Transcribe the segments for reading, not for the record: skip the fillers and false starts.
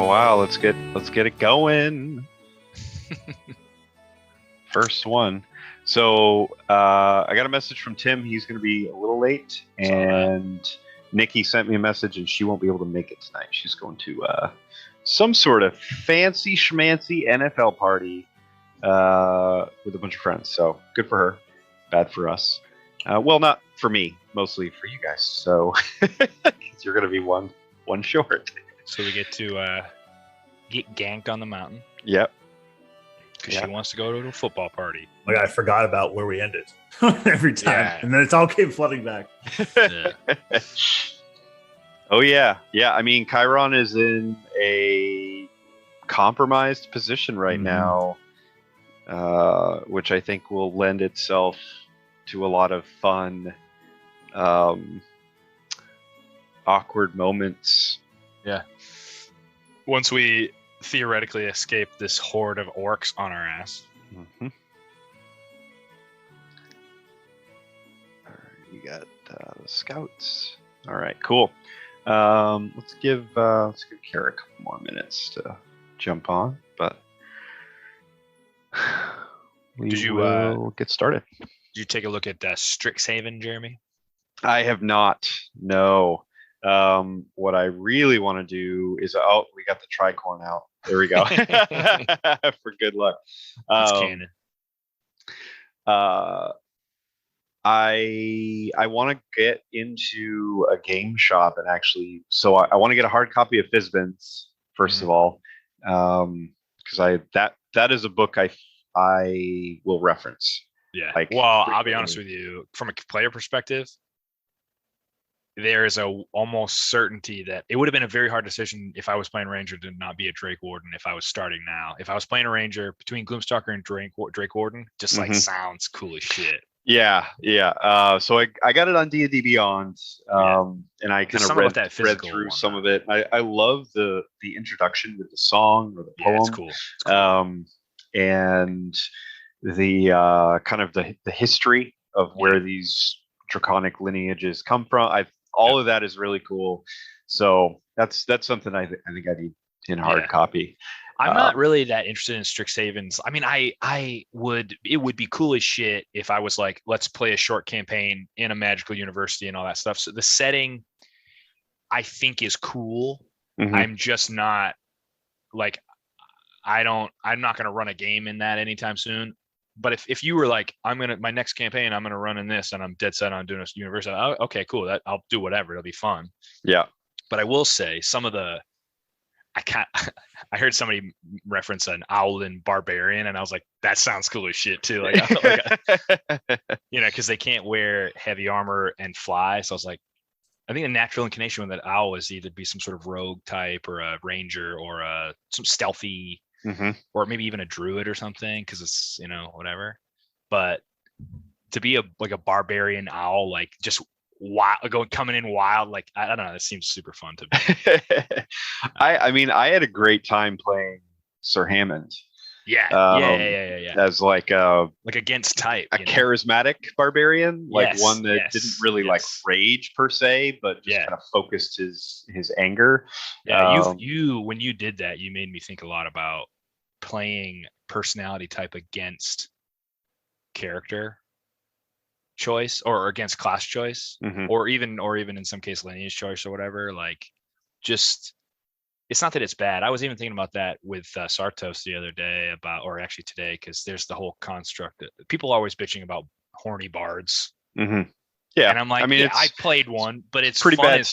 while. Let's get it going. First one. So I got a message from Tim. He's going to be a little late, and Nikki sent me a message, and she won't be able to make it tonight. She's going to some sort of fancy schmancy NFL party with a bunch of friends. So good for her, bad for us. Well, not for me, mostly for you guys. So you're going to be one short. So we get to get ganked on the mountain. Yep. Because she wants to go to a football party. Like, I forgot about where we ended every time. Yeah. And then it all came flooding back. Yeah. Oh, yeah. Yeah, I mean, Chiron is in a compromised position right now, which I think will lend itself to a lot of fun, awkward moments. Yeah. Once we theoretically escape this horde of orcs on our ass. Mm-hmm. You got the scouts. All right, cool. Let's give Kara a couple more minutes to jump on, but we will get started. Did you take a look at Strixhaven, Jeremy? I have not. No. What I really want to do is we got the tricorn out. There we go. For good luck. That's canon. I want to get into a game shop and actually, so I want to get a hard copy of Fizbin's first of all, because that is a book I will reference. Yeah. Like, well, I'll be honest with you, from a player perspective, there is a almost certainty that it would have been a very hard decision if I was playing Ranger to not be a Drake Warden if I was starting now. If I was playing a Ranger between Gloomstalker and Drake Warden, just like sounds cool as shit. Yeah. So I got it on D&D Beyond, and I kind of read through some of it. I love the introduction with the song or the poem. Yeah, it's cool. It's cool. And the kind of the history of where these draconic lineages come from. All of that is really cool. So that's something I think I need in hard copy. I'm not really that interested in Strixhaven's. I mean, it would be cool as shit if I was like, let's play a short campaign in a magical university and all that stuff. So the setting I think is cool. I'm just not like, I'm not going to run a game in that anytime soon. But if you were like, my next campaign, I'm going to run in this and I'm dead set on doing a university. Okay, cool. I'll do whatever. It'll be fun. Yeah. But I will say I heard somebody reference an Owlin barbarian, and I was like, that sounds cool as shit too. Because they can't wear heavy armor and fly. So I was like, I think the natural inclination with that owl is either be some sort of rogue type or a ranger or some stealthy, or maybe even a druid or something, because it's whatever. But to be a barbarian owl, like just wild, coming in wild, like I don't know, it seems super fun to me. I mean, I had a great time playing Sir Hammond. Yeah. As like against type, a charismatic barbarian, like one that didn't really like rage per se, but just kind of focused his anger. Yeah, when you did that, you made me think a lot about playing personality type against character choice or against class choice, or even in some case lineage choice or whatever. Like, just, it's not that it's bad. I was even thinking about that with Sartos the other day or actually today, because there's the whole construct that people are always bitching about horny bards. Yeah, and I'm like, I mean, I played one, but it's pretty fun. bad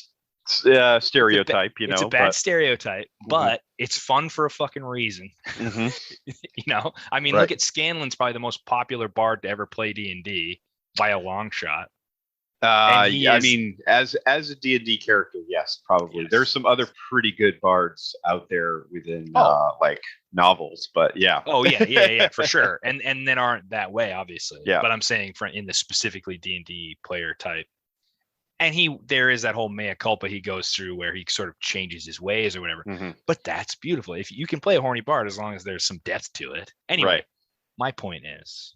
stereotype. It's a bad stereotype, but it's fun for a fucking reason. I mean, look at Scanlan's probably the most popular bard to ever play D&D by a long shot. I mean, as a D&D character, yes, probably. Yes. There's some other pretty good bards out there within like novels, but yeah. For sure. And then aren't that way, obviously. Yeah. But I'm saying in the specifically D&D player type. And there is that whole mea culpa he goes through where he sort of changes his ways or whatever. But that's beautiful. If you can play a horny bard as long as there's some depth to it. Anyway, my point is,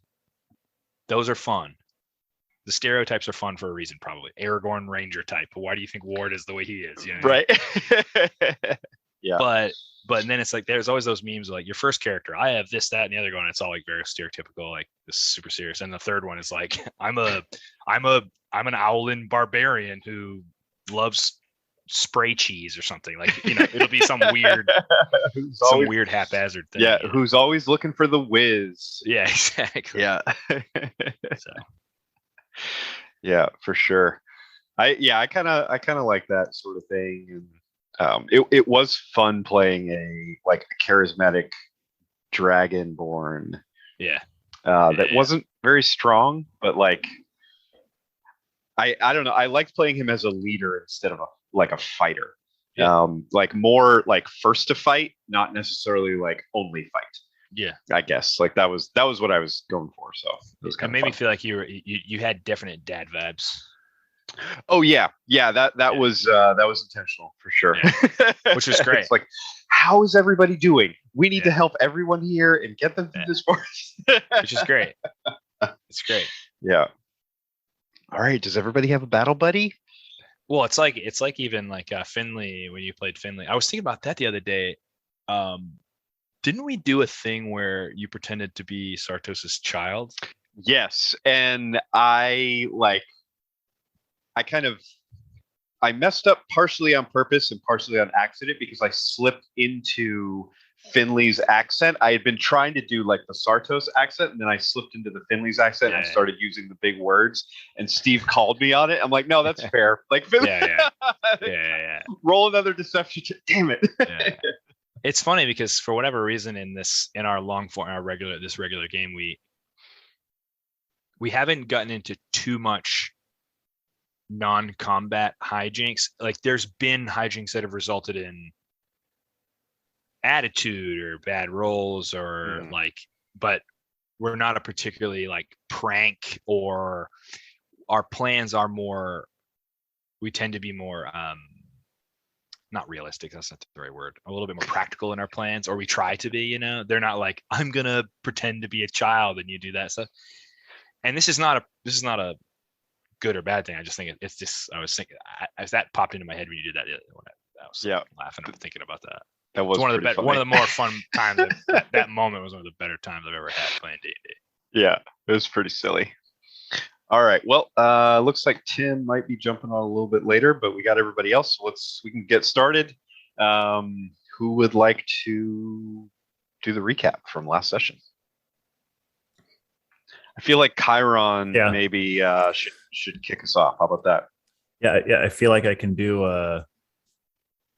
those are fun. The stereotypes are fun for a reason, probably. Aragorn Ranger type. But why do you think Ward is the way he is? Right. Yeah. But But then it's like there's always those memes of like your first character, I have this, that, and the other going. It's all like very stereotypical, like this is super serious. And the third one is like I'm an Owlin barbarian who loves spray cheese or something. Like it'll be some weird, weird haphazard thing. Yeah, who's always looking for the whiz. Yeah, exactly. Yeah. So. Yeah, for sure. I kind of like that sort of thing, and it was fun playing a charismatic dragonborn. Yeah. That wasn't very strong, but like I don't know. I liked playing him as a leader instead of a fighter. Yeah. Like more like first to fight, not necessarily like only fight. Yeah, I guess like that was what I was going for. So it made me feel like you had definite dad vibes. Oh yeah, that was intentional for sure. Yeah. Which was great. It's like, how is everybody doing? We need to help everyone here and get them through this forest. Which is great. It's great. Yeah. All right. Does everybody have a battle buddy? Well, it's like even like Finley, when you played Finley. I was thinking about that the other day. Didn't we do a thing where you pretended to be Sartos's child? Yes, and I messed up partially on purpose and partially on accident because I slipped into Finley's accent. I had been trying to do like the Sartos accent, and then I slipped into the Finley's accent and started using the big words. And Steve called me on it. I'm like, no, that's fair. Like, Finley, yeah. Roll another deception. Damn it. Yeah. It's funny because for whatever reason in our long form, this regular game, we haven't gotten into too much non-combat hijinks. Like there's been hijinks that have resulted in attitude or bad rolls or but we're not a particularly like prank, or our plans are more, we tend to be more not realistic, that's not the right word, a little bit more practical in our plans, or we try to be. They're not like, I'm gonna pretend to be a child and you do that stuff. And this is not a good or bad thing. I just think it's just, I was thinking as that popped into my head when you did that, when I was laughing and thinking about that. That was one of the more fun times. That moment was one of the better times I've ever had playing D&D. Yeah, it was pretty silly. All right. Well, looks like Tim might be jumping on a little bit later, but we got everybody else. So we can get started. Who would like to do the recap from last session? I feel like Chiron maybe should kick us off. How about that? Yeah. I feel like I can do.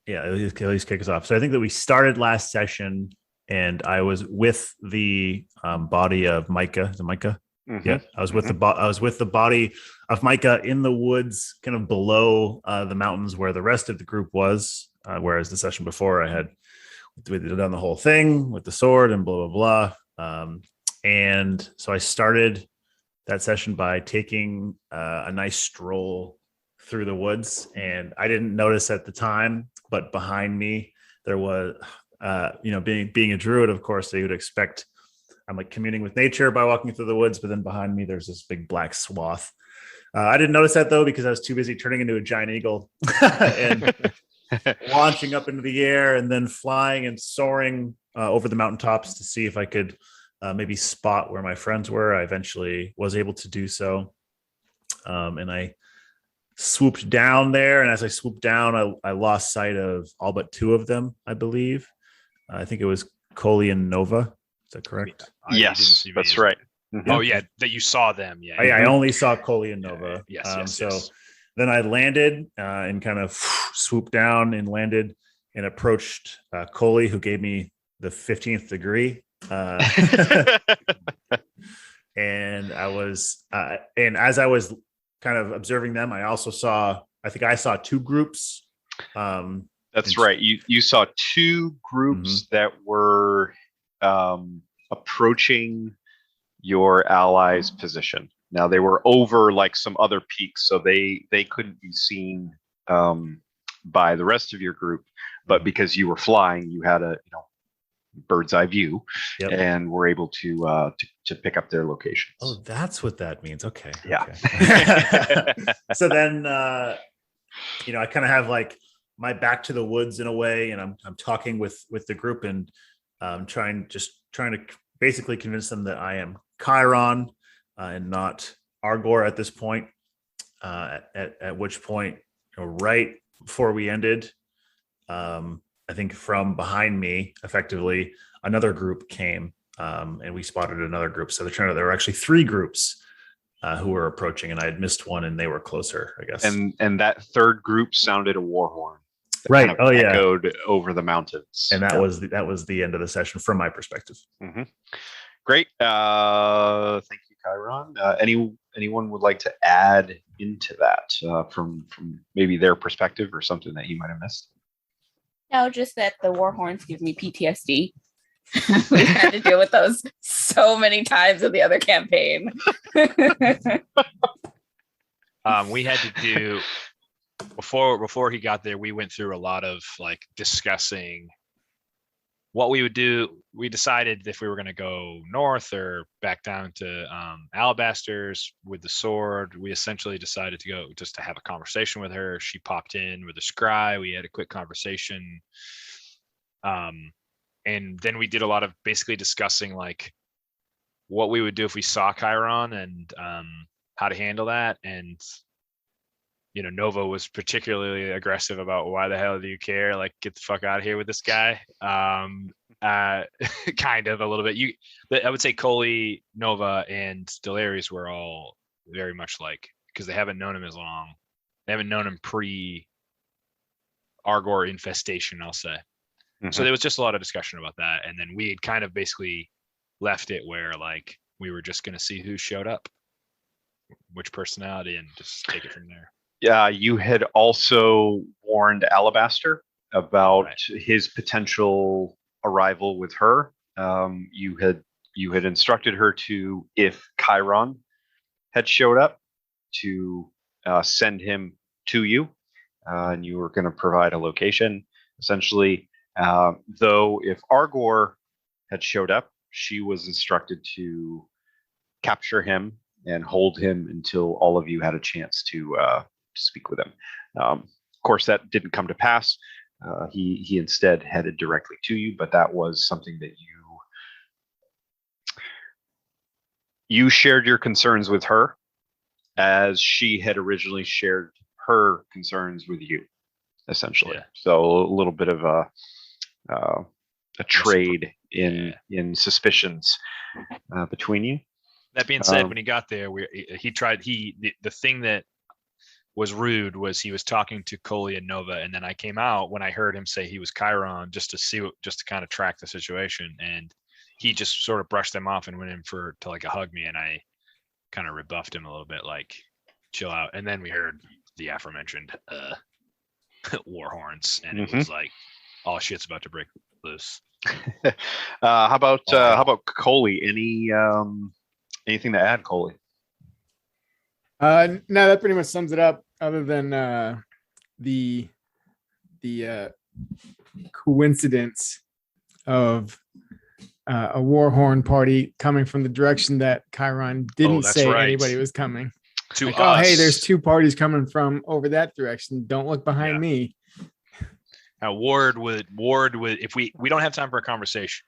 At least kick us off. So I think that we started last session, and I was with the body of Micah. Is it Micah? Mm-hmm. Yeah, I was with the body of Micah in the woods, kind of below the mountains where the rest of the group was. Whereas the session before, I had done the whole thing with the sword and blah blah blah. And so I started that session by taking a nice stroll through the woods, and I didn't notice at the time, but behind me there was, being a druid, of course, they would expect I'm like communing with nature by walking through the woods, but then behind me there's this big black swath. I didn't notice that though, because I was too busy turning into a giant eagle and launching up into the air and then flying and soaring over the mountaintops to see if I could maybe spot where my friends were. I eventually was able to do so. And I swooped down there. And as I swooped down, I lost sight of all but two of them, I believe. I think it was Koli and Nova. Is that correct? Yes, that's right. Mm-hmm. Oh, yeah, that you saw them. Yeah, I only saw Koli and Nova. Yes. Then I landed and kind of swooped down and landed and approached Koli, who gave me the 15th degree. And I was, and as I was kind of observing them, I also saw, I think I saw two groups. That's right. You saw two groups that were approaching your allies' position. Now they were over like some other peaks, so they couldn't be seen by the rest of your group. But because you were flying, you had a bird's eye view, and were able to pick up their locations. Oh, that's what that means. Okay. Yeah. Okay. So then, I kind of have like my back to the woods in a way, and I'm talking with the group and trying to basically convince them that I am Chiron and not Argor at this point. At which point, right before we ended, I think from behind me, effectively, another group came, and we spotted another group. So there were actually 3 groups who were approaching, and I had missed one, and they were closer, I guess. And that third group sounded a war horn. Right. Kind of echoed over the mountains. And that was the end of the session from my perspective. Mm-hmm. Great. Thank you, Chiron. Anyone would like to add into that from maybe their perspective or something that you might have missed? No, just that the war horns give me PTSD. We had to deal with those so many times in the other campaign. We had to do before he got there. We went through a lot of like discussing what we would do. We decided if we were going to go north or back down to Alabaster's with the sword. We essentially decided to go just to have a conversation with her. She popped in with a scry. We had a quick conversation. And then we did a lot of basically discussing like what we would do if we saw Chiron and how to handle that. And Nova was particularly aggressive about why the hell do you care? Like, get the fuck out of here with this guy. Kind of a little bit. I would say Koli, Nova, and Delyaries were all very much like, because they haven't known him as long. They haven't known him pre Argor infestation, I'll say. Mm-hmm. So there was just a lot of discussion about that. And then we had kind of basically left it where like we were just going to see who showed up, which personality, and just take it from there. Yeah, you had also warned Alabaster about his potential arrival with her. You had instructed her to, if Chiron had showed up, to send him to you, and you were going to provide a location. Essentially, though, if Argor had showed up, she was instructed to capture him and hold him until all of you had a chance to speak with him. Of course, that didn't come to pass. He instead headed directly to you, but that was something that you shared your concerns with her, as she had originally shared her concerns with you, essentially. Yeah. So a little bit of a trade in suspicions between you. That being said, when he got there, the thing that was rude was he was talking to Koli and Nova, and then I came out when I heard him say he was Chiron, just to kind of track the situation, and he just sort of brushed them off and went in to like a hug me, and I kind of rebuffed him a little bit, like chill out. And then we heard the aforementioned war horns, and it was like all shit's about to break loose. How about Koli? Anything to add, Koli? No, that pretty much sums it up. Other than the coincidence of a war horn party coming from the direction that Chiron didn't say anybody was coming. Like, oh, hey, there's 2 parties coming from over that direction. Don't look behind me. Now Ward would if we don't have time for a conversation.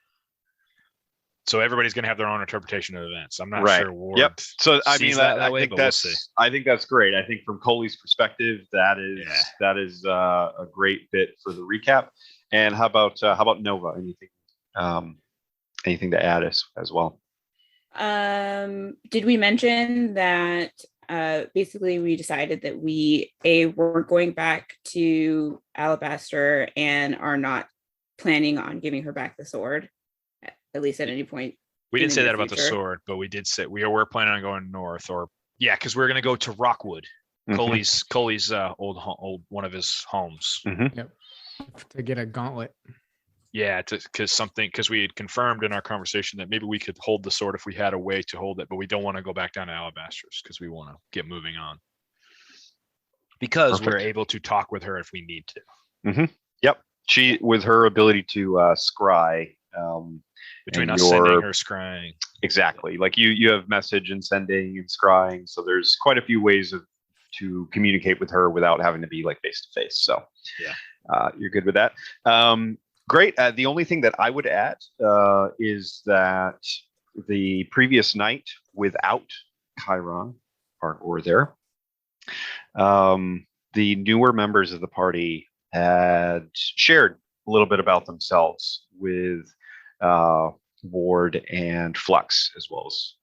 So everybody's going to have their own interpretation of events. I'm not sure Ward. Yep. So I mean, I think that's great. I think from Koli's perspective, that is a great bit for the recap. And how about Nova? Anything to add as well? Did we mention that basically we decided that we weren't going back to Alabaster and are not planning on giving her back the sword, at least at any point? We didn't say that about the sword, but we did say we were planning on going north, because we're going to go to Rockwood, Koli's old one of his homes. Mm-hmm. Yep. To get a gauntlet. Yeah, because we had confirmed in our conversation that maybe we could hold the sword if we had a way to hold it, but we don't want to go back down to Alabaster's because we want to get moving on. Because we're able to talk with her if we need to. Mm-hmm. Yep. She, with her ability to scry. Between us sending her scrying. Exactly. Like you have message and sending and scrying. So there's quite a few ways of to communicate with her without having to be like face to face. So you're good with that. Great. The only thing that I would add is that the previous night, without Chiron or there, the newer members of the party had shared a little bit about themselves with Ward and Flux, as well as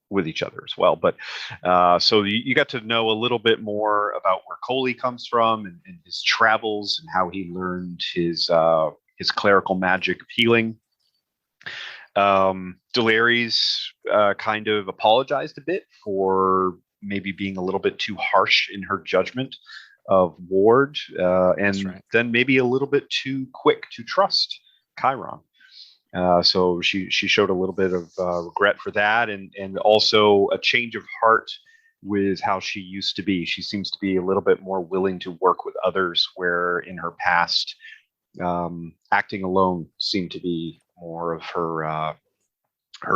with each other as well. But so you got to know a little bit more about where Koli comes from and his travels and how he learned his clerical magic of healing. Delyaries kind of apologized a bit for maybe being a little bit too harsh in her judgment of Ward, and then maybe a little bit too quick to trust Chiron. So she showed a little bit of regret for that, and also a change of heart with how she used to be. She seems to be a little bit more willing to work with others, where in her past, acting alone seemed to be more of her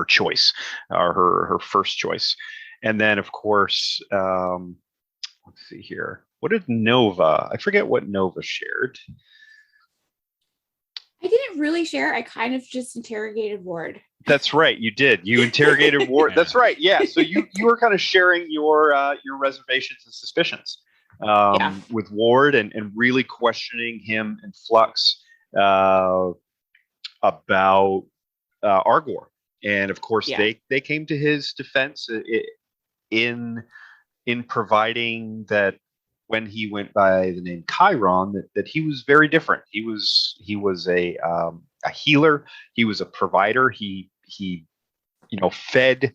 choice, or her first choice. And then, of course, let's see here. What did Nova? I forget what Nova shared. I didn't really share. I kind of just interrogated Ward. That's right. You did. You interrogated Ward. That's right. Yeah. So you were kind of sharing your reservations and suspicions with Ward, and really questioning him and Flux about Argor. And of course, they came to his defense in providing that when he went by the name Chiron, that he was very different. He was a healer. He was a provider. He fed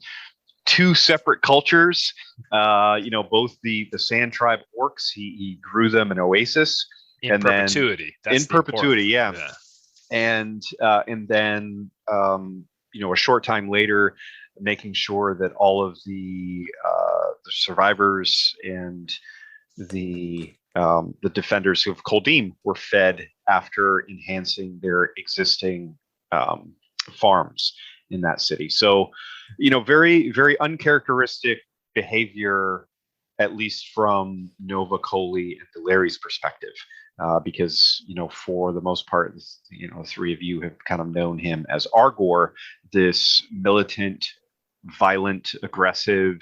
two separate cultures. Both the Sand Tribe orcs. He grew them an oasis in perpetuity. In perpetuity, yeah. And then a short time later, making sure that all of the survivors and the defenders of Kholdim were fed after enhancing their existing farms in that city. So, very, very uncharacteristic behavior, at least from Nova, Koli, and Delyaries' perspective, because for the most part, the three of you have kind of known him as Argor, this militant, violent, aggressive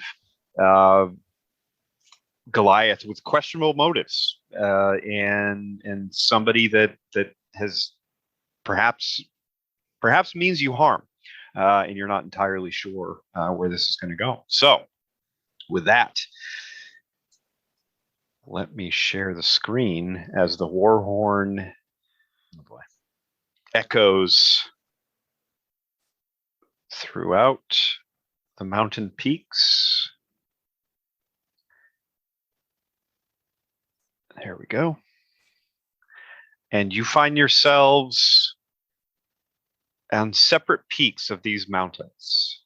Goliath with questionable motives, and somebody that has perhaps means you harm, and you're not entirely sure where this is going to go. So, with that, let me share the screen as the war horn echoes throughout the mountain peaks. There we go. And you find yourselves on separate peaks of these mountains.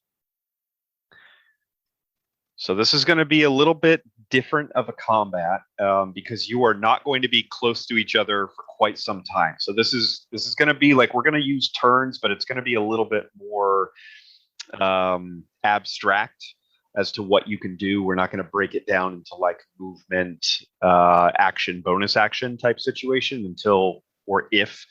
So this is going to be a little bit different of a combat, because you are not going to be close to each other for quite some time. So this is going to be like, we're going to use turns, but it's going to be a little bit more abstract as to what you can do. We're not going to break it down into like movement, action, bonus action type situation until or if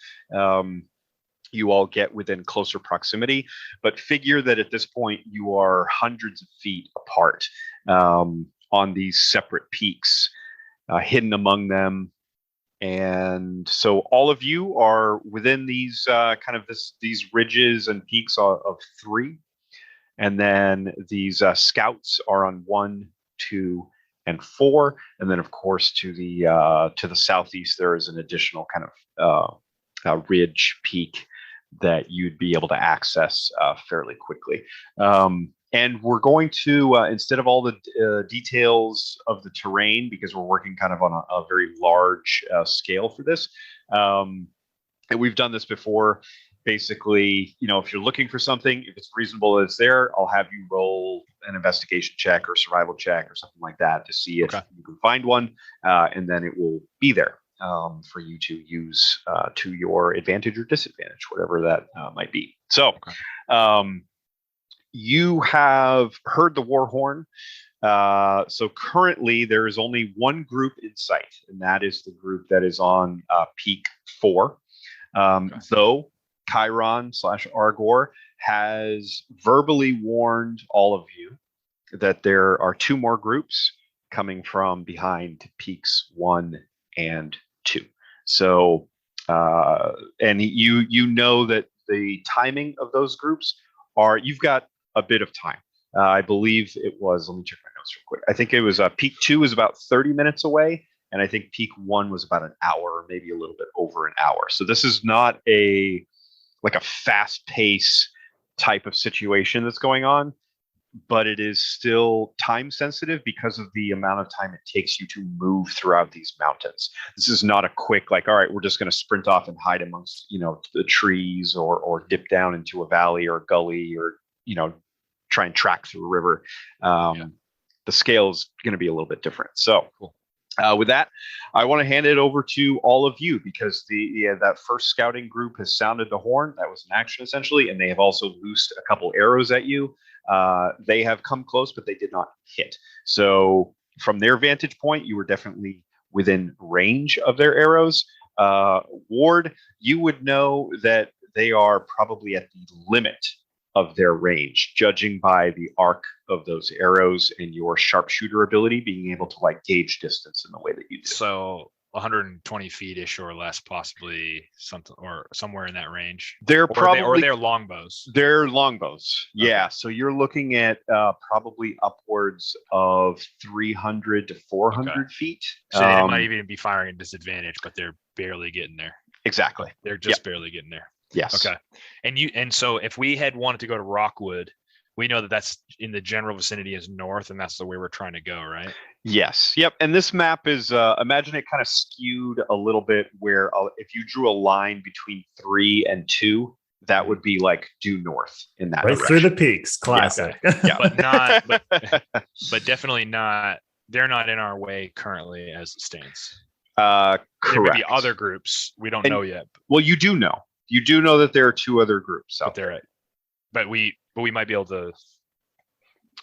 you all get within closer proximity. But figure that at this point you are hundreds of feet apart on these separate peaks, hidden among them. And so all of you are within these these ridges and peaks of 3. And then these scouts are on 1, 2, and 4. And then, of course, to the southeast, there is an additional kind of ridge peak that you'd be able to access fairly quickly. And we're going to, instead of all the details of the terrain, because we're working kind of on a very large scale for this, and we've done this before. Basically, if you're looking for something, if it's reasonable, it's there. I'll have you roll an investigation check or survival check or something like that to see if you can find one, and then it will be there for you to use to your advantage or disadvantage, whatever that might be. So, you have heard the war horn So currently there is only one group in sight, and that is the group that is on peak 4. Though Chiron / Argor has verbally warned all of you that there are 2 more groups coming from behind peaks 1 and 2. So, and you know that the timing of those groups you've got a bit of time. I believe it was, let me check my notes real quick. I think it was peak 2 is about 30 minutes away. And I think peak 1 was about an hour, maybe a little bit over an hour. So this is not a fast pace type of situation that's going on, but it is still time sensitive because of the amount of time it takes you to move throughout these mountains. This is not a quick, all right, we're just going to sprint off and hide amongst, the trees or dip down into a valley or a gully or, try and track through a river. The scale is going to be a little bit different. So cool. With that, I want to hand it over to all of you because that first scouting group has sounded the horn. That was an action essentially, and they have also loosed a couple arrows at you. They have come close, but they did not hit. So from their vantage point, you were definitely within range of their arrows. Ward, you would know that they are probably at the limit of their range, judging by the arc of those arrows and your sharpshooter ability, being able to gauge distance in the way that you do. So 120 feet-ish or less, possibly something or somewhere in that range. They're longbows. They're longbows. Okay. Yeah. So you're looking at probably upwards of 300 to 400 feet. So they might even be firing at disadvantage, but they're barely getting there. Exactly. They're just barely getting there. Yes. Okay. And so if we had wanted to go to Rockwood, we know that that's in the general vicinity is north, and that's the way we're trying to go, right? Yes. Yep. And this map is, imagine it kind of skewed a little bit where if you drew a line between 3 and 2, that would be due north in that direction. Through the peaks. Classic. Yeah. But definitely not. They're not in our way currently as it stands. Correct. There may be other groups we don't know yet. Well, you do know. You do know that there are 2 other groups out there. But we might be able to.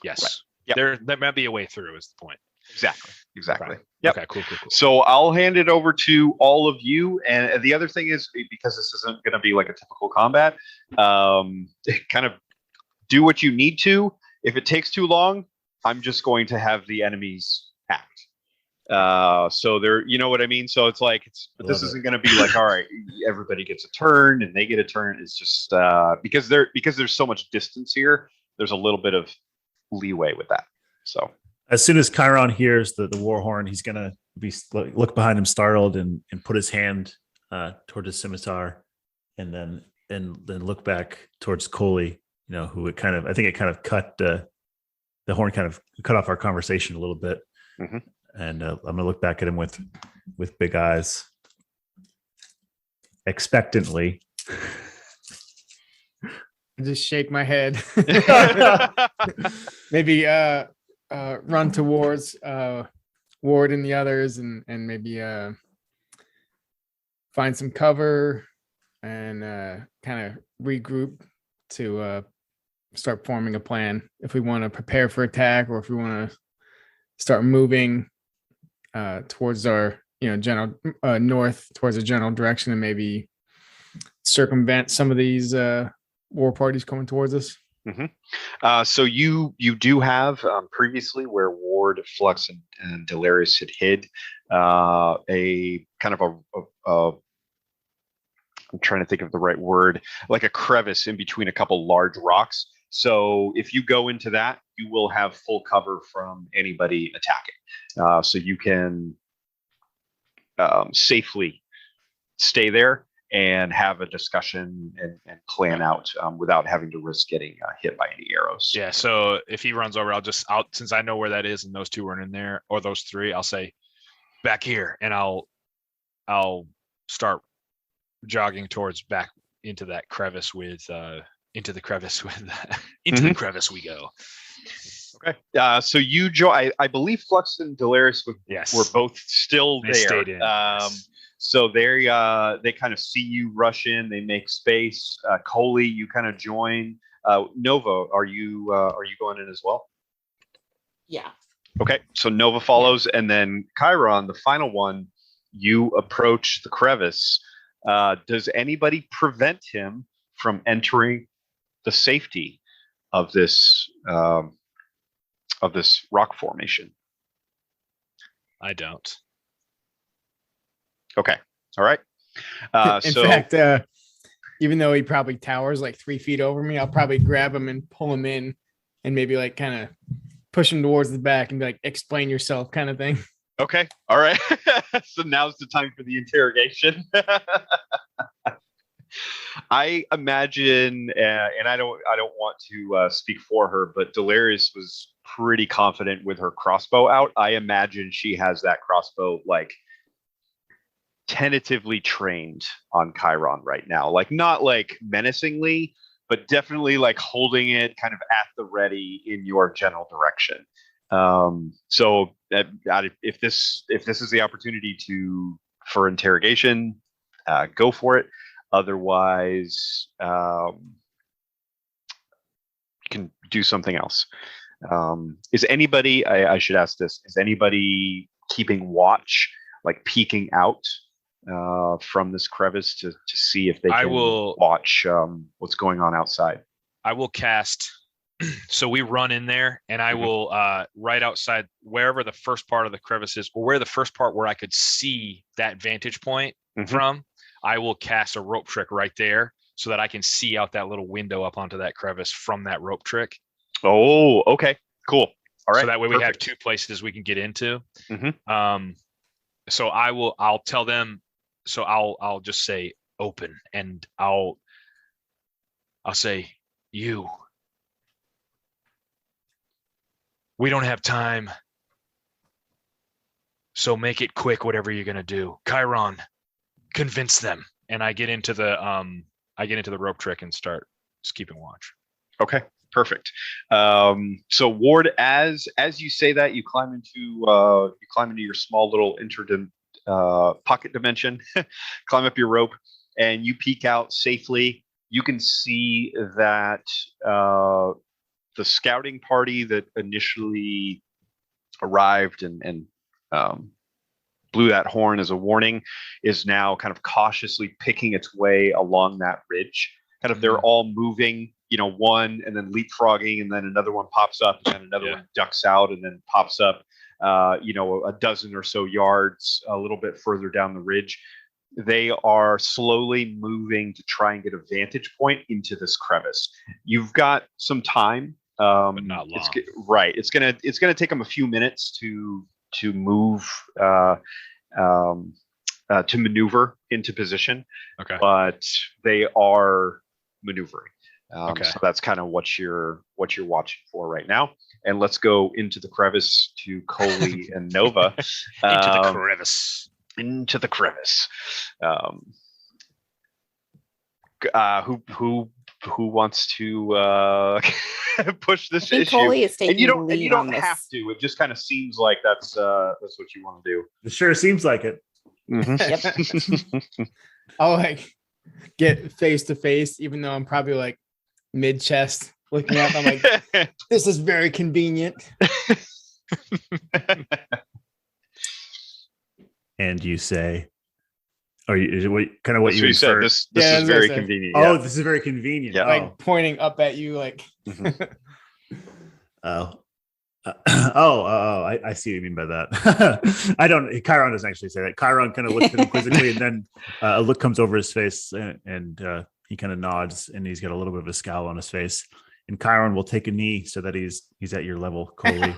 Yes. Right. Yep. There might be a way through. Is the point. Exactly. Right. Yep. Okay. Cool. So I'll hand it over to all of you. And the other thing is, because this isn't going to be like a typical combat, kind of do what you need to. If it takes too long, I'm just going to have the enemies act. So there, you know what I mean? So it's this isn't going to be all right, everybody gets a turn and they get a turn. It's just because there's so much distance here, there's a little bit of leeway with that. So as soon as Chiron hears the war horn, he's going to look behind him startled and put his hand toward his scimitar and then look back towards Koli, who it kind of cut the horn kind of cut off our conversation a little bit. Mm-hmm. And I'm going to look back at him with big eyes, expectantly. Just shake my head. Maybe run towards Ward and the others, and maybe find some cover and kind of regroup to start forming a plan if we want to prepare for attack or if we want to start moving towards our general north towards a general direction and maybe circumvent some of these war parties coming towards us. Mm-hmm. So you do have previously where Ward, Flux, and Delyaries had hid a kind of a I'm trying to think of the right word, like a crevice in between a couple large rocks. So if you go into that, you will have full cover from anybody attacking. So you can safely stay there and have a discussion and plan out without having to risk getting hit by any arrows. Yeah. So if he runs over, since I know where that is and those 2 weren't in there, or those 3, I'll say back here, and I'll start jogging towards back into that crevice into the crevice the crevice we go. Okay. So you join. I believe Flux and Delyaries were both still they there. Stayed in. So they kind of see you rush in. They make space. Koli, you kind of join. Nova, are you going in as well? Yeah. Okay, so Nova follows, and then Chiron, the final one, you approach the crevice. Does anybody prevent him from entering the safety of this rock formation? I don't. Okay, all right. In fact, even though he probably towers like 3 feet over me, I'll probably grab him and pull him in, and maybe like kind of push him towards the back and be like, "Explain yourself," kind of thing. Okay, all right. So now's the time for the interrogation. I imagine, and I don't want to speak for her, but Delyaries was pretty confident with her crossbow out. I imagine she has that crossbow like tentatively trained on Chiron right now, like not like menacingly, but definitely like holding it kind of at the ready in your general direction. So if this is the opportunity for interrogation, go for it. Otherwise, you can do something else. Is anybody? I should ask this: is anybody keeping watch, like peeking out from this crevice to see if they can watch what's going on outside? I will cast. So we run in there, and I will right outside wherever the first part of the crevice is, or where the first part where I could see that vantage point from. I will cast a rope trick right there so that I can see out that little window up onto that crevice from that rope trick. Oh, okay, cool. All right. So that way we have 2 places we can get into. So I'll tell them. So I'll just say open, and I'll say you. We don't have time. So make it quick, whatever you're gonna do. Chiron, convince them. And I get into the rope trick and start just keeping watch. Okay, perfect. So Ward, as you say that, you climb into your small little pocket dimension, climb up your rope, and you peek out safely. You can see that the scouting party that initially arrived and blew that horn as a warning is now kind of cautiously picking its way along that ridge. Kind of they're all moving, one and then leapfrogging, and then another one pops up, and then another one ducks out and then pops up, a dozen or so yards a little bit further down the ridge. They are slowly moving to try and get a vantage point into this crevice. You've got some time. But not long. It's gonna take them a few minutes to move to maneuver into position. Okay. But they are maneuvering. Okay. So that's kind of what you're watching for right now. And let's go into the crevice to Koli and Nova. Into the crevice. Into the crevice. Who wants to push this issue? Koli is taking and you don't the lead on this. have to. It just kind of seems like that's what you want to do. It sure seems like it. Yep. I'll like get face to face, even though I'm probably like mid chest looking up. I'm like, this is very convenient. And you say, or you kind of what That's you said. infer. This Yeah, is very say. convenient. Oh, Yeah. this is very convenient. Yeah. Like pointing up at you, like I see what you mean by that. Chiron doesn't actually say that. Chiron kind of looks at him quizzically, and then a look comes over his face, and he kind of nods, and he's got a little bit of a scowl on his face. And Chiron will take a knee so that he's at your level, Koli.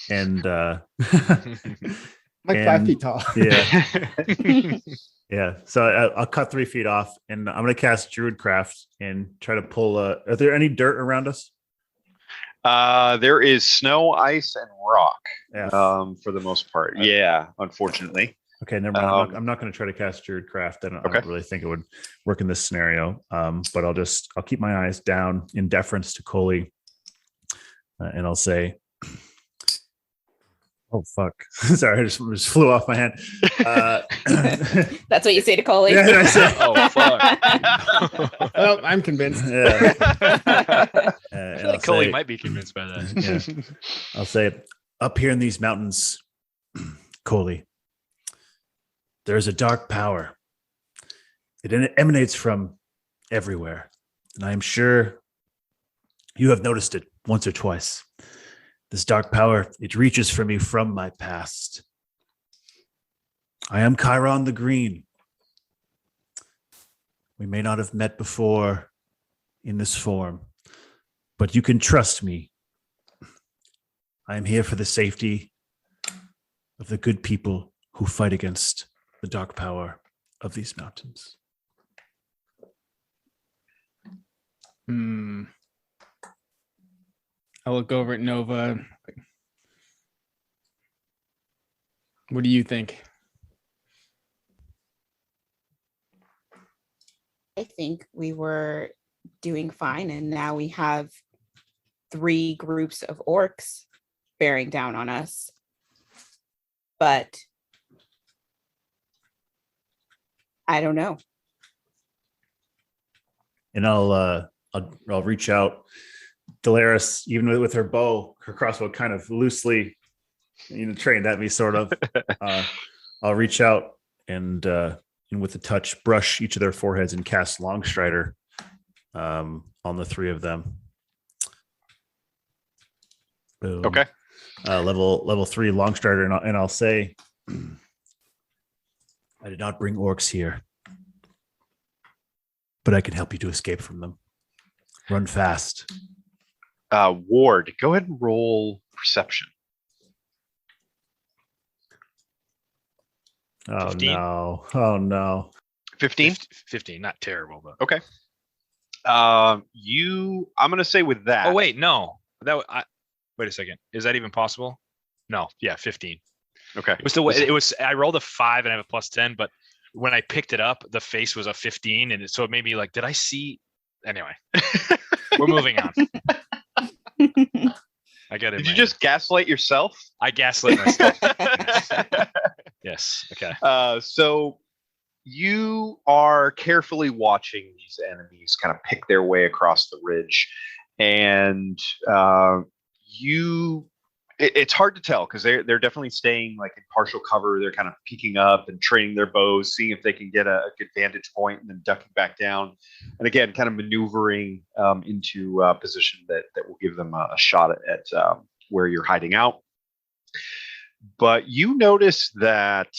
And like 5 feet tall. Yeah. Yeah. So I'll cut 3 feet off, and I'm going to cast Druidcraft and try to pull. Are there any dirt around us? There is snow, ice, and rock. Yeah. For the most part. Yeah, unfortunately. Okay, never mind. I'm not going to try to cast Druidcraft. I don't really think it would work in this scenario. But I'll keep my eyes down in deference to Koli, and I'll say, "Oh fuck!" Sorry, I just flew off my hand. That's what you say to Koli. Yeah, I say, Oh fuck! Well, I'm convinced. Yeah. I feel like Koli might be convinced by that. Yeah. I'll say, Up here in these mountains, Koli, there is a dark power. It emanates from everywhere. And I am sure you have noticed it once or twice. This dark power, it reaches for me from my past. I am Chiron the Green. We may not have met before in this form, but you can trust me. I am here for the safety of the good people who fight against the dark power of these mountains. I look over at Nova. What do you think? I think we were doing fine, and now we have 3 groups of orcs bearing down on us. But I don't know. And I'll reach out. Delyaries, even with her bow, her crossbow kind of loosely, trained at me, sort of. I'll reach out and with a touch, brush each of their foreheads and cast Longstrider on the 3 of them. Boom. Okay. Level 3 Longstrider, and I'll say, I did not bring orcs here, but I can help you to escape from them. Run fast. Ward, go ahead and roll perception. Oh 15? no! Oh no! 15? 15, not terrible, but Okay. I'm gonna say with that. oh wait, no, wait a second. Is that even possible? No, yeah, 15. Okay. It was the way it was. I rolled a 5 and I have a plus 10, but when I picked it up, the face was a 15, and so it made me like, did I see? Anyway, we're moving on. I get it. Did you just gaslight yourself? I gaslit myself. Yes. Okay. So you are carefully watching these enemies kind of pick their way across the ridge, and it's hard to tell because they're definitely staying like in partial cover. They're kind of peeking up and training their bows, seeing if they can get a good vantage point, and then ducking back down, and again, kind of maneuvering into a position that will give them a shot at where you're hiding out. But you notice that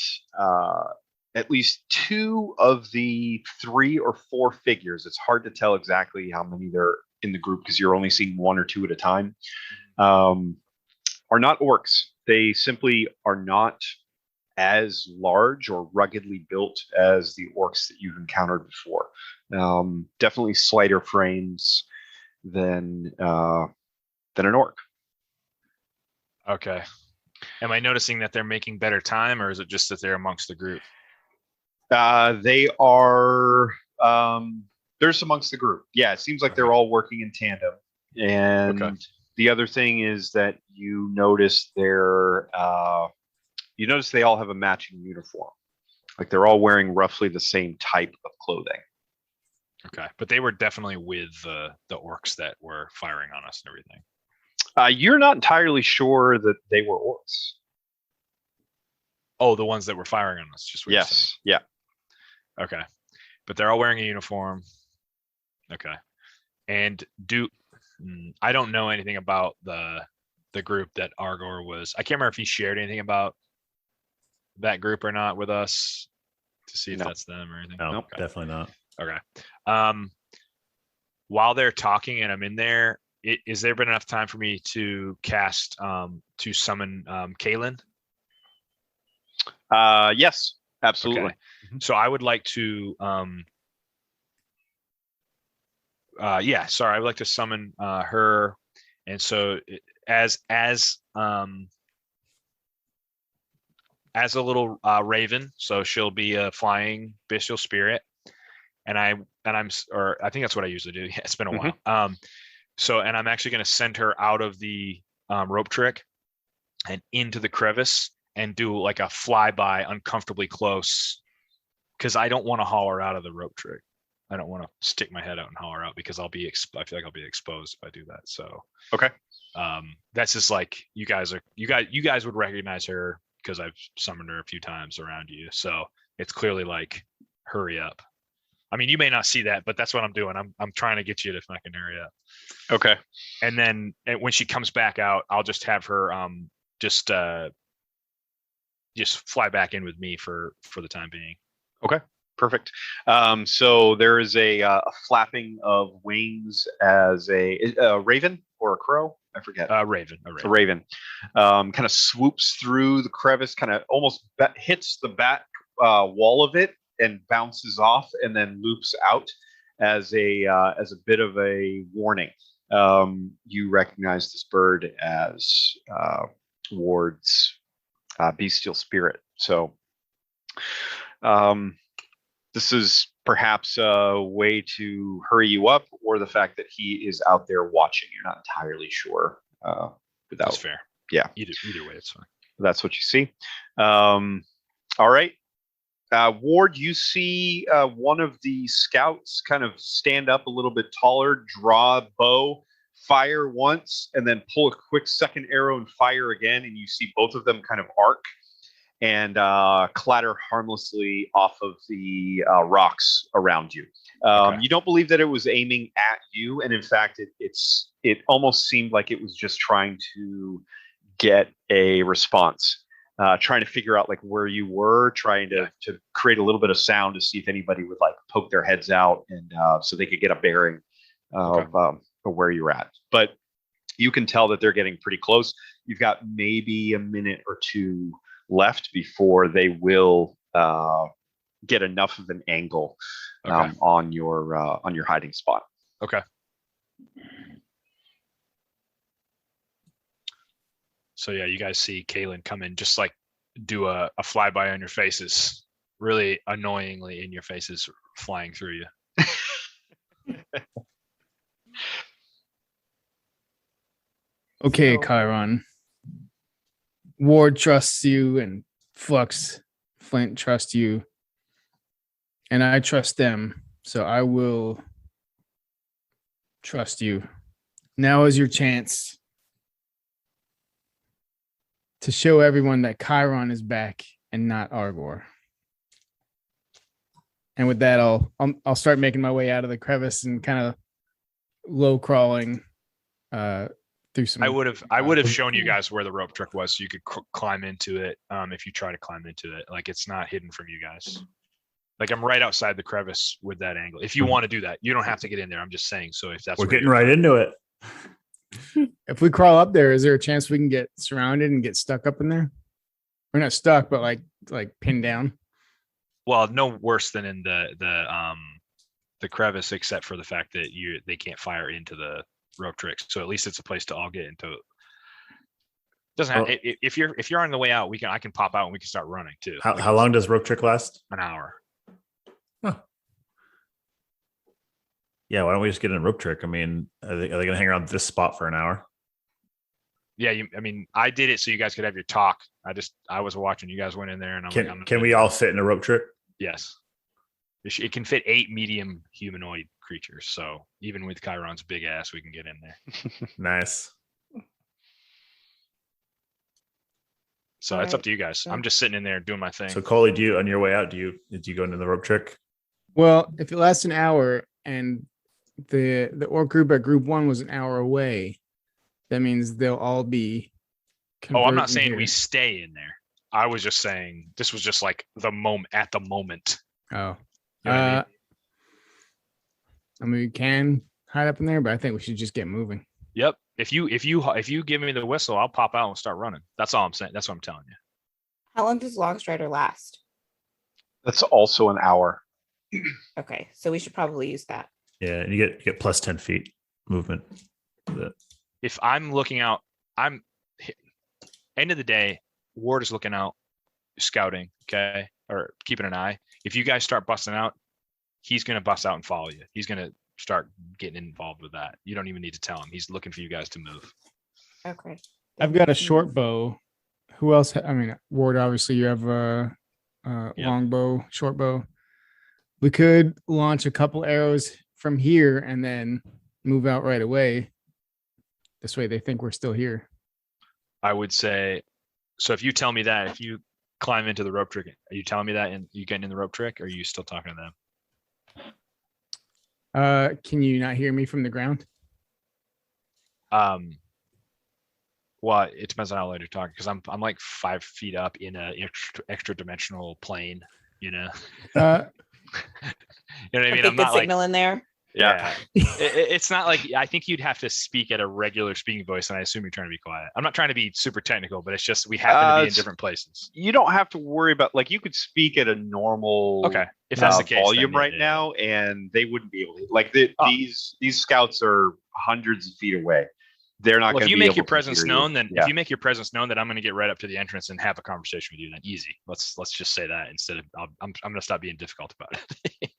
at least 2 of the 3 or 4 figures, it's hard to tell exactly how many they're in the group because you're only seeing 1 or 2 at a time, are not orcs. They simply are not as large or ruggedly built as the orcs that you've encountered before. Definitely slighter frames than an orc. Okay. Am I noticing that they're making better time, or is it just that they're amongst the group? They are. There's amongst the group. Yeah, it seems like they're all working in tandem. And Okay. the other thing is that you notice they all have a matching uniform. Like they're all wearing roughly the same type of clothing. Okay, but they were definitely with the orcs that were firing on us and everything. You're not entirely sure that they were orcs. Oh, the ones that were firing on us. Just what you're saying. Yes. Yeah. Okay, but they're all wearing a uniform. Okay, and I don't know anything about the group that Argor was. I can't remember if he shared anything about that group or not with us to see if No. that's them or anything. No, Okay. definitely not. Okay. While they're talking and I'm in there, is there been enough time for me to cast to summon Kaylin? Yes, absolutely. Okay. So I would like to I would like to summon her, and so as a little raven, so she'll be a flying bestial spirit, and I think that's what I usually do. Yeah, it's been a while. And I'm actually going to send her out of the rope trick and into the crevice and do like a flyby uncomfortably close, because I don't want to haul her out of the rope trick. I don't want to stick my head out and holler out because I feel like I'll be exposed if I do that. So Okay. That's just like you guys would recognize her because I've summoned her a few times around you. So it's clearly like, hurry up. I mean, you may not see that, but that's what I'm doing. I'm trying to get you to fucking hurry up. Okay. And then when she comes back out, I'll just have her just fly back in with me for the time being. Okay. Perfect. So there is a flapping of wings as a raven or a crow. I forget. Raven. A raven kind of swoops through the crevice, kind of almost hits the back wall of it and bounces off, and then loops out as a bit of a warning. You recognize this bird as Ward's bestial spirit. So this is perhaps a way to hurry you up, or the fact that he is out there watching. You're not entirely sure. That's fair. Yeah. Either way, it's fine. That's what you see. All right. Ward, you see one of the scouts kind of stand up a little bit taller, draw a bow, fire once, and then pull a quick second arrow and fire again. And you see both of them kind of arc and clatter harmlessly off of the rocks around you. Okay. You don't believe that it was aiming at you, and in fact, it almost seemed like it was just trying to get a response, trying to figure out like where you were, trying to create a little bit of sound to see if anybody would like poke their heads out, and so they could get a bearing of where you're at. But you can tell that they're getting pretty close. You've got maybe a minute or two left before they will get enough of an angle on your hiding spot. Okay. So yeah, you guys see Kaylin come in, just like do a flyby on your faces, really annoyingly in your faces, flying through you. Okay, Chiron. Ward trusts you, and Flux, Flint trust you, and I trust them. So I will trust you. Now is your chance to show everyone that Chiron is back and not Argor. And with that, I'll start making my way out of the crevice and kind of low crawling through some. I would have shown you guys where the rope trick was, so you could climb into it. If you try to climb into it, like it's not hidden from you guys. Like I'm right outside the crevice with that angle. If you want to do that, you don't have to get in there. I'm just saying. So if that's we're getting right into it. If we crawl up there, is there a chance we can get surrounded and get stuck up in there? We're not stuck, but like pinned down. Well, no worse than in the crevice, except for the fact that they can't fire into the rope tricks. So at least it's a place to all get into. Doesn't have, if you're on the way out, I can pop out and we can start running too. How long does rope trick last? An hour. Huh. Yeah, why don't we just get in a rope trick? I mean, are they going to hang around this spot for an hour? Yeah, I did it so you guys could have your talk. I was watching. You guys went in there, and can we all fit in a rope trick? Yes, it can fit 8 medium humanoid creatures. So even with Chiron's big ass, we can get in there. Nice. So it's up to you guys. I'm just sitting in there doing my thing. So Koli, on your way out, did you go into the rope trick? Well, if it lasts an hour and the orc group at group 1 was an hour away, that means they'll all be. Oh, I'm not saying we stay in there. I was just saying this was just like the moment. Oh, you know I mean, we can hide up in there, but I think we should just get moving. Yep. If you give me the whistle, I'll pop out and start running. That's all I'm saying. That's what I'm telling you. How long does Longstrider last? That's also an hour. Okay, so we should probably use that. Yeah, and you get plus 10 feet movement. If I'm looking out, end of the day, Ward is looking out, scouting, okay, or keeping an eye. If you guys start busting out, he's going to bust out and follow you. He's going to start getting involved with that. You don't even need to tell him. He's looking for you guys to move. Okay. I've got a short bow. Who else? Ward, obviously you have a long bow, short bow. We could launch a couple arrows from here and then move out right away. This way they think we're still here. I would say, so if you tell me that, if you climb into the rope trick, are you telling me that and you getting in the rope trick, or are you still talking to them? Can you not hear me from the ground? Well, it depends on how loud you're talking, because I'm like 5 feet up in a extra dimensional plane, you know. You know what I mean? A I'm good not like, signal in there. yeah. It's not like, I think you'd have to speak at a regular speaking voice, and I assume you're trying to be quiet. I'm not trying to be super technical, but it's just we happen to be in different places. You don't have to worry about, like, you could speak at a normal Okay, if that's the case, volume then, right now, and they wouldn't be able to. Like these scouts are hundreds of feet away. They're not Well, going to if you be make able your to presence hear known, you. then Yeah. if you make your presence known, that I'm going to get right up to the entrance and have a conversation with you. Then easy. Let's just say that instead of I'm going to stop being difficult about it.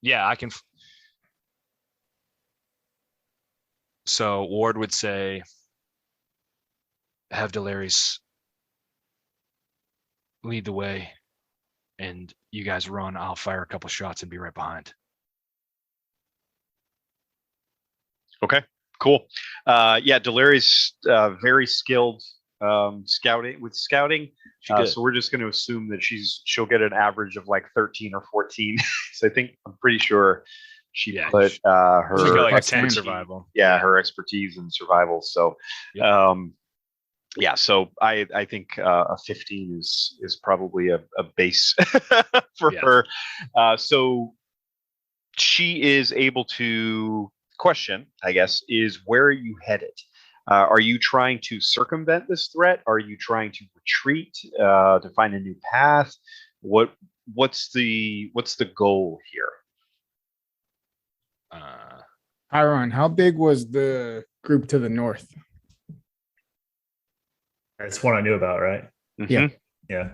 Yeah, I can. So Ward would say, have Delyaries lead the way, and you guys run. I'll fire a couple shots and be right behind. Okay, cool. Yeah, Delyaries very skilled scouting. So we're just going to assume that she'll get an average of like 13 or 14. So I'm pretty sure she put her She'll get like a 10 expertise- survival. Yeah, her expertise in survival. So yeah, so I think a 15 is probably a base for her. So she is able to. Question, I guess, is where are you headed? Are you trying to circumvent this threat? Are you trying to retreat to find a new path? What's the goal here? Chiron, how big was the group to the north? It's one I knew about, right? Yeah. Yeah.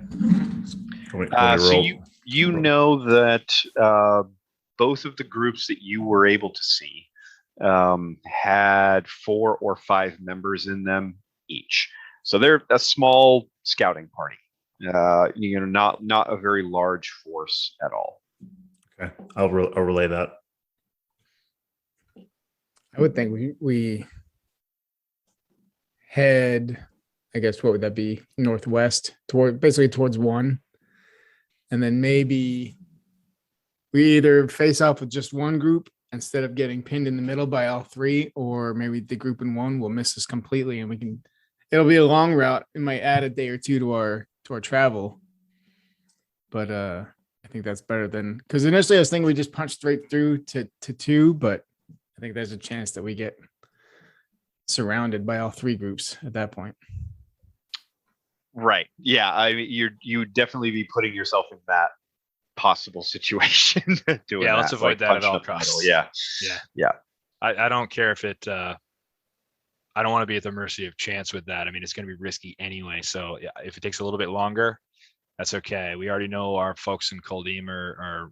So you know that both of the groups that you were able to see had 4 or 5 members in them each. So they're a small scouting party. Not a very large force at all. Okay, I'll relay that. I would think we head, I guess, what would that be? Northwest, towards one. And then maybe we either face off with just one group instead of getting pinned in the middle by all 3, or maybe the group in one will miss us completely and it'll be a long route. It might add a day or 2 to our travel. But I think that's better than, because initially I was thinking we just punch straight through to 2, but I think there's a chance that we get surrounded by all 3 groups at that point. Right. Yeah. I mean, you'd definitely be putting yourself in that possible situation. Let's avoid that at all costs. Yeah. I don't care if it. I don't want to be at the mercy of chance with that. I mean, it's going to be risky anyway. So if it takes a little bit longer, that's okay. We already know our folks in Kholdim are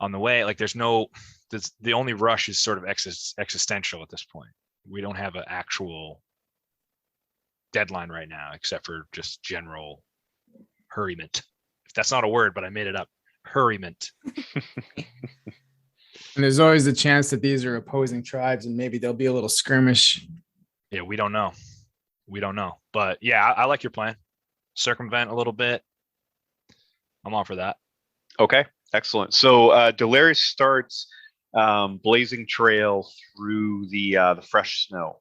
on the way. Like the only rush is sort of existential at this point. We don't have an actual deadline right now, except for just general hurryment. If that's not a word, but I made it up. Hurryment. And there's always the chance that these are opposing tribes and maybe there'll be a little skirmish. Yeah, we don't know. But yeah, I like your plan. Circumvent a little bit. I'm all for that. Okay, excellent. So Delyaries starts blazing trail through the fresh snow.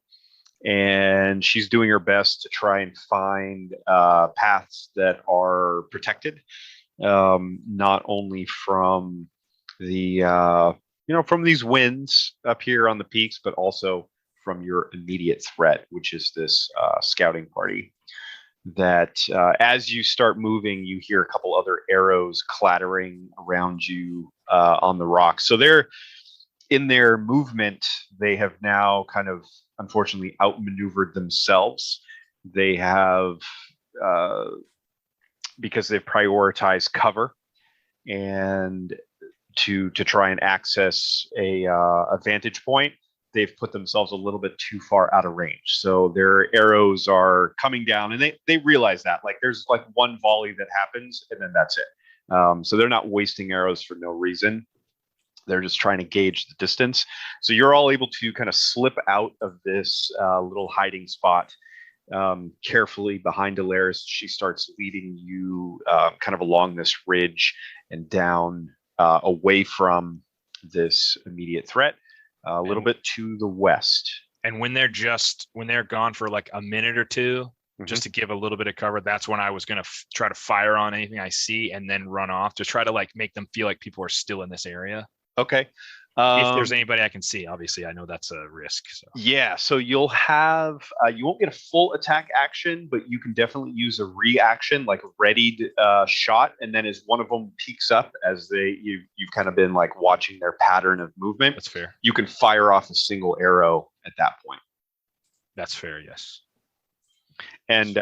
And she's doing her best to try and find paths that are protected, not only from the from these winds up here on the peaks, but also from your immediate threat, which is this scouting party. That as you start moving, you hear a couple other arrows clattering around you on the rocks. So they're in their movement. They have now kind of, unfortunately, outmaneuvered themselves. They have, because they've prioritized cover and to try and access a vantage point, they've put themselves a little bit too far out of range. So their arrows are coming down, and they realize that. Like there's like one volley that happens, and then that's it. So they're not wasting arrows for no reason. They're just trying to gauge the distance. So you're all able to kind of slip out of this little hiding spot carefully behind Delyaries. She starts leading you kind of along this ridge and down away from this immediate threat, a little bit to the west. And when they're gone for like a minute or two, just to give a little bit of cover, that's when I was going to try to fire on anything I see and then run off to try to like make them feel like people are still in this area. Okay. If there's anybody I can see, obviously I know that's a risk. So. Yeah, so you'll have you won't get a full attack action, but you can definitely use a reaction, like a readied shot, and then as one of them peeks up, as you've kind of been like watching their pattern of movement. That's fair. You can fire off a single arrow at that point. That's fair. Yes. And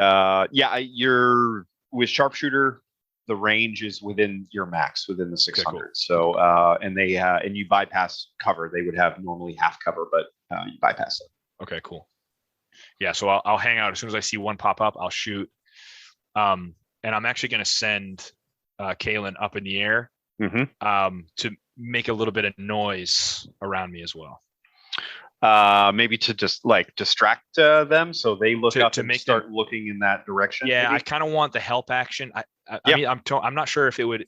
you're with sharpshooter. The range is within your max, within the 600. Okay, cool. So, and you bypass cover. They would have normally half cover, but you bypass it. Okay, cool. Yeah, so I'll hang out as soon as I see one pop up. I'll shoot, and I'm actually going to send Kalen up in the air to make a little bit of noise around me as well. Maybe to just like distract them, so they look up and start looking in that direction. Yeah, maybe? I kind of want the help action. I mean, I'm not sure if it would.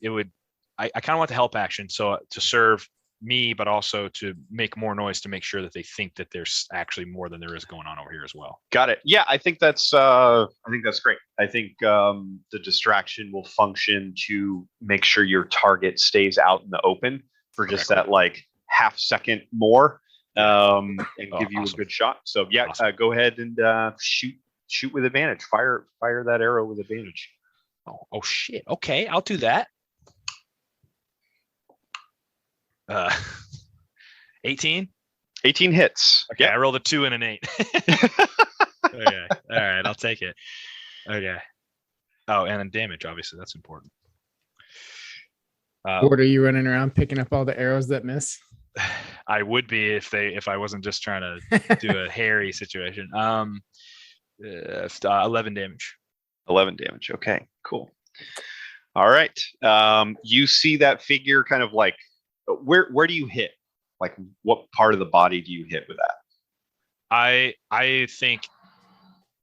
I kind of want the help action, so to serve me, but also to make more noise to make sure that they think that there's actually more than there is going on over here as well. Got it. Yeah, I think that's great. I think the distraction will function to make sure your target stays out in the open for just that like half second more. And give you a good shot. So yeah, go ahead and shoot with advantage. Fire that arrow with advantage. Oh shit. Okay, I'll do that. 18. 18 hits. Okay, I rolled a 2 and an 8. Okay, all right, I'll take it. Okay. Oh, and then damage. Obviously, that's important. What are you running around picking up all the arrows that miss? I would be if I wasn't just trying to do a hairy situation. 11 damage. 11 damage. Okay, cool. All right. You see that figure kind of like where do you hit? Like what part of the body do you hit with that? I think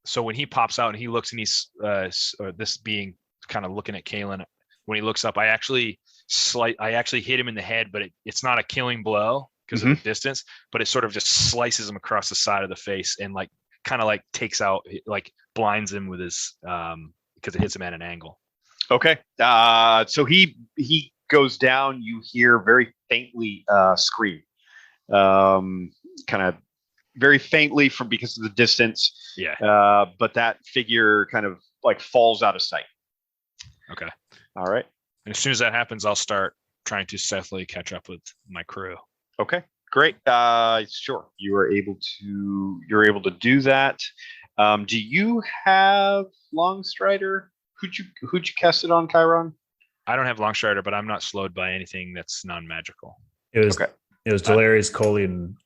so. When he pops out and he looks and he's this being kind of looking at Kalen, when he looks up, I actually hit him in the head, but it's not a killing blow because of the distance, but it sort of just slices him across the side of the face and like kind of like takes out, like blinds him with his because it hits him at an angle. Okay. So he goes down. You hear very faintly scream, kind of very faintly because of the distance. Yeah. But that figure kind of like falls out of sight. Okay. All right. And as soon as that happens, I'll start trying to stealthily catch up with my crew. Okay, great. Sure, you're able to do that. Do you have Longstrider? Who'd you cast it on, Chiron? I don't have Longstrider, but I'm not slowed by anything that's non-magical. It was Delyaries, Koli, and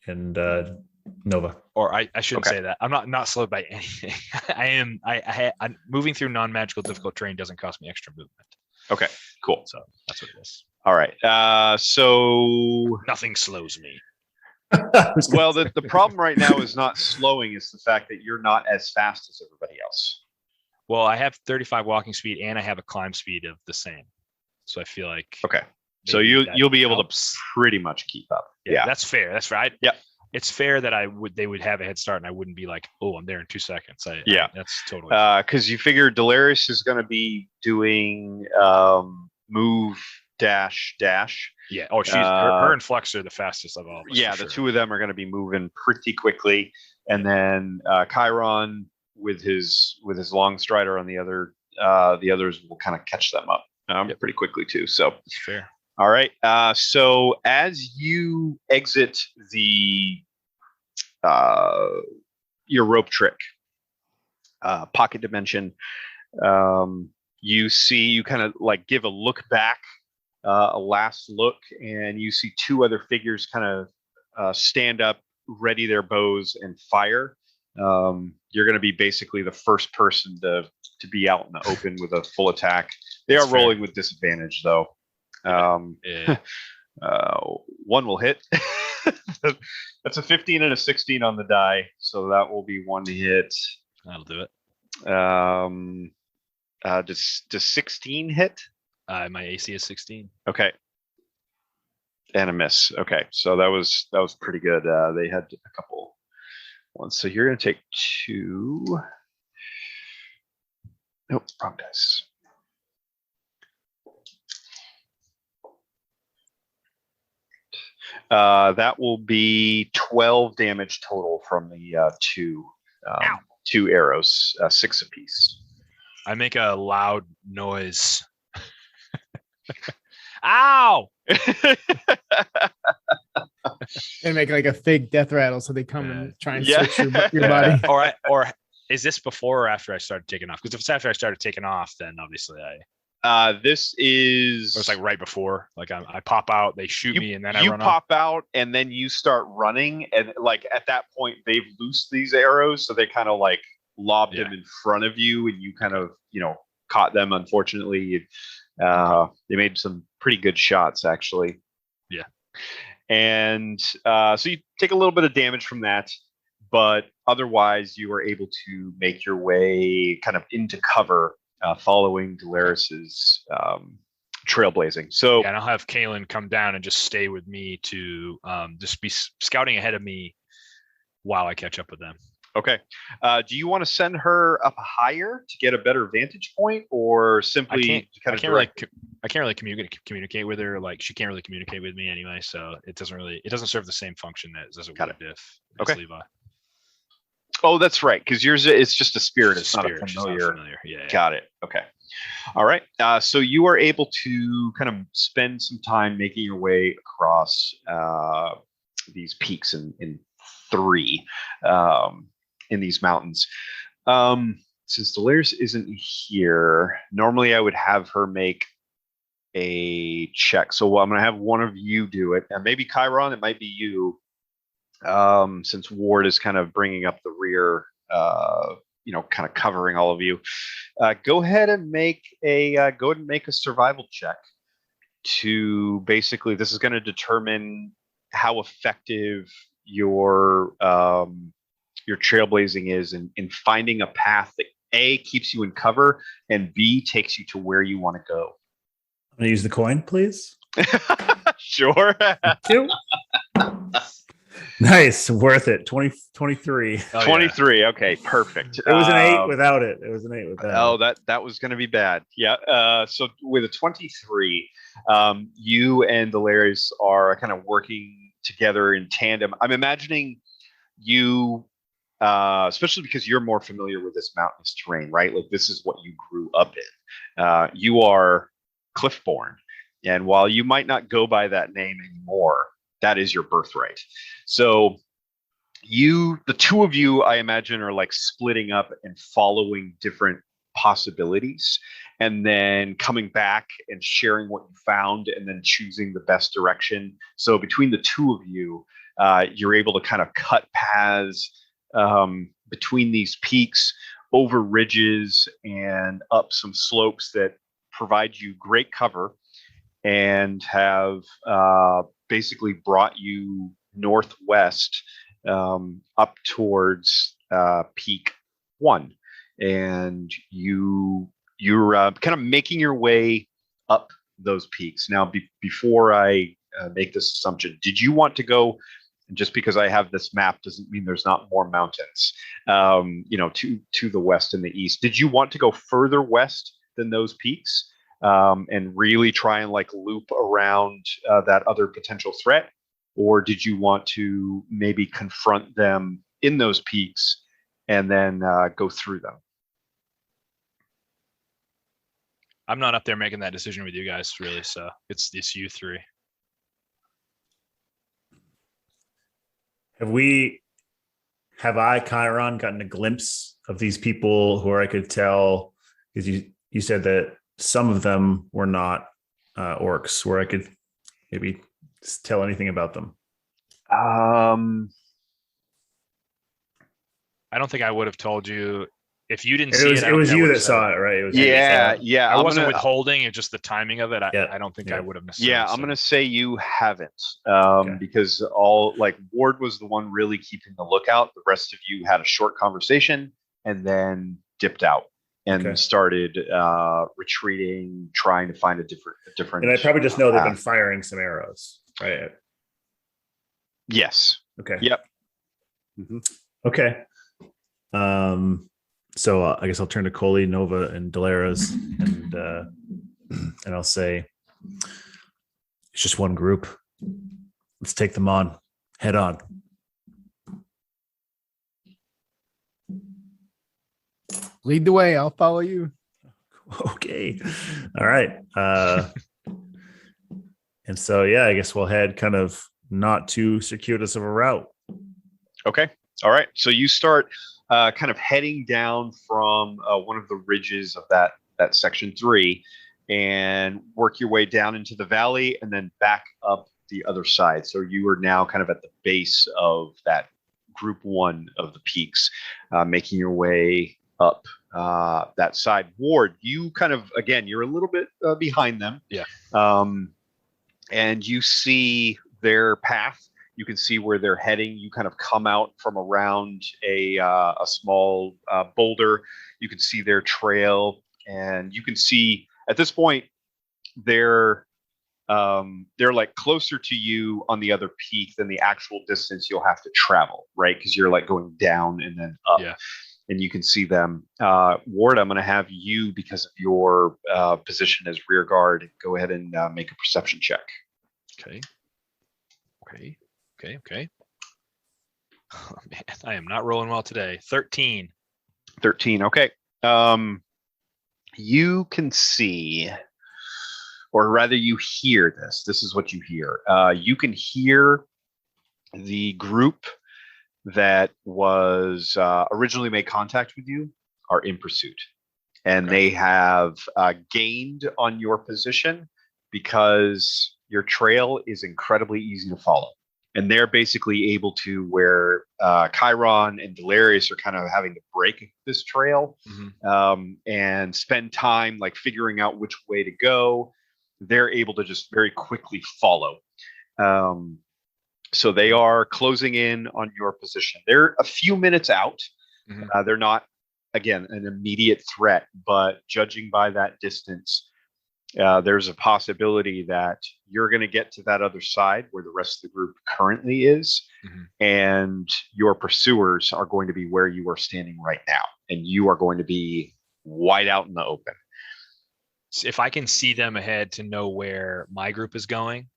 Nova. Or I shouldn't say that. I'm not slowed by anything. I'm moving through non-magical difficult terrain doesn't cost me extra movement. Okay, cool. So that's what it is. All right. So nothing slows me. Well, the problem right now is not slowing; it's the fact that you're not as fast as everybody else. Well, I have 35 walking speed and I have a climb speed of the same. So I feel like so you'll be able to pretty much keep up. Yeah, that's fair. That's right. Yeah, it's fair that they would have a head start and I wouldn't be like, oh, I'm there in 2 seconds. That's totally because you figure Delyaries is going to be doing move dash. Yeah. Oh, she's her and Flux are the fastest of all of us. Yeah, the two of them are going to be moving pretty quickly, and then Chiron with his Longstrider on the other, the others will kind of catch them up pretty quickly too. So that's fair. All right. So as you exit the your rope trick pocket dimension, you kind of like give a look back, a last look, and you see two other figures kind of stand up ready their bows and fire. You're going to be basically the first person to be out in the open with a full attack. They That's are rolling fair. with disadvantage, though. Yeah. One will hit. That's a 15 and a 16 on the die, so that will be one hit. That'll do it. Does 16 hit? My AC is 16. Okay. And a miss. Okay, so that was pretty good. They had a couple ones. So you're going to take 2. Nope, wrong dice. That will be 12 damage total from the 2 arrows, 6 apiece. I make a loud noise. Ow! And make like a fake death rattle so they come and try and Yeah. switch your body. Or is this before or after I started taking off? Because if it's after I started taking off, then obviously This is. it was like right before. Like I pop out, they shoot me, and then I you run pop out, and then you start running, and like at that point they've loosed these arrows, so they kind of like lobbed them in front of you, and you kind of caught them. Unfortunately, they made some pretty good shots actually. Yeah. And so you take a little bit of damage from that, but otherwise you are able to make your way kind of into cover, following Delyaries' trailblazing. So and I'll have Kalen come down and just stay with me to just be scouting ahead of me while I catch up with them. okay, do you want to send her up higher to get a better vantage point, or simply I can't really communicate with her. Like she can't really communicate with me anyway, so it doesn't serve the same function as it would if it's Levi. Oh, that's right, because yours it's just a spirit. It's not a Spirit, she's familiar. Yeah. Got it. Okay. All right. So you are able to kind of spend some time making your way across these peaks in 3 in these mountains. Since Delyaries isn't here, normally I would have her make a check. So I'm going to have one of you do it, and maybe Chiron. It might be you. Since Ward is kind of bringing up the rear, kind of covering all of you, go ahead and make a survival check. To basically, this is going to determine how effective your trailblazing is in finding a path that A, keeps you in cover, and B, takes you to where you want to go. I'm gonna use the coin, please. Sure. Nice, worth it. 23. 23. Okay, perfect. It was an 8 without it. It was an 8 without. Oh, that was going to be bad. Yeah. So with a 23, you and Delyaries are kind of working together in tandem. I'm imagining you, especially because you're more familiar with this mountainous terrain, right? Like this is what you grew up in. You are Cliffborn, and while you might not go by that name anymore, that is your birthright. So the two of you, I imagine, are like splitting up and following different possibilities, and then coming back and sharing what you found, and then choosing the best direction. So between the two of you, you're able to kind of cut paths between these peaks, over ridges, and up some slopes that provide you great cover, and have basically brought you northwest up towards peak 1, and you're kind of making your way up those peaks. Now, before I make this assumption, did you want to go? Just because I have this map doesn't mean there's not more mountains, to the west and the east. Did you want to go further west than those peaks? And really try and like loop around that other potential threat? Or did you want to maybe confront them in those peaks and then go through them? I'm not up there making that decision with you guys, really. So it's you 3. Have I, Chiron, gotten a glimpse of these people who I could tell? Because you said that some of them were not orcs, where I could maybe tell anything about them. I don't think I would have told you if you didn't It see was it. it was you that saw it, right? It was you that Yeah, saw it. yeah. I wasn't withholding. It's just the timing of it. Yeah, I don't think yeah. I would have necessarily. Yeah, I'm said gonna it. say you haven't, Okay. because all like Ward was the one really keeping the lookout. The rest of you had a short conversation and then dipped out and Okay. started retreating, trying to find a different. And I probably just know they've been path. firing some arrows, right? Yes. Okay. Yep. Mhm. Okay. So I guess I'll turn to Koli, Nova, and Delyaries, and I'll say, it's just one group. Let's take them on, head on. Lead the way. I'll follow you. Okay. All right. And so, yeah, I guess we'll head kind of not too circuitous of a route. Okay. All right. So you start kind of heading down from one of the ridges of that section 3, and work your way down into the valley, and then back up the other side. So you are now kind of at the base of that group 1 of the peaks, making your way up that side. Ward, you kind of, again, you're a little bit behind them. Yeah. And you see their path. You can see where they're heading. You kind of come out from around a small boulder. You can see their trail, and you can see at this point they're like closer to you on the other peak than the actual distance you'll have to travel, right? Because you're like going down and then up. Yeah. And you can see them. Ward, I'm going to have you, because of your position as rear guard, go ahead and make a perception check. Okay. Oh, man, I am not rolling well today. 13. 13. Okay. You can see, or rather you hear this. This is what you hear. You can hear the group that was originally made contact with you are in pursuit. And Okay. they have gained on your position because your trail is incredibly easy to follow. And they're basically able to, where Chiron and Delyaries are kind of having to break this trail and spend time like figuring out which way to go. They're able to just very quickly follow. So they are closing in on your position. They're a few minutes out. They're not, again, an immediate threat, but judging by that distance, there's a possibility that you're going to get to that other side where the rest of the group currently is, and your pursuers are going to be where you are standing right now, and you are going to be wide out in the open. So if I can see them ahead to know where my group is going,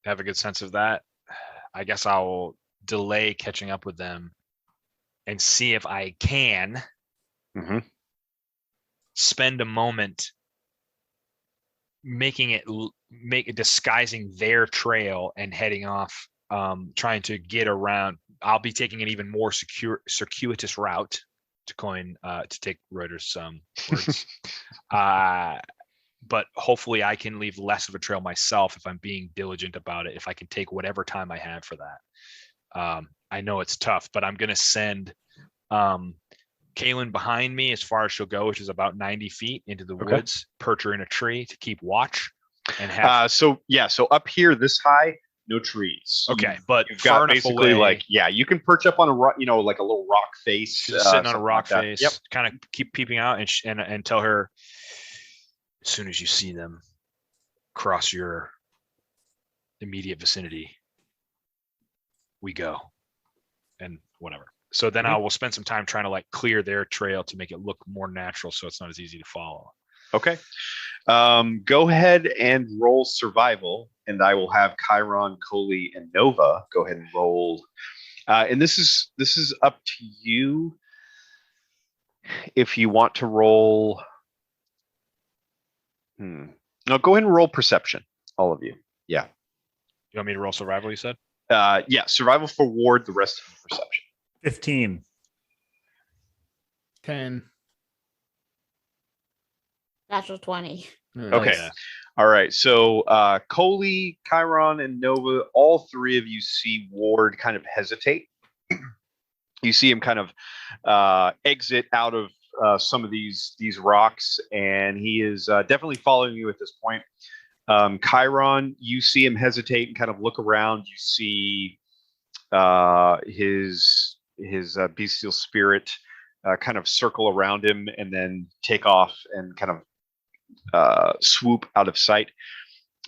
have a good sense of that, I guess I'll delay catching up with them and see if I can spend a moment disguising their trail and heading off, trying to get around. I'll be taking an even more circuitous route, to take Reuters' words. But hopefully I can leave less of a trail myself if I'm being diligent about it, if I can take whatever time I have for that. I know it's tough, but I'm going to send Kaylin behind me as far as she'll go, which is about 90 feet into the woods, perch her in a tree to keep watch. And have so up here this high, no trees. Okay, but you've far got enough basically away, you can perch up on a rock, like a little rock face. She's sitting on a rock like face. Yep. Kind of keep peeping out and tell her, as soon as you see them cross your immediate vicinity, we go, and whatever. So then I will spend some time trying to like clear their trail to make it look more natural, so it's not as easy to follow. Okay. Go ahead and roll survival, and I will have Chiron, Koli, and Nova go ahead and roll. And this is up to you if you want to roll. No, go ahead and roll perception, all of you. Yeah. You want me to roll survival, you said? Yeah, survival for Ward, the rest of the perception. 15. 10. Natural 20. Okay. Yeah. All right. So Koli, Chiron, and Nova, all three of you see Ward kind of hesitate. You see him kind of exit out of some of these rocks, and he is definitely following you at this point. Chiron, you see him hesitate and kind of look around. You see his bestial spirit kind of circle around him and then take off and kind of swoop out of sight.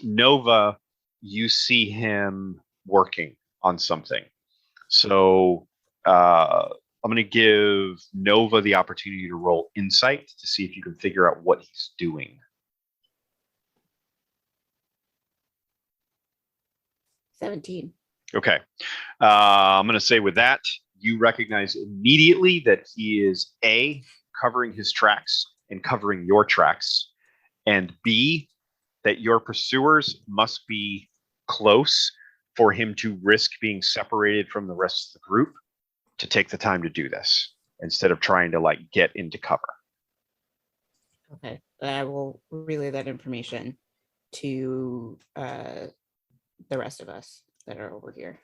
Nova, you see him working on something. So I'm going to give Nova the opportunity to roll insight to see if you can figure out what he's doing. 17. Okay. I'm going to say with that, you recognize immediately that he is A, covering his tracks and covering your tracks, and B, that your pursuers must be close for him to risk being separated from the rest of the group to take the time to do this instead of trying to like get into cover. Okay. I will relay that information to the rest of us that are over here.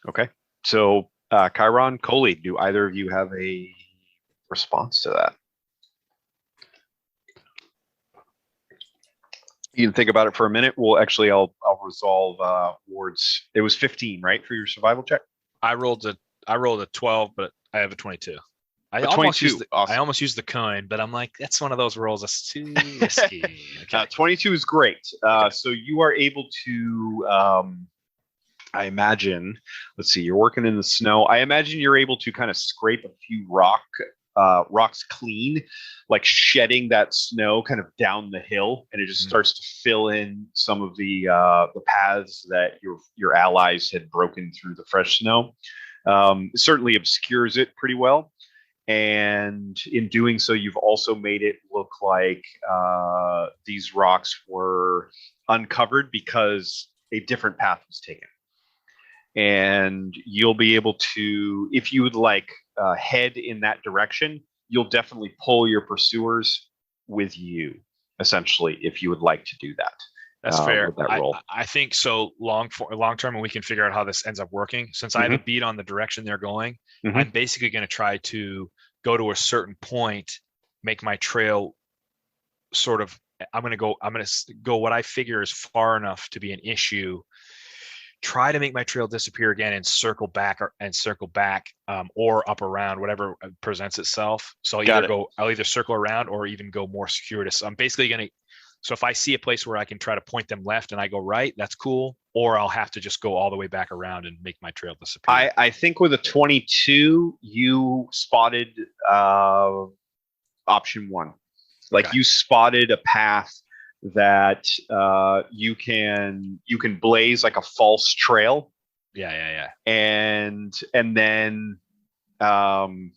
Okay. So Chiron, Koli, do either of you have a response to that? You can think about it for a minute. Well, actually, I'll resolve Ward's. It was 15, right, for your survival check? I rolled a 12, but I have a 22. I A almost 22, used awesome. I almost used the coin, but I'm like, that's one of those rolls that's too risky. Okay. 22 is great. So you are able to, I imagine, let's see, you're working in the snow. I imagine you're able to kind of scrape a few rocks clean, like shedding that snow kind of down the hill, and it just starts to fill in some of the paths that your allies had broken through the fresh snow. It certainly obscures it pretty well. And in doing so, you've also made it look like these rocks were uncovered because a different path was taken. And you'll be able to, if you would like, head in that direction, you'll definitely pull your pursuers with you, essentially, if you would like to do that. That's fair. With that roll. I think so. Long term, and we can figure out how this ends up working. Since I have a beat on the direction they're going, I'm basically going to try to go to a certain point, make my trail sort of. I'm going to go what I figure is far enough to be an issue. Try to make my trail disappear again and circle back or up around, whatever presents itself. So I'll either circle around or even go more circuitous. I'm basically going to. So if I see a place where I can try to point them left and I go right, that's cool. Or I'll have to just go all the way back around and make my trail disappear. I think with a 22, you spotted option one. Like you spotted a path that you can blaze like a false trail. Yeah. And then I'm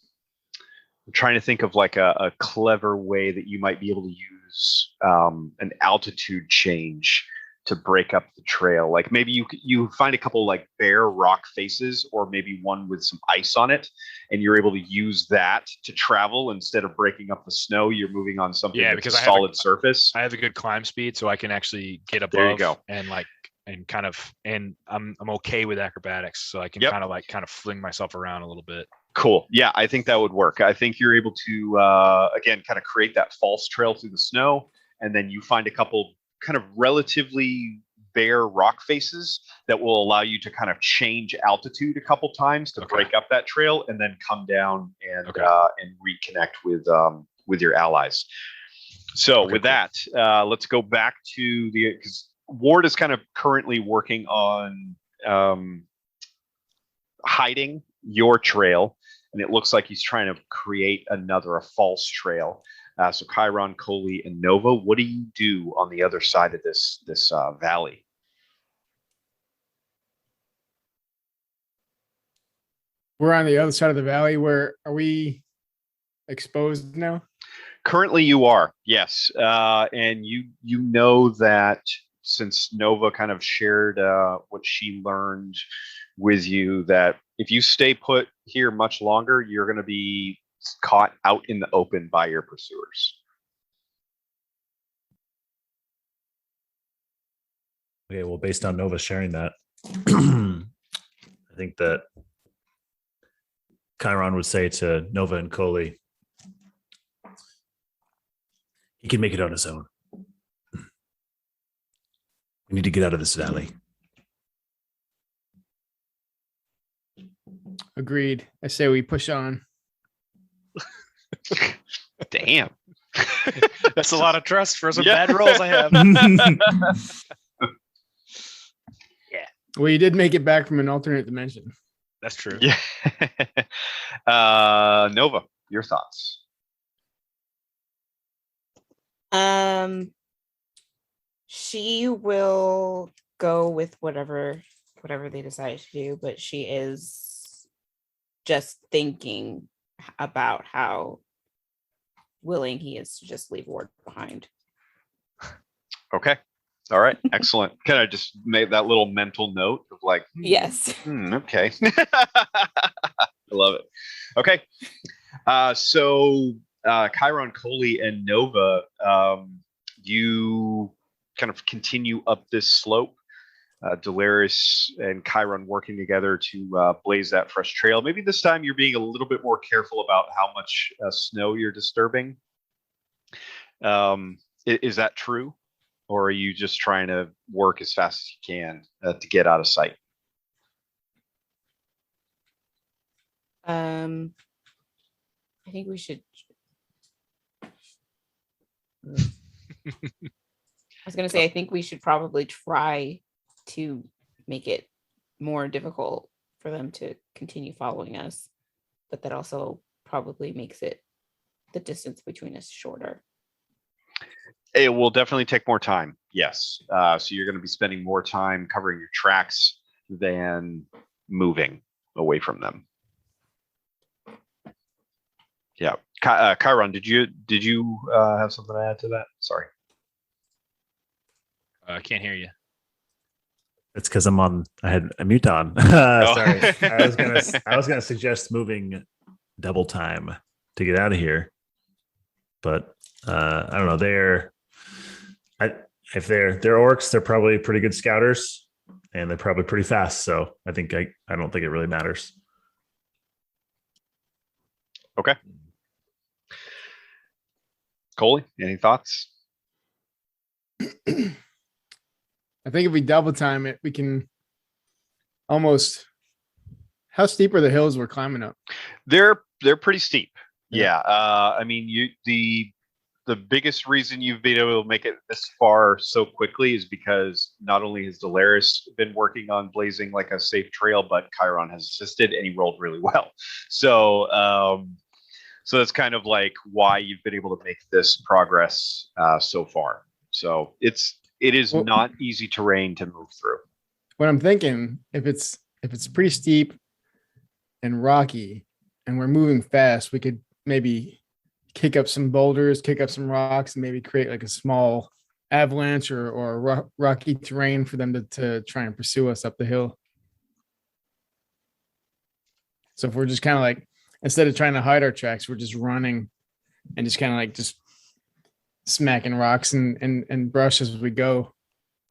trying to think of like a clever way that you might be able to use an altitude change to break up the trail. Like maybe you find a couple like bare rock faces, or maybe one with some ice on it, and you're able to use that to travel instead of breaking up the snow. You're moving on something that's a solid surface. I have a good climb speed, so I can actually get above. There you go. And I'm okay with acrobatics, so I can kind of fling myself around a little bit. Cool. Yeah, I think that would work. I think you're able to again kind of create that false trail through the snow, and then you find a couple kind of relatively bare rock faces that will allow you to kind of change altitude a couple times to break up that trail, and then come down and reconnect with your allies. So with that, let's go back to because Ward is kind of currently working on hiding your trail, and it looks like he's trying to create a false trail. So Chiron, Koli, and Nova, what do you do on the other side of this valley? We're on the other side of the valley. Where are we exposed now? Currently, you are, yes, and you know that since Nova kind of shared what she learned with you, that if you stay put here much longer, you're going to be caught out in the open by your pursuers. Okay, well, based on Nova sharing that, I think that Chiron would say to Nova and Koli, he can make it on his own. We need to get out of this valley. Agreed. I say we push on. Damn. That's a lot of trust for some Yeah. bad rolls I have. Well, you did make it back from an alternate dimension. That's true. Yeah. Nova, your thoughts? She will go with whatever they decide to do, but she is just thinking about how willing he is to just leave Ward behind. Okay. All right. Excellent. Kind of just made that little mental note of like, Yes. okay. I love it. Okay. So Chiron, Koli, and Nova, you kind of continue up this slope. Delyaries and Chiron working together to blaze that fresh trail. Maybe this time you're being a little bit more careful about how much snow you're disturbing. Is that true? Or are you just trying to work as fast as you can to get out of sight? I think we should. I was going to say, I think we should probably try to make it more difficult for them to continue following us, but that also probably makes it the distance between us shorter. It will definitely take more time. Yes. So you're going to be spending more time covering your tracks than moving away from them. Yeah. Chiron, did you have something to add to that? Sorry. I can't hear you. It's because I had a mute on. Sorry. I was gonna suggest moving double time to get out of here. But I don't know. If they're orcs, they're probably pretty good scouters, and they're probably pretty fast. So I don't think it really matters. Okay. Koli, any thoughts? I think if we double time it, we can almost. How steep are the hills we're climbing up? They're pretty steep. Yeah. Yeah. I mean, the biggest reason you've been able to make it this far so quickly is because not only has Delyaries been working on blazing like a safe trail, but Chiron has assisted and he rolled really well. So that's kind of like why you've been able to make this progress so far. So it is not easy terrain to move through. What I'm thinking, if it's pretty steep and rocky, and we're moving fast, we could maybe kick up some boulders, kick up some rocks, and maybe create like a small avalanche or rocky terrain for them to try and pursue us up the hill. So if we're just kind of like, instead of trying to hide our tracks, we're just running and just kind of like just smacking rocks and brush as we go.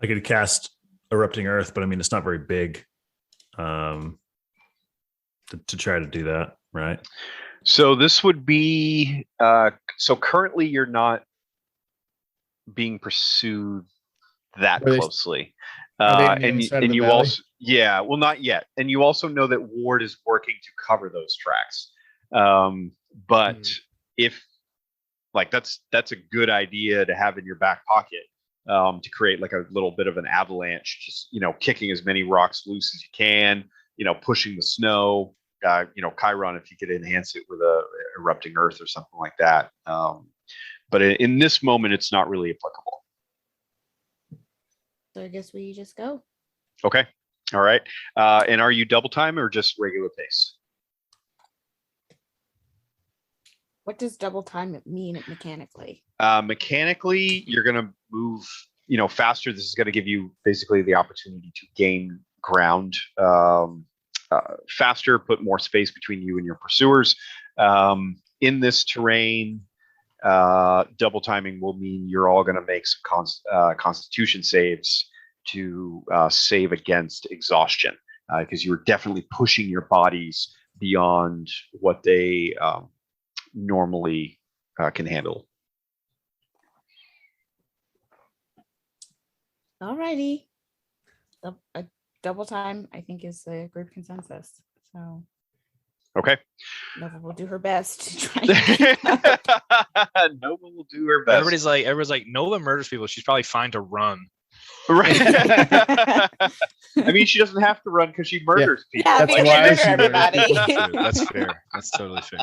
I could cast Erupting Earth, but I mean, it's not very big to try to do that, right? So this would be so currently you're not being pursued that closely. And you also not yet. And you also know that Ward is working to cover those tracks. But if like that's a good idea to have in your back pocket to create like a little bit of an avalanche, just kicking as many rocks loose as you can, pushing the snow. Chiron, if you could enhance it with a erupting earth or something like that. But in this moment, it's not really applicable. So I guess we just go. Okay. All right. And are you double time or just regular pace? What does double time mean mechanically? Mechanically, you're going to move, faster. This is going to give you basically the opportunity to gain ground faster, put more space between you and your pursuers. In this terrain, double timing will mean you're all going to make some constitution saves to save against exhaustion. because you were definitely pushing your bodies beyond what they normally can handle. Alrighty. A double time, I think, is the group consensus. So Okay. Nova will do her best to try and keep up. Nova will do her best. Everybody's like, Nova murders people. She's probably fine to run. Right. I mean, she doesn't have to run because she murders people. Yeah, That's because why she murdered she everybody. That's fair. That's totally fair.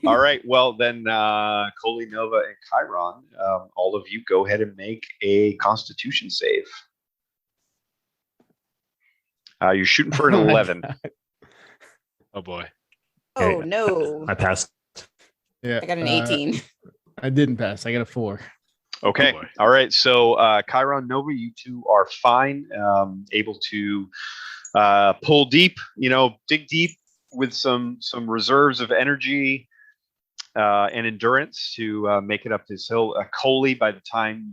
All right. Well, then, Koli, Nova, and Chiron, all of you go ahead and make a Constitution save. You're shooting for an 11. Oh boy. Oh no. I passed. Yeah, I got an 18. I didn't pass. I got a 4. Okay. Oh boy. All right. So, Chiron, Nova, you two are fine, able to pull deep, dig deep with some reserves of energy and endurance to make it up this hill. Koli, by the time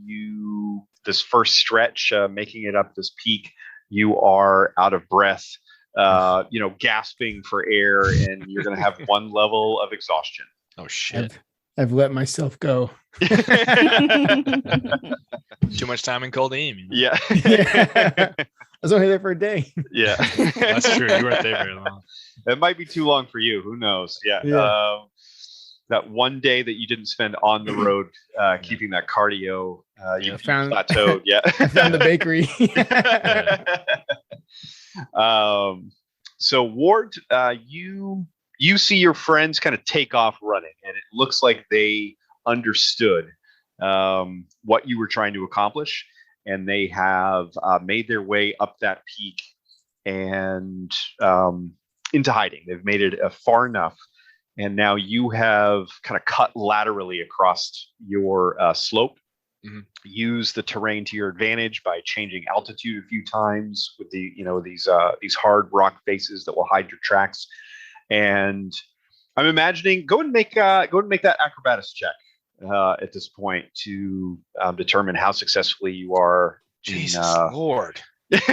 this first stretch, making it up this peak, you are out of breath, gasping for air, and you're going to have 1 level of exhaustion. Oh shit. I've let myself go. Too much time in Kholdim. Yeah. Yeah. I was only there for a day. Yeah. That's true. You weren't there very long. It might be too long for you. Who knows? Yeah. Yeah. That one day that you didn't spend on the road, keeping that cardio, you found- plateaued. Yeah. I found the bakery. So Ward, you see your friends kind of take off running, and it looks like they understood what you were trying to accomplish, and they have made their way up that peak and into hiding. They've made it far enough, and now you have kind of cut laterally across your slope. Mm-hmm. Use the terrain to your advantage by changing altitude a few times with the these hard rock faces that will hide your tracks. And I'm imagining go and make that acrobatics check at this point to determine how successfully you are. Jesus Lord.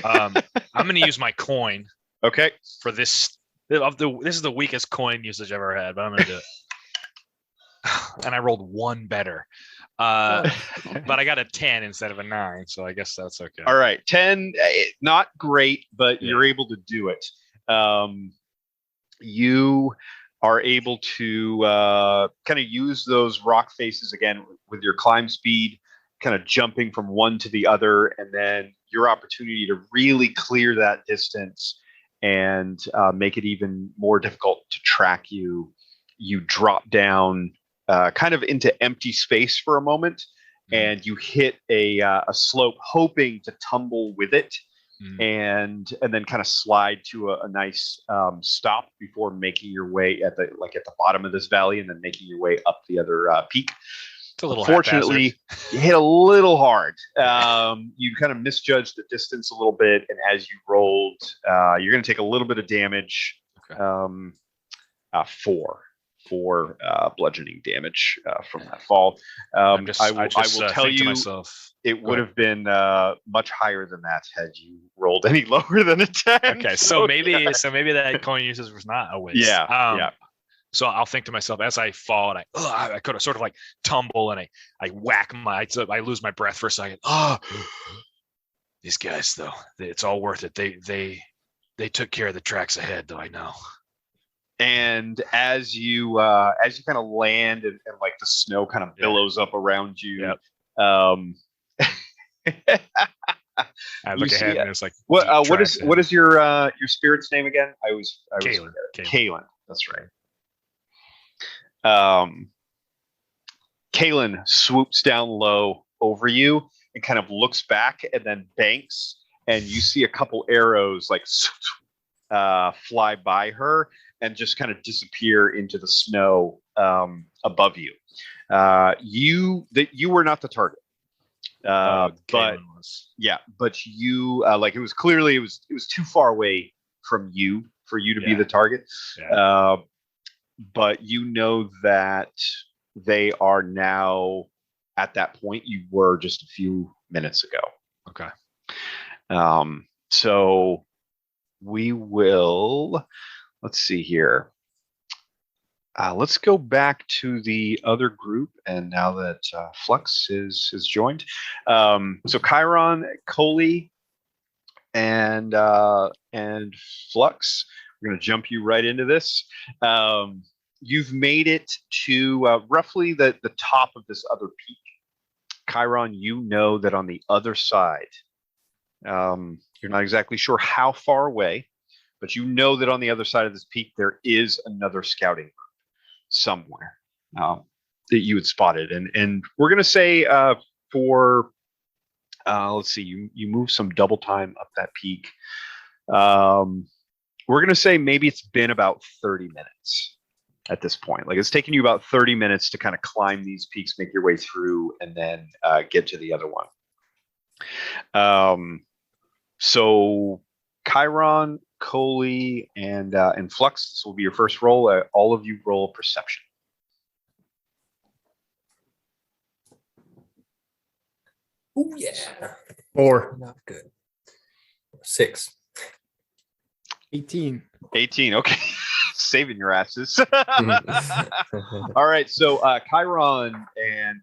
I'm going to use my coin. Okay. For this. This is the weakest coin usage I've ever had, but I'm going to do it. And I rolled 1 better. But I got a 10 instead of a 9, so I guess that's okay. All right. 10, not great, but you're able to do it. You are able to kind of use those rock faces again with your climb speed, kind of jumping from one to the other, and then your opportunity to really clear that distance and make it even more difficult to track you. You drop down kind of into empty space for a moment, and you hit a slope, hoping to tumble with it. And then kind of slide to a nice stop before making your way at the bottom of this valley, and then making your way up the other peak. It's a little Fortunately, you hit a little hard. You kind of misjudged the distance a little bit, and as you rolled, you're going to take a little bit of damage. Okay. 4 bludgeoning damage from that fall. I will tell you, myself, it would have been much higher than that had you rolled any lower than a 10. Okay, so maybe that coin usage was not a waste. Yeah. So I'll think to myself as I fall, and I could have sort of like tumble, and I whack I lose my breath for a second. These guys though, it's all worth it. They took care of the tracks ahead, though, I know. And as you kind of land and like the snow kind of billows up around you, I look ahead and it's like, what is your spirit's name again? I was Kaylin. That's right. Kaylin swoops down low over you and kind of looks back and then banks, and you see a couple arrows like fly by her and just kind of disappear into the snow above you. You were not the target. But you it was clearly it was too far away from you for you to be the target. But you know that they are now at that point you were just a few minutes ago. Okay. So we will. Let's see here. Let's go back to the other group, and now that Flux is joined, so Chiron, Koli, and Flux, we're going to jump you right into this. You've made it to roughly the top of this other peak. Chiron, you know that on the other side, you're not exactly sure how far away, but you know that on the other side of this peak there is another scouting group somewhere that you had spotted, and we're going to say for let's see, you move some double time up that peak. We're going to say maybe it's been about 30 minutes at this point. Like, it's taken you about 30 minutes to kind of climb these peaks, make your way through, and then get to the other one. So Chiron, Koli, and Flux, this will be your first roll. All of you roll perception. Oh yeah. 4. Not good. 6. 18. 18. Okay. Saving your asses. All right. So Chiron and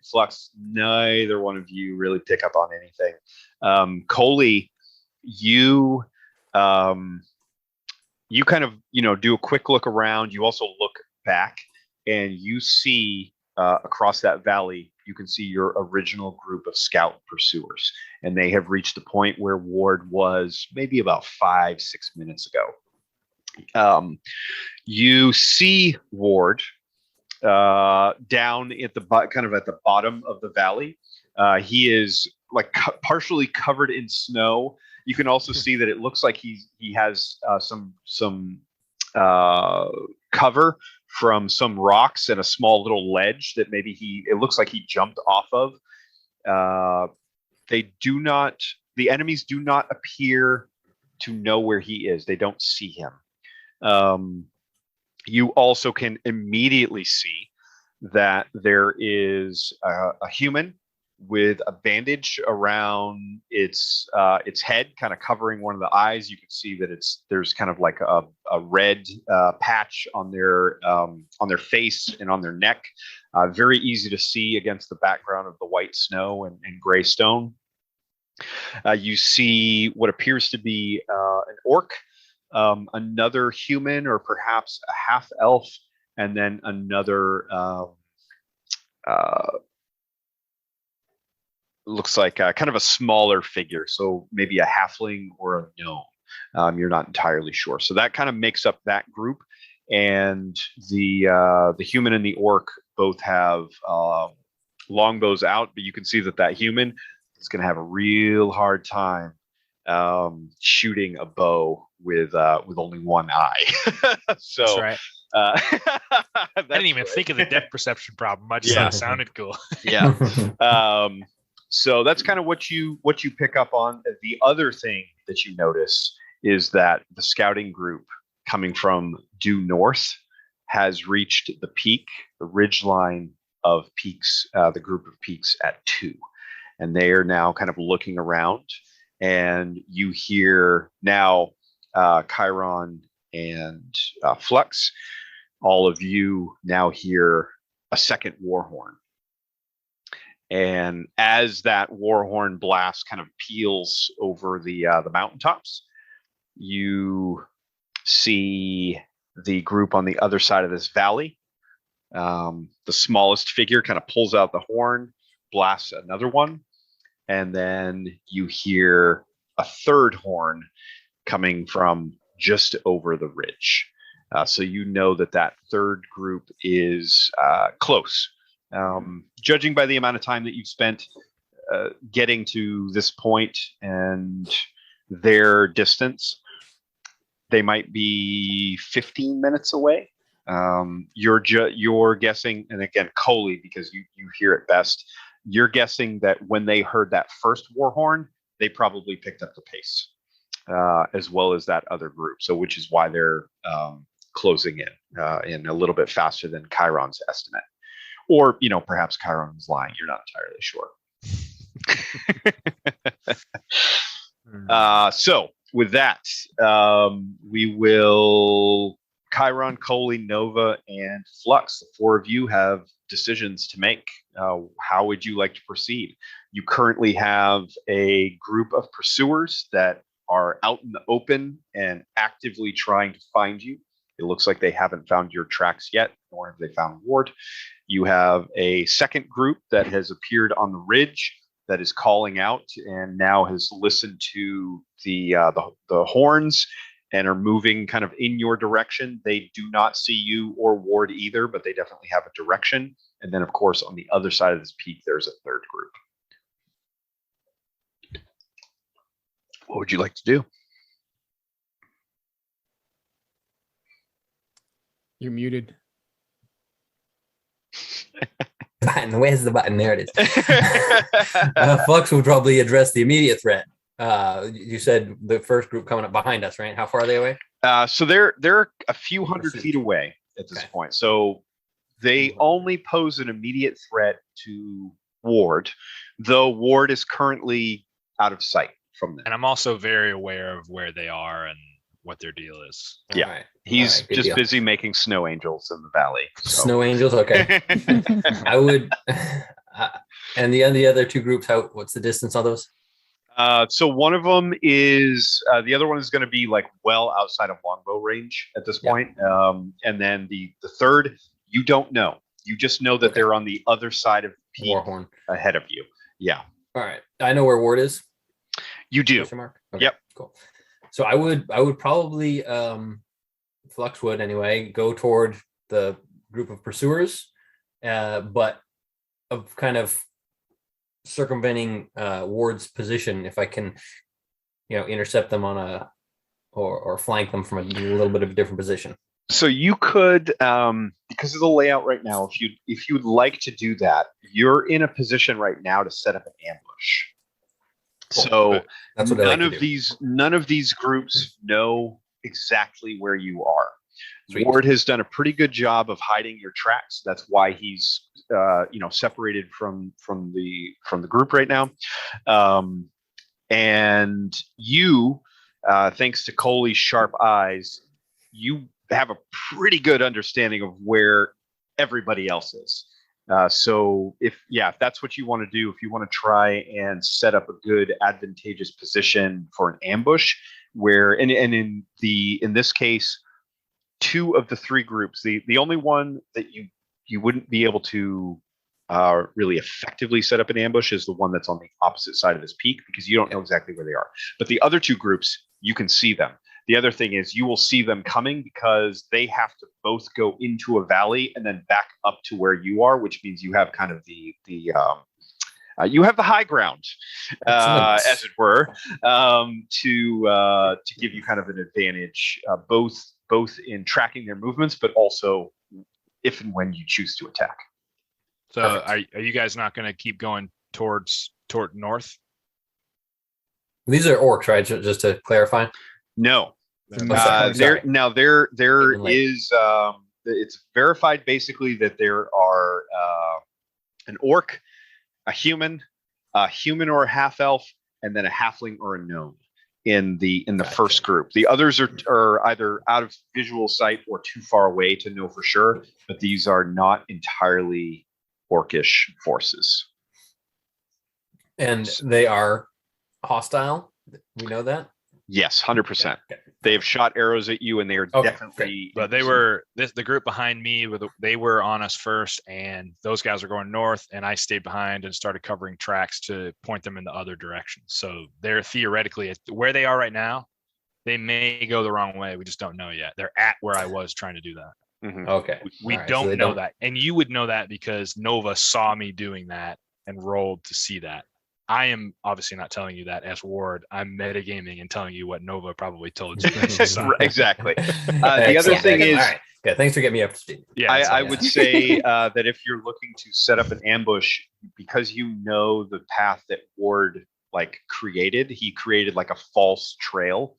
Flux, neither one of you really pick up on anything. Koli, you kind of, do a quick look around. You also look back, and you see across that valley, you can see your original group of scout pursuers, and they have reached the point where Ward was maybe about 5-6 minutes ago. You see Ward down at the kind of at the bottom of the valley. He is like partially covered in snow. You can also see that it looks like he has some cover from some rocks and a small little ledge that maybe it looks like he jumped off of. The enemies do not appear to know where he is. They don't see him. You also can immediately see that there is a human with a bandage around its head, kind of covering one of the eyes. You can see that there's kind of like a red patch on their face and on their neck. Very easy to see against the background of the white snow and gray stone. You see what appears to be an orc, another human, or perhaps a half elf, and then another looks like kind of a smaller figure, so maybe a halfling or a gnome. You're not entirely sure. So that kind of makes up that group, and the human and the orc both have longbows out, but you can see that human is going to have a real hard time shooting a bow with only one eye. So That's right. I didn't even right. think of the depth perception problem. I just thought it sounded cool. Yeah. So that's kind of what you pick up on. The other thing that you notice is that the scouting group coming from due north has reached the peak, the ridge line of peaks, the group of peaks at 2. And they are now kind of looking around, and you hear now Chiron and Flux, all of you now hear a second war horn. And as that war horn blast kind of peals over the mountaintops, you see the group on the other side of this valley. The smallest figure kind of pulls out the horn, blasts another one, and then you hear a third horn coming from just over the ridge. So you know that third group is close. Judging by the amount of time that you've spent getting to this point and their distance, they might be 15 minutes away. You're guessing, and again, Koli, because you hear it best, you're guessing that when they heard that first war horn, they probably picked up the pace, as well as that other group. So, which is why they're closing in a little bit faster than Chiron's estimate. Or, perhaps Chiron is lying. You're not entirely sure. So with that, we will Chiron, Koli, Nova, and Flux. The four of you have decisions to make. How would you like to proceed? You currently have a group of pursuers that are out in the open and actively trying to find you. It looks like they haven't found your tracks yet, nor have they found Ward. You have a second group that has appeared on the ridge that is calling out and now has listened to the horns and are moving kind of in your direction. They do not see you or Ward either, but they definitely have a direction. And then, of course, on the other side of this peak, there's a third group. What would you like to do? You're muted. Button. Where's the button? There it is. Flux would probably address the immediate threat. You said the first group coming up behind us, right? How far are they away? So they're a few hundred feet away at this point. So they only pose an immediate threat to Ward, though Ward is currently out of sight from them. And I'm also very aware of where they are and what their deal is. Yeah. All right. He's All right, just deal. busy making snow angels in the valley. So. Snow angels. Okay. I would. And the other two groups, what's the distance on those? So one of them is the other one is going to be like well outside of longbow range at this point. And then the third, you don't know. You just know that they're on the other side of the peak Warhorn ahead of you. Yeah. All right. I know where Ward is. You do. Okay, Yep. Cool. So I would probably Flux would anyway go toward the group of pursuers, but of kind of circumventing Ward's position if I can, intercept them on or flank them from a little bit of a different position. So you could, because of the layout right now, if you'd like to do that, you're in a position right now to set up an ambush. Cool. So That's what none of these groups know exactly where you are. Sweet. Ward has done a pretty good job of hiding your tracks. That's why he's separated from the group right now. And you, thanks to Koli's sharp eyes, you have a pretty good understanding of where everybody else is. So if that's what you want to do, if you want to try and set up a good advantageous position for an ambush, where and in this case, two of the three groups, the only one that you wouldn't be able to really effectively set up an ambush is the one that's on the opposite side of this peak, because you don't know exactly where they are. But the other two groups, you can see them. The other thing is you will see them coming because they have to both go into a valley and then back up to where you are, which means you have kind of you have the high ground, as it were, to give you kind of an advantage, both in tracking their movements, but also if and when you choose to attack. So are you guys not going to keep going toward north? These are orcs, right? Just to clarify. No. There is it's verified basically that there are an orc, a human or a half elf, and then a halfling or a gnome in the first group. The others are either out of visual sight or too far away to know for sure, but these are not entirely orcish forces. And they are hostile. We know that. Yes, 100%. Okay. They have shot arrows at you, and they are definitely. But they were the group behind me. They were on us first, and those guys were going north, and I stayed behind and started covering tracks to point them in the other direction. So they're theoretically where they are right now. They may go the wrong way. We just don't know yet. They're at where I was trying to do that. Mhm. Okay. We All right, don't so know that, and you would know that because Nova saw me doing that and rolled to see that. I am obviously not telling you that as Ward. I'm metagaming and telling you what Nova probably told you. Exactly. The other thing is, all right. Okay, thanks for getting me up to speed. Yeah, I would say that if you're looking to set up an ambush, because you know the path that Ward created, he created like a false trail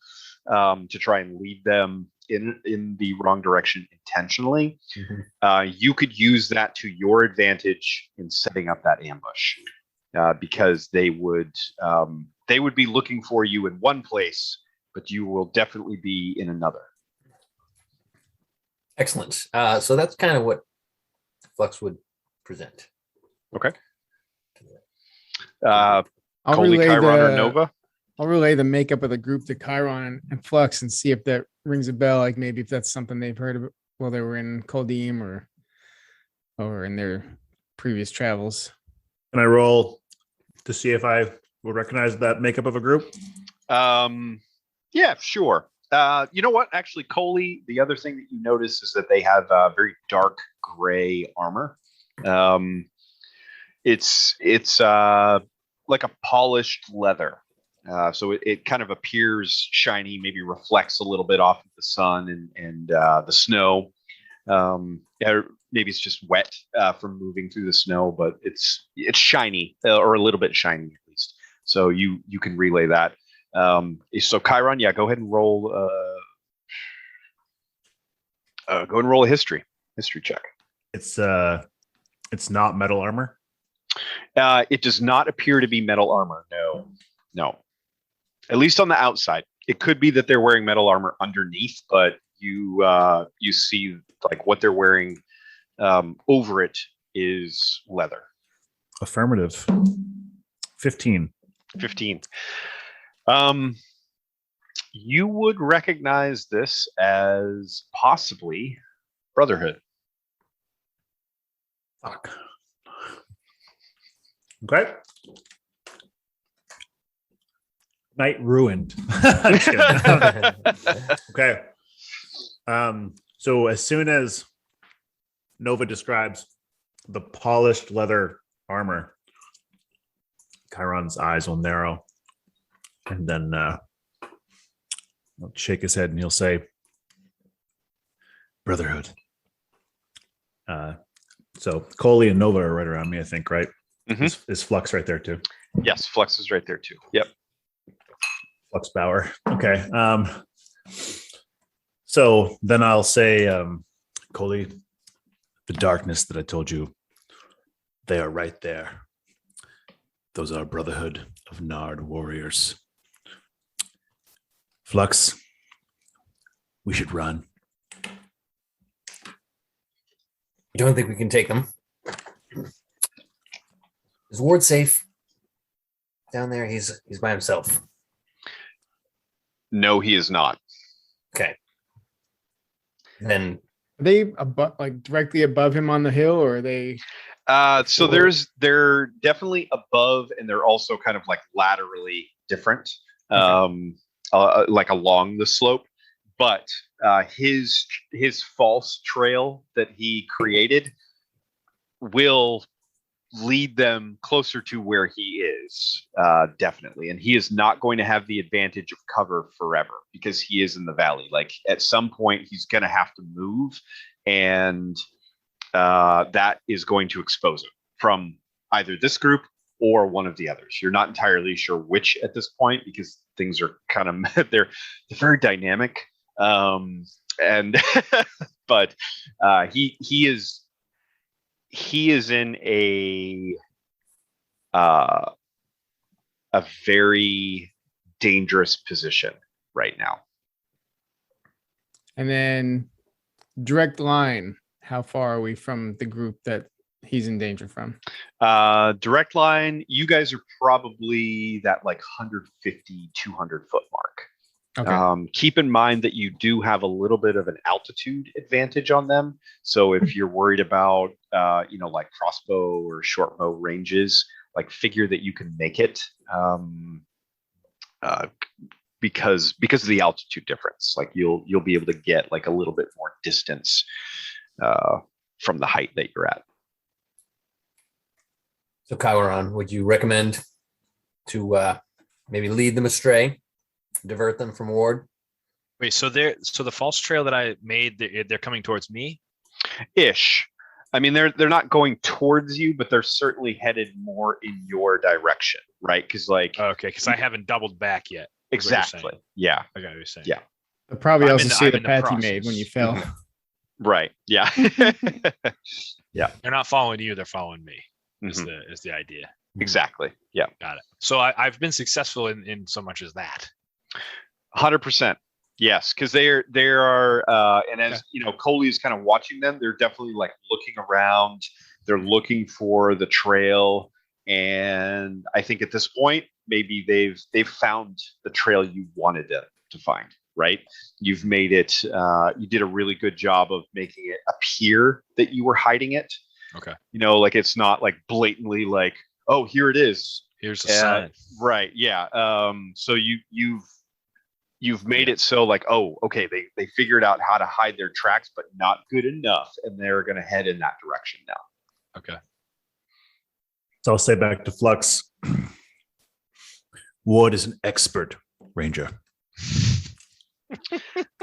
to try and lead them in the wrong direction intentionally. Mm-hmm. You could use that to your advantage in setting up that ambush. Because they would be looking for you in one place but you will definitely be in another. Excellent. So that's kind of what Flux would present. Okay. I'll Koli, relay Chiron, or the Nova? I'll relay the makeup of the group to Chiron and Flux and see if that rings a bell. Like maybe if that's something they've heard of while they were in Kholdim or in their previous travels. Can I roll to see if I will recognize that makeup of a group? Yeah, sure. You know what? Actually, Koli, the other thing that you notice is that they have very dark gray armor. It's like a polished leather. So it kind of appears shiny, maybe reflects a little bit off of the sun and the snow. Yeah, maybe it's just wet from moving through the snow, but it's shiny or a little bit shiny at least. So you can relay that. So Chiron, yeah, go ahead and roll. Go ahead and roll a history check. It's not metal armor. It does not appear to be metal armor. No. At least on the outside. It could be that they're wearing metal armor underneath, but you see like what they're wearing over it is leather. Affirmative. 15. You would recognize this as possibly Brotherhood. Fuck. Okay. Night ruined. I'm just kidding. Okay. So as soon as Nova describes the polished leather armor, Chiron's eyes will narrow, and then he'll shake his head and he'll say, Brotherhood. So Koli and Nova are right around me, I think, right? Mm-hmm. Is Flux right there too? Yes, Flux is right there too. Yep. Flux Bauer. Okay. So then I'll say, Koli, the darkness that I told you, they are right there. Those are Brotherhood of Gnard warriors. Flux, we should run. You don't think we can take them? Is Ward safe down there? He's by himself. No, he is not. Okay. Then Are they above, like directly above him on the hill, or are they? So they're definitely above, and they're also kind of like laterally different, like along the slope. But his false trail that he created will lead them closer to where he is, definitely. And he is not going to have the advantage of cover forever because he is in the valley. Like at some point, he's going to have to move, and that is going to expose him from either this group or one of the others. You're not entirely sure which at this point because things are kind of they're very dynamic. And but he is in a very dangerous position right now. And then direct line. How far are we from the group that he's in danger from? Direct line, you guys are probably that like 150, 200 foot mark. Okay. Keep in mind that you do have a little bit of an altitude advantage on them. So if you're worried about, like crossbow or short bow ranges, like figure that you can make it because of the altitude difference. Like you'll be able to get like a little bit more distance from the height that you're at. So Chiron, would you recommend to maybe lead them astray, divert them from Ward? Wait, so the false trail that I made, they're coming towards me? Ish. I mean, they're not going towards you, but they're certainly headed more in your direction, right? Because because I haven't doubled back yet. Exactly. Yeah. I got what you're saying. Yeah. I'll probably I'm also in the- see I'm the in the path you process. made when you fell. Right. Yeah. They're not following you; they're following me. Is Mhm. the idea? Exactly. Yeah. Got it. So I've been successful in so much as that. 100%. Yes, because they are, and as you know, Koli is kind of watching them. They're definitely like looking around. They're looking for the trail, and I think at this point, maybe they've found the trail you wanted them to find. Right? You've made it. You did a really good job of making it appear that you were hiding it. Okay. You know, like it's not like blatantly like, oh, here it is. Here's the sign. Right. Yeah. So you've made it so like, oh, okay, they figured out how to hide their tracks, but not good enough, and they're going to head in that direction now. Okay. So I'll say back to Flux. Ward is an expert ranger.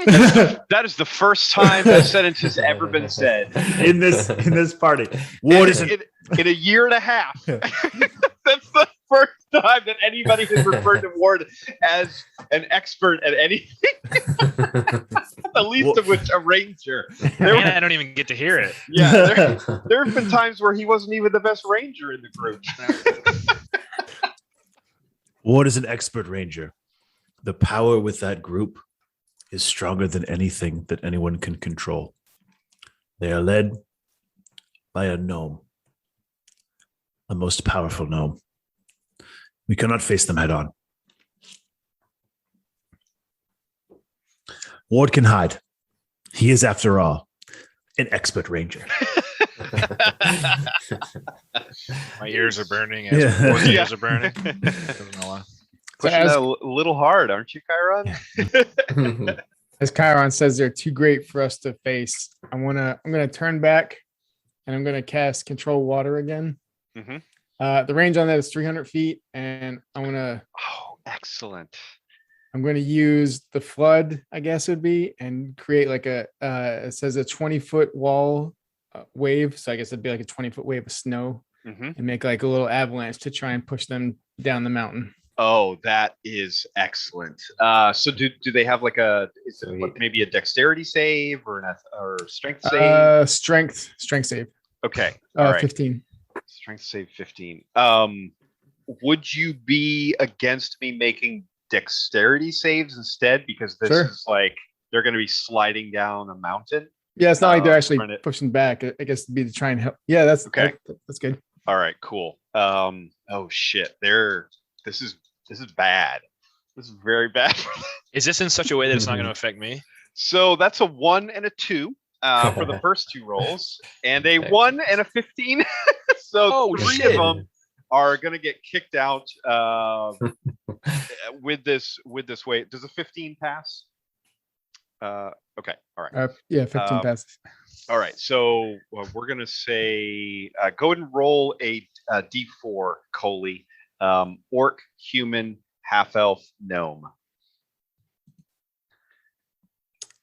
That is the first time that sentence has ever been said in this party. Ward is in a year and a half. That's the first time that anybody has referred to Ward as an expert at anything. The least of which a ranger. I don't even get to hear it. Yeah, there have been times where he wasn't even the best ranger in the group. Ward is an expert ranger. The power with that group is stronger than anything that anyone can control. They are led by a gnome, a most powerful gnome. We cannot face them head on. Ward can hide. He is, after all, an expert ranger. My ears are burning. As ears are burning. Doesn't know why. Pushing that a little hard, aren't you, Chiron? As Chiron says, they're too great for us to face. I'm gonna turn back, and I'm gonna cast Control Water again. Mm-hmm. The range on that is 300 feet, and I'm gonna. Oh, excellent! I'm gonna use the flood, I guess it would be, and create like a. It says a 20-foot wall wave, so I guess it'd be like a 20-foot wave of snow, and make like a little avalanche to try and push them down the mountain. Oh, that is excellent. So do they have like is it like maybe a dexterity save or strength save? Strength save. Okay. All right. 15. Strength save 15. Would you be against me making dexterity saves instead? Because this is like they're going to be sliding down a mountain. Yeah, it's not like they're actually pushing back. I guess it'd be to try and help. Yeah, that's okay. That's good. All right, cool. Oh shit, This is bad. This is very bad. Is this in such a way that it's not going to affect me? So that's a 1 and a 2 for the first 2 rolls, and a 1 and a 15. So 3 of them are going to get kicked out with this weight. Does a 15 pass? Okay. All right. Yeah, 15 passes. All right. So we're going to say go ahead and roll a D4, Koli. Orc, human, half elf, gnome.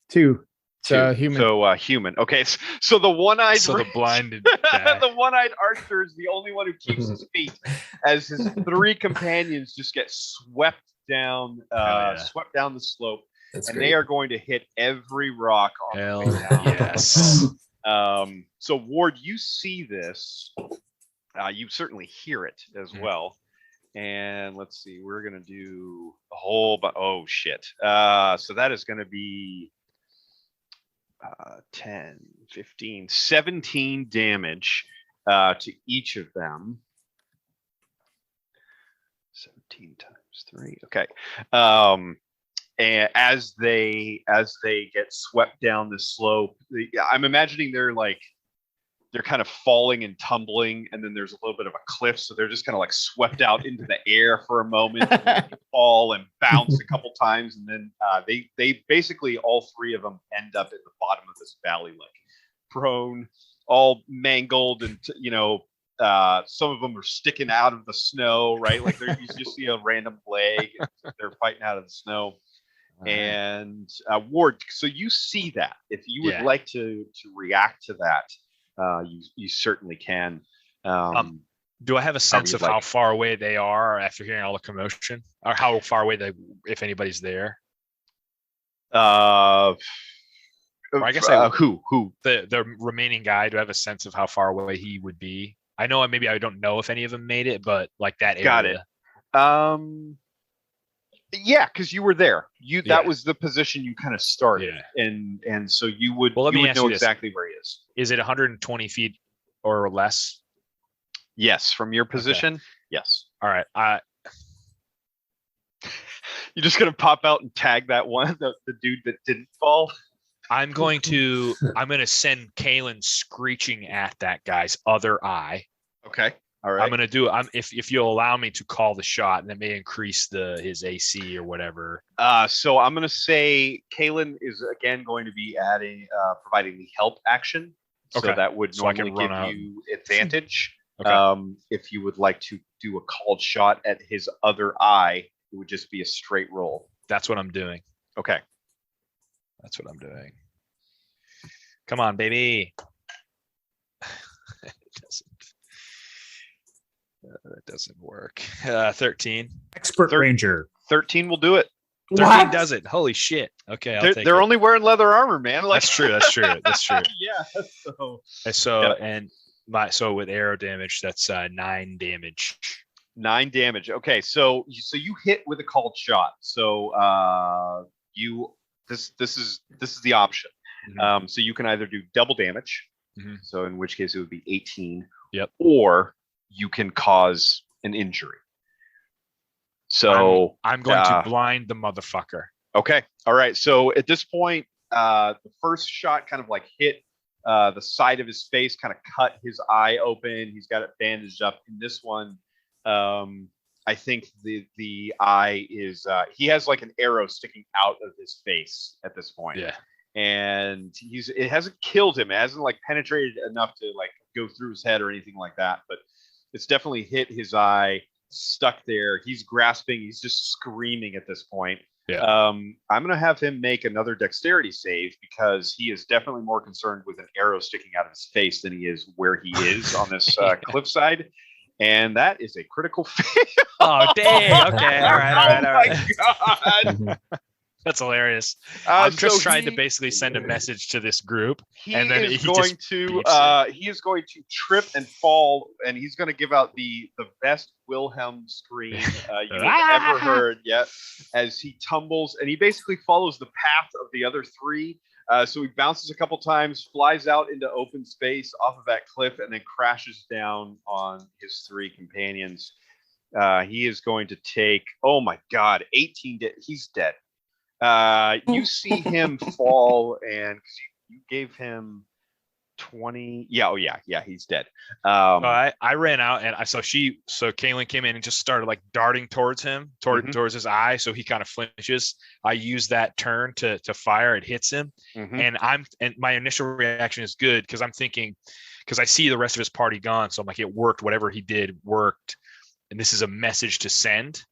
2. Human. So human. Okay. So the one-eyed. So the blinded. The one-eyed archer is the only one who keeps his feet, as his 3 companions just get swept down the slope. That's and great. They are going to hit every rock on Hell the way down. yes. So Ward, you see this. You certainly hear it as well. And let's see, we're going to do a whole oh shit. So that is going to be 10, 15, 17 damage to each of them. 17 times 3. Okay. And as they get swept down the slope, I'm imagining they're kind of falling and tumbling, and then there's a little bit of a cliff, so they're just kind of like swept out into the air for a moment, and they fall and bounce a couple times, and then they basically all 3 of them end up at the bottom of this valley, like prone, all mangled, and some of them are sticking out of the snow, right? Like you just see a random leg, and they're fighting out of the snow. And Ward, so you see that. If you would like to react to that, you certainly can. Do I have a sense of how far away they are after hearing all the commotion, or how far away if anybody's there? Or I guess who the remaining guy. Do I have a sense of how far away he would be? I know maybe I don't know if any of them made it, but like that area. Got it. Yeah, because you were there. Yeah. That was the position you kind of started, Yeah. and so you would Well, let you me would ask know you this. exactly where he is. Is it 120 feet or less? Yes, from your position. Yes. All right. You're just gonna pop out and tag that one, the dude that didn't fall. I'm going to send Kalen screeching at that guy's other eye. Okay. All right. I'm going to do if you'll allow me to call the shot, and that may increase his AC or whatever. So I'm going to say Kalen is again going to be providing the help action. So Okay. that would So I can normally give run out. you advantage. Okay. If you would like to do a called shot at his other eye, it would just be a straight roll. That's what I'm doing. Okay. That's what I'm doing. Come on, baby. It doesn't. That doesn't work. 13. Expert ranger. 13 will do it. 13 does it. Holy shit. Okay, I'll take They're it. only wearing leather armor, man. Like, That's true. That's true. That's true. Yeah. So with arrow damage, that's 9 damage. 9 damage. Okay, so you hit with a called shot. So this is the option. Mhm. So you can either do double damage. Mhm. So in which case it would be 18. Yep. Or you can cause an injury. So I'm going to blind the motherfucker. Okay. All right. So at this point, the first shot kind of like hit the side of his face, kind of cut his eye open. He's got it bandaged up. In this one, I think the eye is he has like an arrow sticking out of his face at this point. Yeah. And it hasn't killed him. It hasn't like penetrated enough to like go through his head or anything like that. But it's definitely hit his eye, stuck there. He's grasping. He's just screaming at this point. Yeah. I'm going to have him make another dexterity save because he is definitely more concerned with an arrow sticking out of his face than he is where he is on this cliffside. And that is a critical fail. Oh, dang. Okay. All right. Oh, my God. That's hilarious. I'm just so trying to basically send a message to this group. He and then is he going just to beats it. he is going to trip and fall, and he's going to give out the best Wilhelm scream you have ever heard yet as he tumbles, and he basically follows the path of the other three. So he bounces a couple times, flies out into open space off of that cliff, and then crashes down on his 3 companions. He is going to take, oh my God, 18. He's dead. You see him fall, and you gave him 20. Yeah, he's dead. I ran out, and so Kaylin came in and just started like darting towards him, towards his eye, so he kind of flinches. I use that turn to fire. It hits him, and my initial reaction is good because I'm thinking, because I see the rest of his party gone, so I'm like, it worked. Whatever he did worked, and this is a message to send,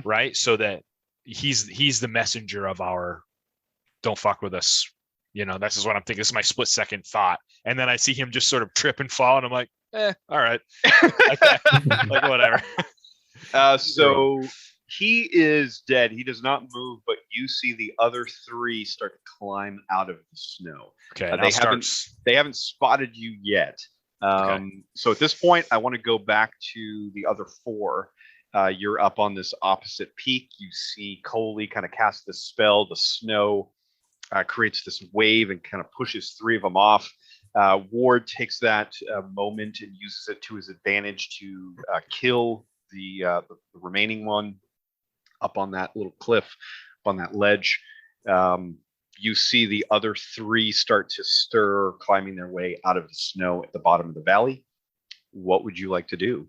right? So that he's the messenger of our don't fuck with us. This is what I'm thinking. This is my split second thought. And then I see him just sort of trip and fall, and I'm like, all right. like whatever. So he is dead. He does not move, but you see the other 3 start to climb out of the snow. Okay. They haven't spotted you yet. So at this point, I want to go back to the other 4. You're up on this opposite peak. You see Koli kind of cast this spell. The snow creates this wave and kind of pushes 3 of them off. Ward takes that moment and uses it to his advantage to kill the remaining one up on that little cliff, up on that ledge. You see the other 3 start to stir, climbing their way out of the snow at the bottom of the valley. What would you like to do?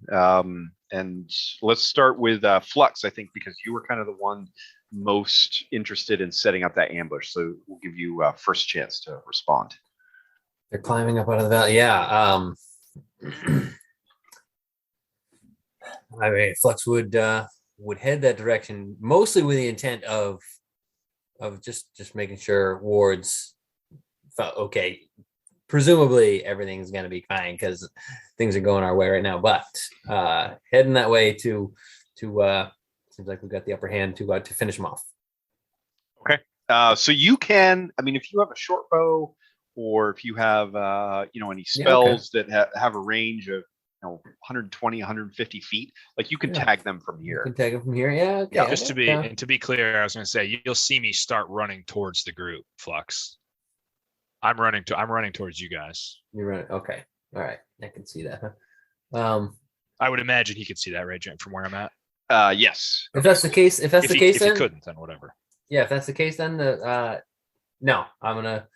And let's start with Flux, I think, because you were kind of the one most interested in setting up that ambush. So we'll give you first chance to respond. They're climbing up out of the valley. Yeah. I mean, Flux would head that direction mostly with the intent of just making sure Ward's felt okay. Presumably everything's going to be fine because things are going our way right now, but heading that way to seems like we've got the upper hand to finish them off. Okay. So you can, I mean, if you have a short bow or if you have, any spells that have a range of 120, 150 feet. Like you can Yeah. tag them from You here. can take it from here. Yeah. Okay. Yeah. Just to be Yeah. and to be clear, I was going to say you'll see me start running towards the group. Flux. I'm running towards you guys. You're right. Okay. All right. I can see that. Huh? I would imagine he could see that, right, Jim, from where I'm at. Yes. If that's the case, If then he couldn't, then whatever. yeah. If that's the case, then no, I'm gonna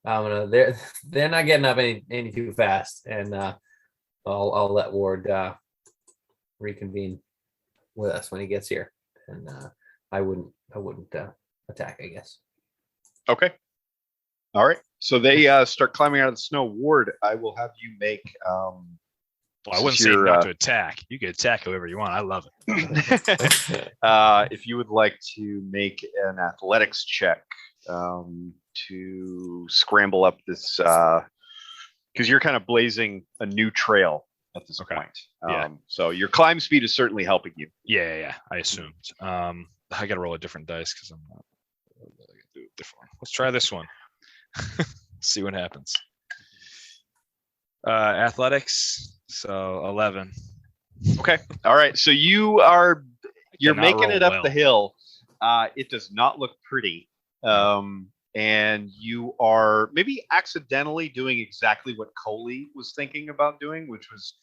they're not getting up any too fast, and I'll let Ward reconvene with us when he gets here, and I wouldn't attack, I guess. Okay. All right. So they start climbing out of the snow. Ward, I will have you make. Well, I wouldn't say not to attack. You can attack whoever you want. I love it. If you would like to make an athletics check to scramble up this, because you're kind of blazing a new trail at this point. Yeah. So your climb speed is certainly helping you. Yeah. I assumed. I got to roll a different dice because I'm not. Do a different one. Let's try this one. See what happens. Athletics. So 11. Okay. All right. So you're cannot making it roll up the well. hill. It does not look pretty. And you are maybe accidentally doing exactly what Koli was thinking about doing, which was,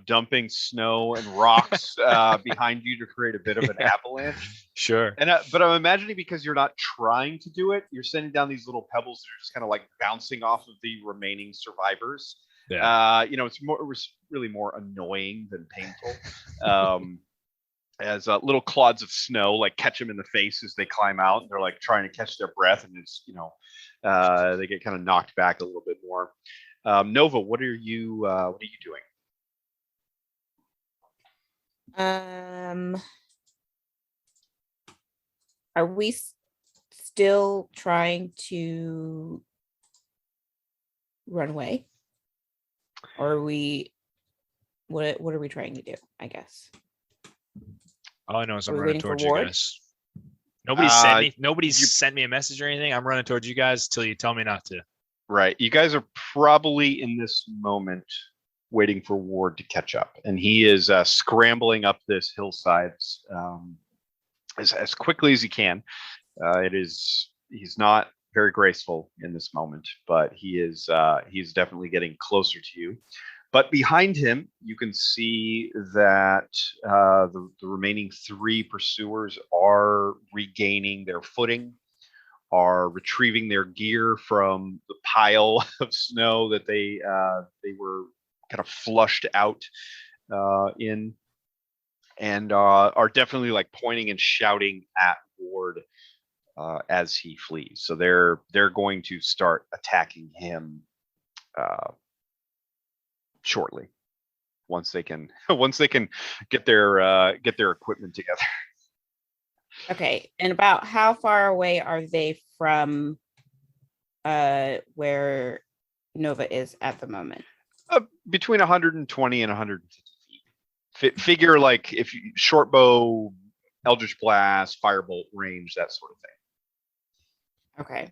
dumping snow and rocks behind you to create a bit of an avalanche. Sure. And but I'm imagining because you're not trying to do it, you're sending down these little pebbles that are just kind of like bouncing off of the remaining survivors. Yeah. It was really more annoying than painful. As little clods of snow like catch them in the face as they climb out, and they're like trying to catch their breath, and it's they get kind of knocked back a little bit more. Nova, what are you doing? Are we still trying to run away, or are we? What are we trying to do? I guess. All I know is I'm Are we running waiting for towards you Ward? guys. Nobody's sent me a message or anything. I'm running towards you guys till you tell me not to. Right, you guys are probably in this moment waiting for Ward to catch up, and he is scrambling up this hillside as quickly as he can. He's not very graceful in this moment, but he's definitely getting closer to you. But behind him, you can see that the remaining 3 pursuers are regaining their footing, are retrieving their gear from the pile of snow that they were kind of flushed out in, and are definitely like pointing and shouting at Ward as he flees. So they're going to start attacking him shortly, once they can get their equipment together. Okay, and about how far away are they from where Nova is at the moment? Between 120 and 150 feet. Figure like if you, short bow, Eldritch Blast, Firebolt range, that sort of thing. Okay.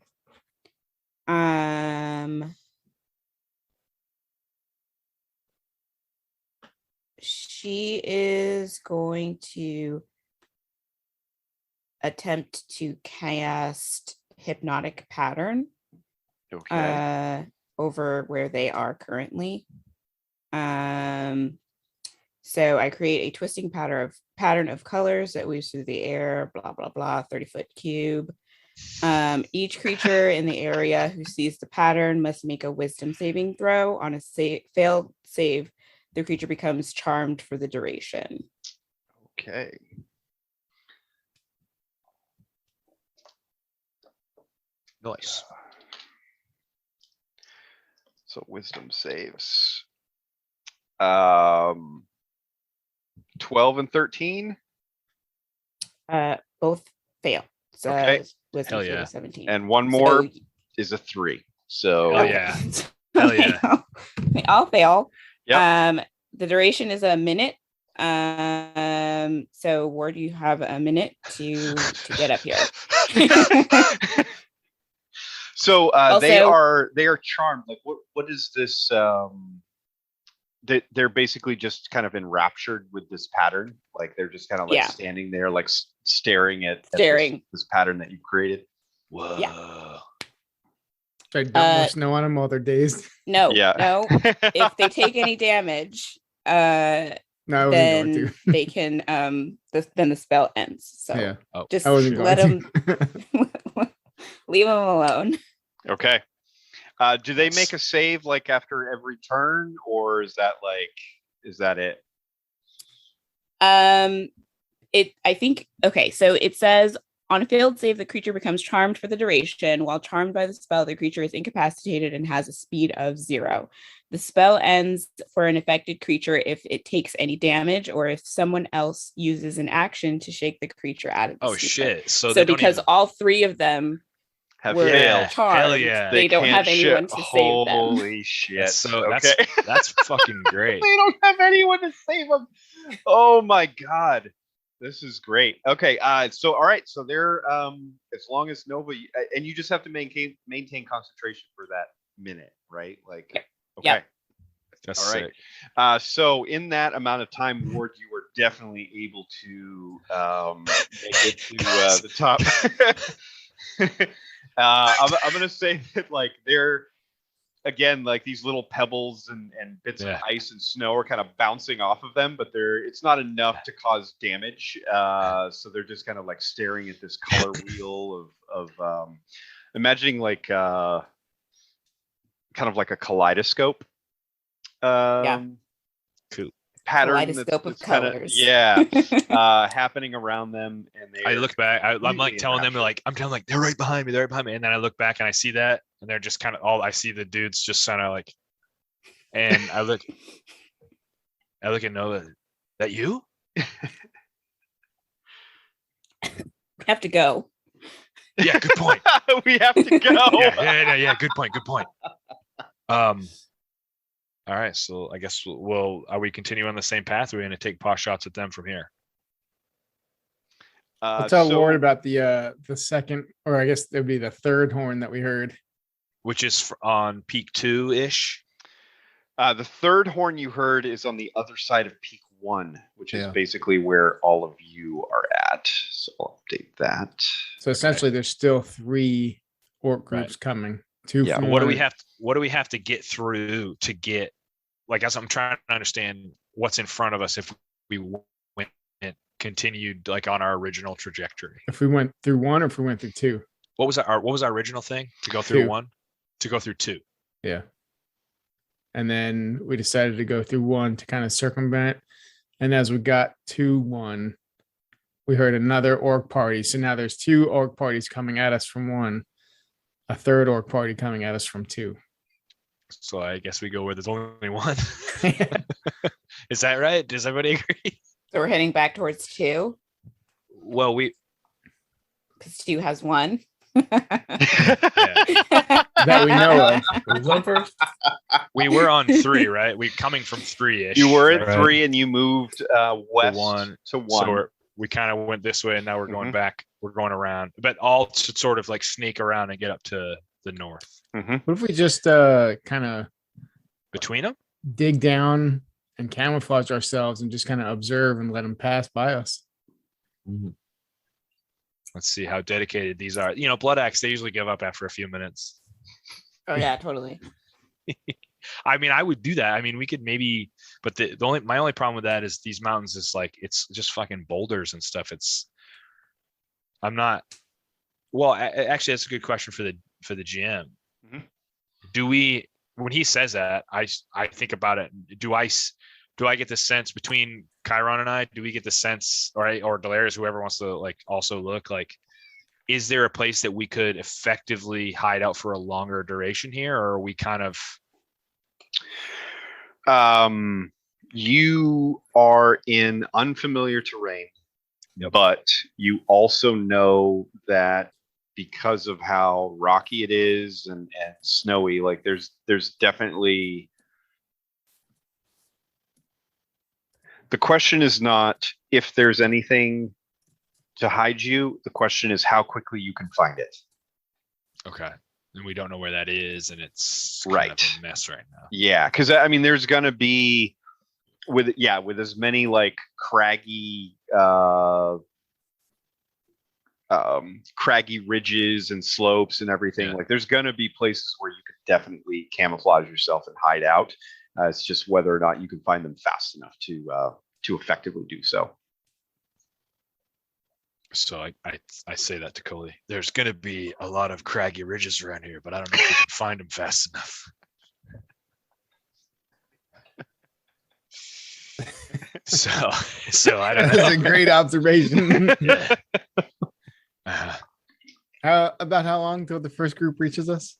She is going to attempt to cast Hypnotic Pattern Okay. over where they are currently. So I create a twisting pattern of colors that weaves through the air, blah, blah, blah, 30-foot cube. Each creature in the area who sees the pattern must make a wisdom saving throw. On a failed save, the creature becomes charmed for the duration. Okay. Nice. So wisdom saves. 12 and 13. Both fail. So Okay. wisdom Hell save yeah. is 17. And one more So- is a 3. So Hell yeah. Hell yeah. They all fail. Yep. The duration is a minute. So Ward, you have a minute to get up here. So they Also- are charmed. Like what is this they're basically just kind of enraptured with this pattern. Like they're just kind of like Yeah. standing there, like staring at this pattern that you created. Whoa. Yeah. Try to dump more snow on them while they're dazed. No, Yeah. no. If they take any damage, No, I wasn't then going to. they can then the spell ends. So Yeah. Oh, just I wasn't let going them to. leave them alone. Okay. Do they make a save like after every turn, or is that it? I think okay, so it says on a failed save, the creature becomes charmed for the duration. While charmed by the spell, the creature is incapacitated and has a speed of 0. The spell ends for an affected creature if it takes any damage or if someone else uses an action to shake the creature out of the Oh stupor. shit. So So they don't because even- all 3 of them Have were failed. charmed, Hell yeah. they don't can't have anyone to save them. Holy shit. So okay. that's fucking great. They don't have anyone to save them. Oh my god. This is great. Okay, so all right, so they're as long as Nova and you just have to maintain concentration for that minute, right? Like okay. Yep. That's All right. sick. So in that amount of time, Ward, you were definitely able to make it to the top. I'm gonna say that like they're again like these little pebbles and bits of ice and snow are kind of bouncing off of them, but it's not enough to cause damage. So they're just kind of like staring at this color wheel of imagining like kind of like a kaleidoscope. Cool. Pattern Kaleidoscope of that's kinda- colors. happening around them, and they. I look back. I'm like completely telling them enraptured. I'm telling they're right behind me. They're right behind me. And then I look back and I see that, and they're just kind of all. I see the dudes just kind of like, and I look at Noah. That you? Have to go. Yeah. Good point. We have to go. Yeah. Good point. All right. So I guess are we continuing on the same path? Or are we going to take pot shots at them from here? I'll tell Lord about the second, or I guess it would be the third horn that we heard. Which is on peak 2-ish. The third horn you heard is on the other side of peak 1, which is Yeah. basically where all of you are at. So I'll update that. So essentially, there's still 3 orc groups coming. 2 Yeah, from What do one. we have to get through to get, like, as I'm trying to understand what's in front of us if we went and continued like on our original trajectory? If we went through 1 or if we went through 2? What was our original thing? To go through 2. 1? To go through 2. Yeah. And then we decided to go through 1 to kind of circumvent. And as we got to 1, we heard another orc party. So now there's 2 orc parties coming at us from 1, a third orc party coming at us from 2. So I guess we go where there's only 1. Is that right? Does everybody agree? So we're heading back towards 2 Well, because 2 has 1. That we know of. Who's on first? we were on 3, right? We coming from 3-ish. You were at right? 3 and you moved west to 1. So we kind of went this way and now we're going Mhm. back. We're going around, but all to sort of like sneak around and get up to the north. Mhm. What if we just kind of Between them? dig down and camouflage ourselves and just kind of observe and let them pass by us? Let's see how dedicated these are. You know, Blood Axe, they usually give up after a few minutes. Oh yeah, totally. I mean, I would do that. I mean, we could maybe, but my only problem with that is these mountains is like, it's just fucking boulders and stuff. Actually, that's a good question for the GM. Mhm. When he says that, I think about it. Do I get the sense between Chiron and I, do we get the sense, or Delyaries, whoever wants to like also look like, is there a place that we could effectively hide out for a longer duration here? Or are we kind of, you are in unfamiliar terrain, Yep. but you also know that because of how rocky it is and snowy, like there's definitely, the question is not if there's anything to hide you. The question is how quickly you can find it. okay. and we don't know where that is, and it's Right. kind of a mess right now. Yeah, because I mean, there's gonna be with as many like craggy craggy ridges and slopes and everything. Yeah. Like, there's gonna be places where you could definitely camouflage yourself and hide out. It's just whether or not you can find them fast enough to effectively do so. So I say that to Koli. There's going to be a lot of craggy ridges around here, but I don't know if we can find them fast enough. So I don't know. That's a great observation. Yeah. About how long till the first group reaches us?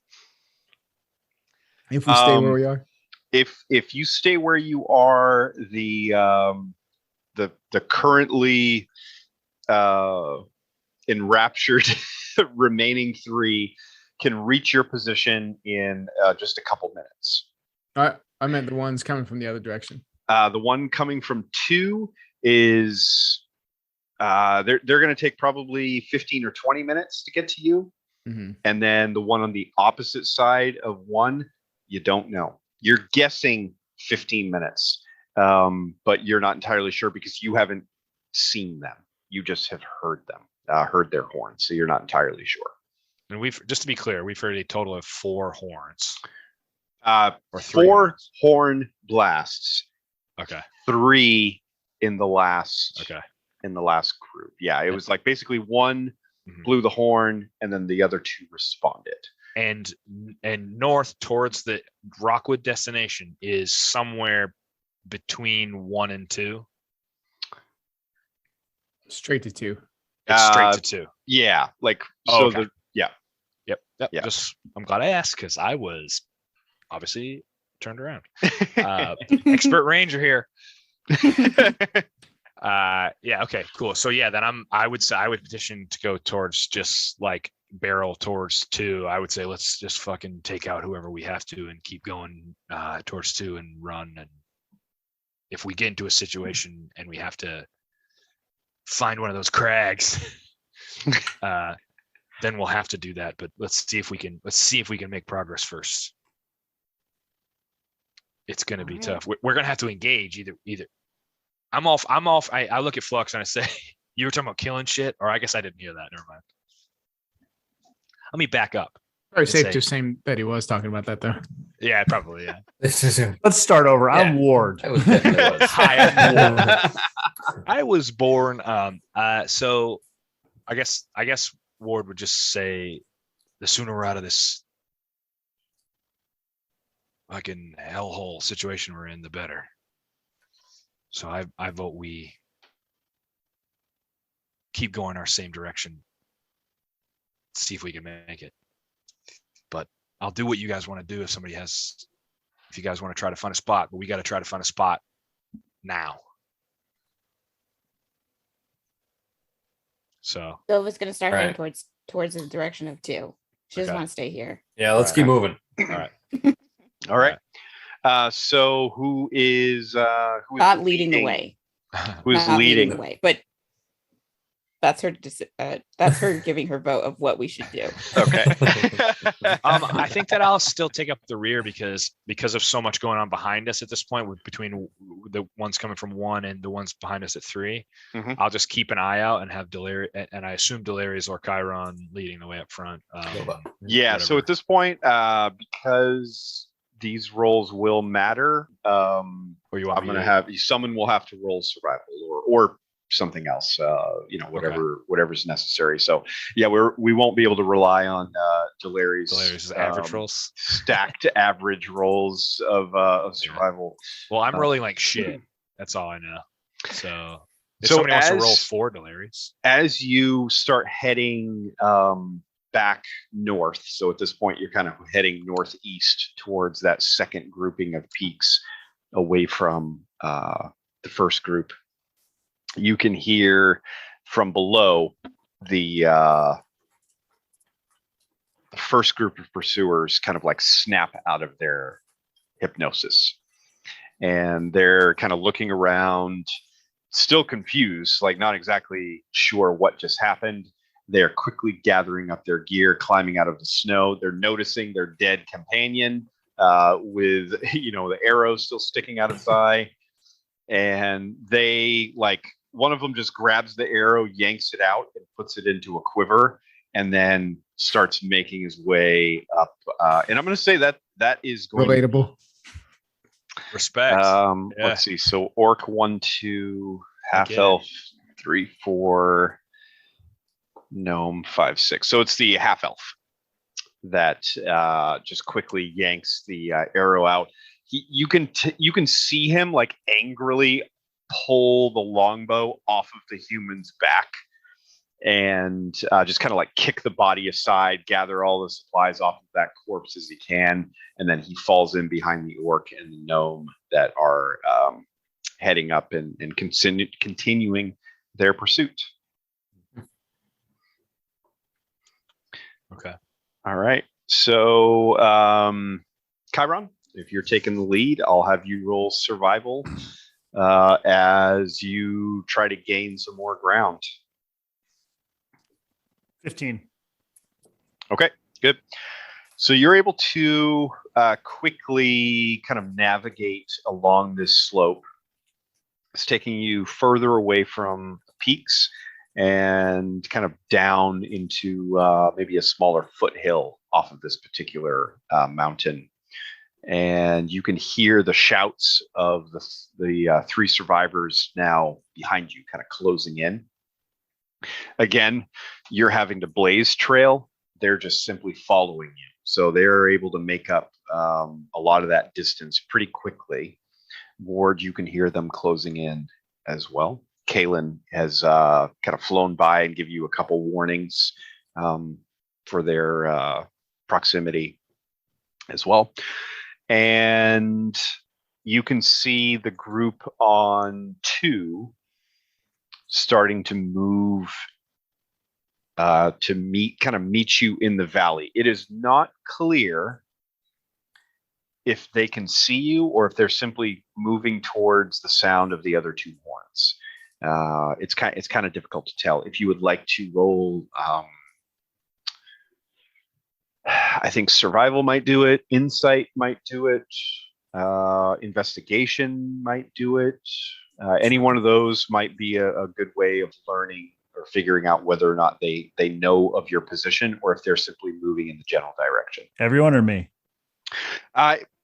If we stay where we are. If you stay where you are, the currently enraptured remaining 3 can reach your position in just a couple minutes. I meant the ones coming from the other direction. The one coming from 2 is they're going to take probably 15 or 20 minutes to get to you. Mm-hmm. And then the one on the opposite side of 1, you don't know. You're guessing 15 minutes, but you're not entirely sure because you haven't seen them. You just have heard them, heard their horns. So you're not entirely sure. And just to be clear, we've heard a total of 4 horns. Or 3 4 horns. horn blasts. Okay. 3 in the last. Okay. In the last group. Yeah, it was like basically 1 Mhm. blew the horn, and then the other 2 responded. And north towards the Rockwood destination is somewhere between 1 and 2. Straight to 2. It's straight to 2. Yeah, like Oh, so. okay. Yeah. Yep. Yeah. Just I'm glad I asked because I was obviously turned around. Expert ranger here. Yeah, okay, cool. So yeah, then I would petition to go towards just like barrel towards 2. I would say let's just fucking take out whoever we have to and keep going towards 2 and run. And if we get into a situation and we have to find one of those crags, then we'll have to do that. But let's see if we can make progress first. It's going to be tough. We're going to have to engage either. I'm off. I look at Flux and I say, you were talking about killing shit, or I guess I didn't hear that. Never mind. Let me back up. Probably safe to assume that he was talking about that, though. Yeah, probably. Yeah. Let's start over. Yeah. I'm Ward. That was definitely was. Hi, I'm Ward. I was born. So I guess Ward would just say, the sooner we're out of this fucking hellhole situation we're in, the better. So I vote we keep going our same direction. See if we can make it. But I'll do what you guys want to do if you guys want to try to find a spot, but we got to try to find a spot now. So Silva's going to start All heading right. towards the direction of 2. She doesn't Okay. want to stay here. Yeah, let's keep moving. all right. All right. So who is Not leading the way. Who's Not leading? the way, but that's her giving her vote of what we should do. Okay. I think that I'll still take up the rear because of so much going on behind us at this point, between the ones coming from 1 and the ones behind us at 3. Mhm. I'll just keep an eye out and have Delyaries, and I assume Delyaries or Chiron leading the way up front. Yeah. So whatever. at this point, because these rolls will matter, Or you want I'm me going to to- have someone will have to roll survival or something else. Whatever's necessary. So yeah, we won't be able to rely on Delyaries' Delyaries' average rolls. stacked average rolls of survival. Well, I'm uh, rolling like shit. That's all I know. So if So somebody wants to roll as- 4 Delyaries, As you start heading back north, so at this point you're kind of heading northeast towards that second grouping of peaks away from the first group, you can hear from below the first group of pursuers kind of like snap out of their hypnosis, and they're kind of looking around, still confused, like not exactly sure what just happened. They're quickly gathering up their gear, climbing out of the snow. They're noticing their dead companion with the arrow still sticking out of his eye, and they one of them just grabs the arrow, yanks it out, and puts it into a quiver, and then starts making his way up. And I'm going to say that is going Relatable. Respect. Let's see. So orc 1, 2, half elf 3, 4, gnome 5, 6. So it's the half elf that just quickly yanks the arrow out. You can see him angrily pull the longbow off of the human's back and just kind of kick the body aside, gather all the supplies off of that corpse as he can, and then he falls in behind the orc and the gnome that are heading up and continuing their pursuit. Okay. All right. So, Chiron, if you're taking the lead, I'll have you roll survival as you try to gain some more ground. 15. Okay, good. So you're able to quickly kind of navigate along this slope. It's taking you further away from the peaks and kind of down into maybe a smaller foothill off of this particular mountain. And you can hear the shouts of the 3 survivors now behind you, kind of closing in. Again, you're having to blaze trail. They're just simply following you. So they're able to make up a lot of that distance pretty quickly. Ward, you can hear them closing in as well. Kalen has kind of flown by and give you a couple warnings for their proximity as well. And you can see the group on 2 starting to move to meet you in the valley. It is not clear if they can see you or if they're simply moving towards the sound of the other 2 horns. It's kind of difficult to tell. If you would like to roll, I think survival might do it, insight might do it, investigation might do it. Any one of those might be a good way of learning or figuring out whether or not they know of your position or if they're simply moving in the general direction. Everyone or me?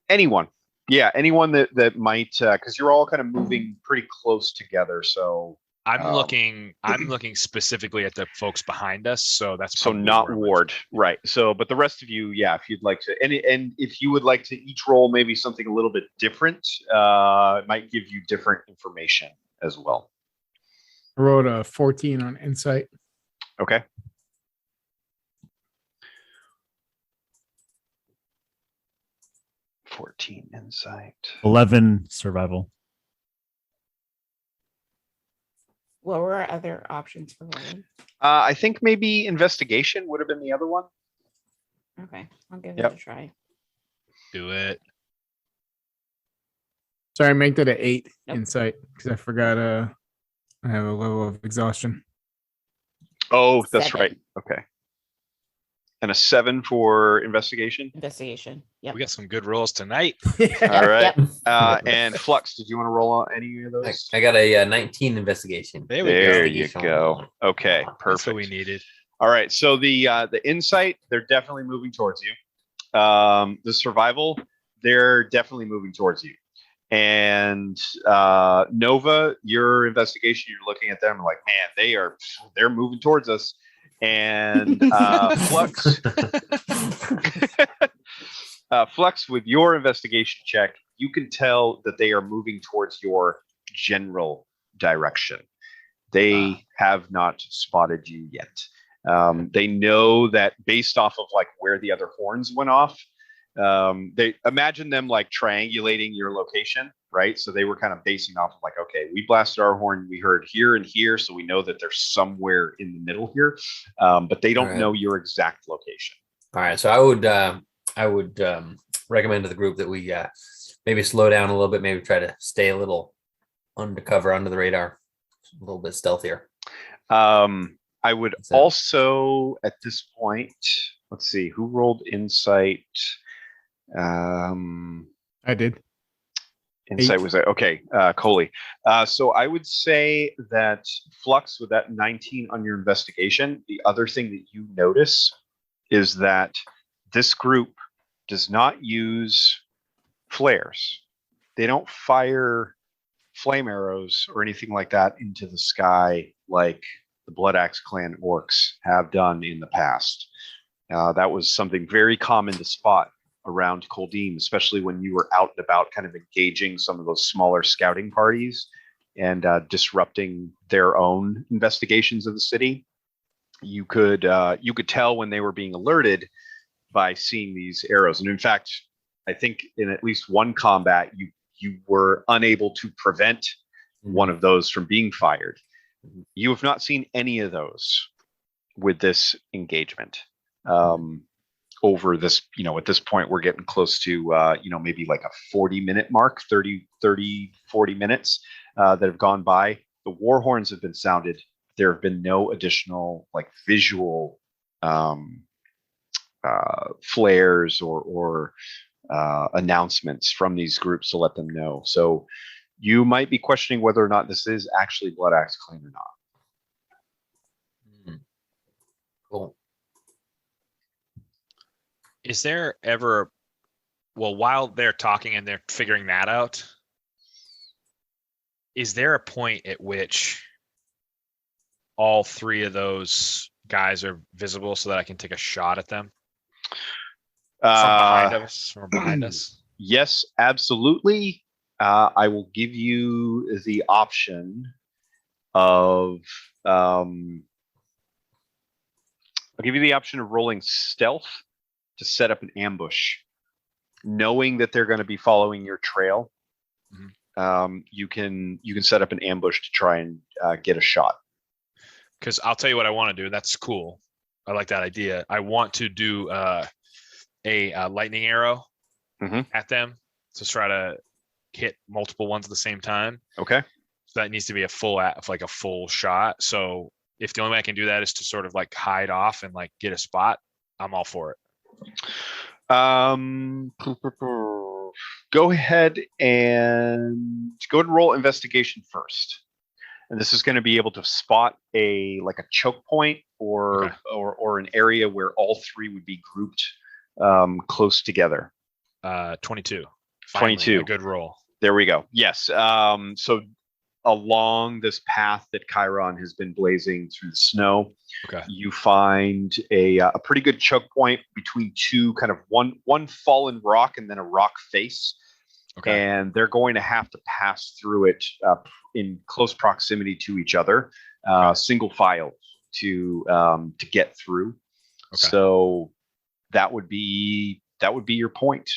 Anyone. Yeah, anyone that might, because you're all kind of moving pretty close together. So I'm looking specifically at the folks behind us. So that's so not Ward, right? So, but the rest of you, yeah, if you'd like to, and if you would like to each roll maybe something a little bit different, it might give you different information as well. I wrote a 14 on insight. Okay. $14 insight. 11 survival. What were our other options for rolling? I think maybe investigation would have been the other one. Okay, I'll give Yep. it a try. Do it. Sorry, I make that an 8 Nope. insight because I forgot I have a level of exhaustion. Oh, that's 7. right. Okay. And a 7 for investigation. Investigation. Yep. We got some good rolls tonight. All right. Yep. And Flux, did you want to roll any of those? I got a 19 investigation. There we There go. you go. Okay, That's what we perfect. needed. All right. So the insight, they're definitely moving towards you. The survival, they're definitely moving towards you. And Nova, your investigation, you're looking at them like, man, they're moving towards us. And Flux, Flux, with your investigation check, you can tell that they are moving towards your general direction. They have not spotted you yet. They know that based off of where the other horns went off, they imagine them triangulating your location, right? So they were kind of basing off of okay, we blasted our horn, we heard here and here, so we know that they're somewhere in the middle here, but they don't know your exact location. All right, so I would recommend to the group that we maybe slow down a little bit, maybe try to stay a little undercover, under the radar, a little bit stealthier. I would So- also, at this point, let's see, who rolled insight? I did. Insight 8. was okay. Koli. So I would say that Flux, with that 19 on your investigation, the other thing that you notice is that this group does not use flares. They don't fire flame arrows or anything like that into the sky like the Blood Axe Clan orcs have done in the past. That was something very common to spot around Kholdim, especially when you were out and about kind of engaging some of those smaller scouting parties and disrupting their own investigations of the city. You could tell when they were being alerted by seeing these arrows. And in fact, I think in at least one combat, you were unable to prevent one of those from being fired. You have not seen any of those with this engagement. Over this, at this point, we're getting close to, maybe like a 40-minute mark, 40 minutes that have gone by. The war horns have been sounded. There have been no additional visual flares or announcements from these groups to let them know. So you might be questioning whether or not this is actually Blood Axe Clan or not. Cool. Is there ever, while they're talking and they're figuring that out, is there a point at which all three of those guys are visible so that I can take a shot at them from behind us? Yes, absolutely. I will give you the option of rolling stealth to set up an ambush, knowing that they're going to be following your trail. You can set up an ambush to try and get a shot. Because I'll tell you what I want to do. That's cool. I like that idea. I want to do a lightning arrow at them to try to hit multiple ones at the same time. Okay. So that needs to be a full shot. So if the only way I can do that is to sort of hide off and get a spot, I'm all for it. Go ahead and roll investigation first. And this is going to be able to spot a choke point or an area where all three would be grouped close together. 22. 22. A good roll. There we go. Yes. So along this path that Chiron has been blazing through the snow, you find a pretty good choke point between two one fallen rock and then a rock face. Okay. And they're going to have to pass through it in close proximity to each other, single file to get through. Okay. So that would be your point.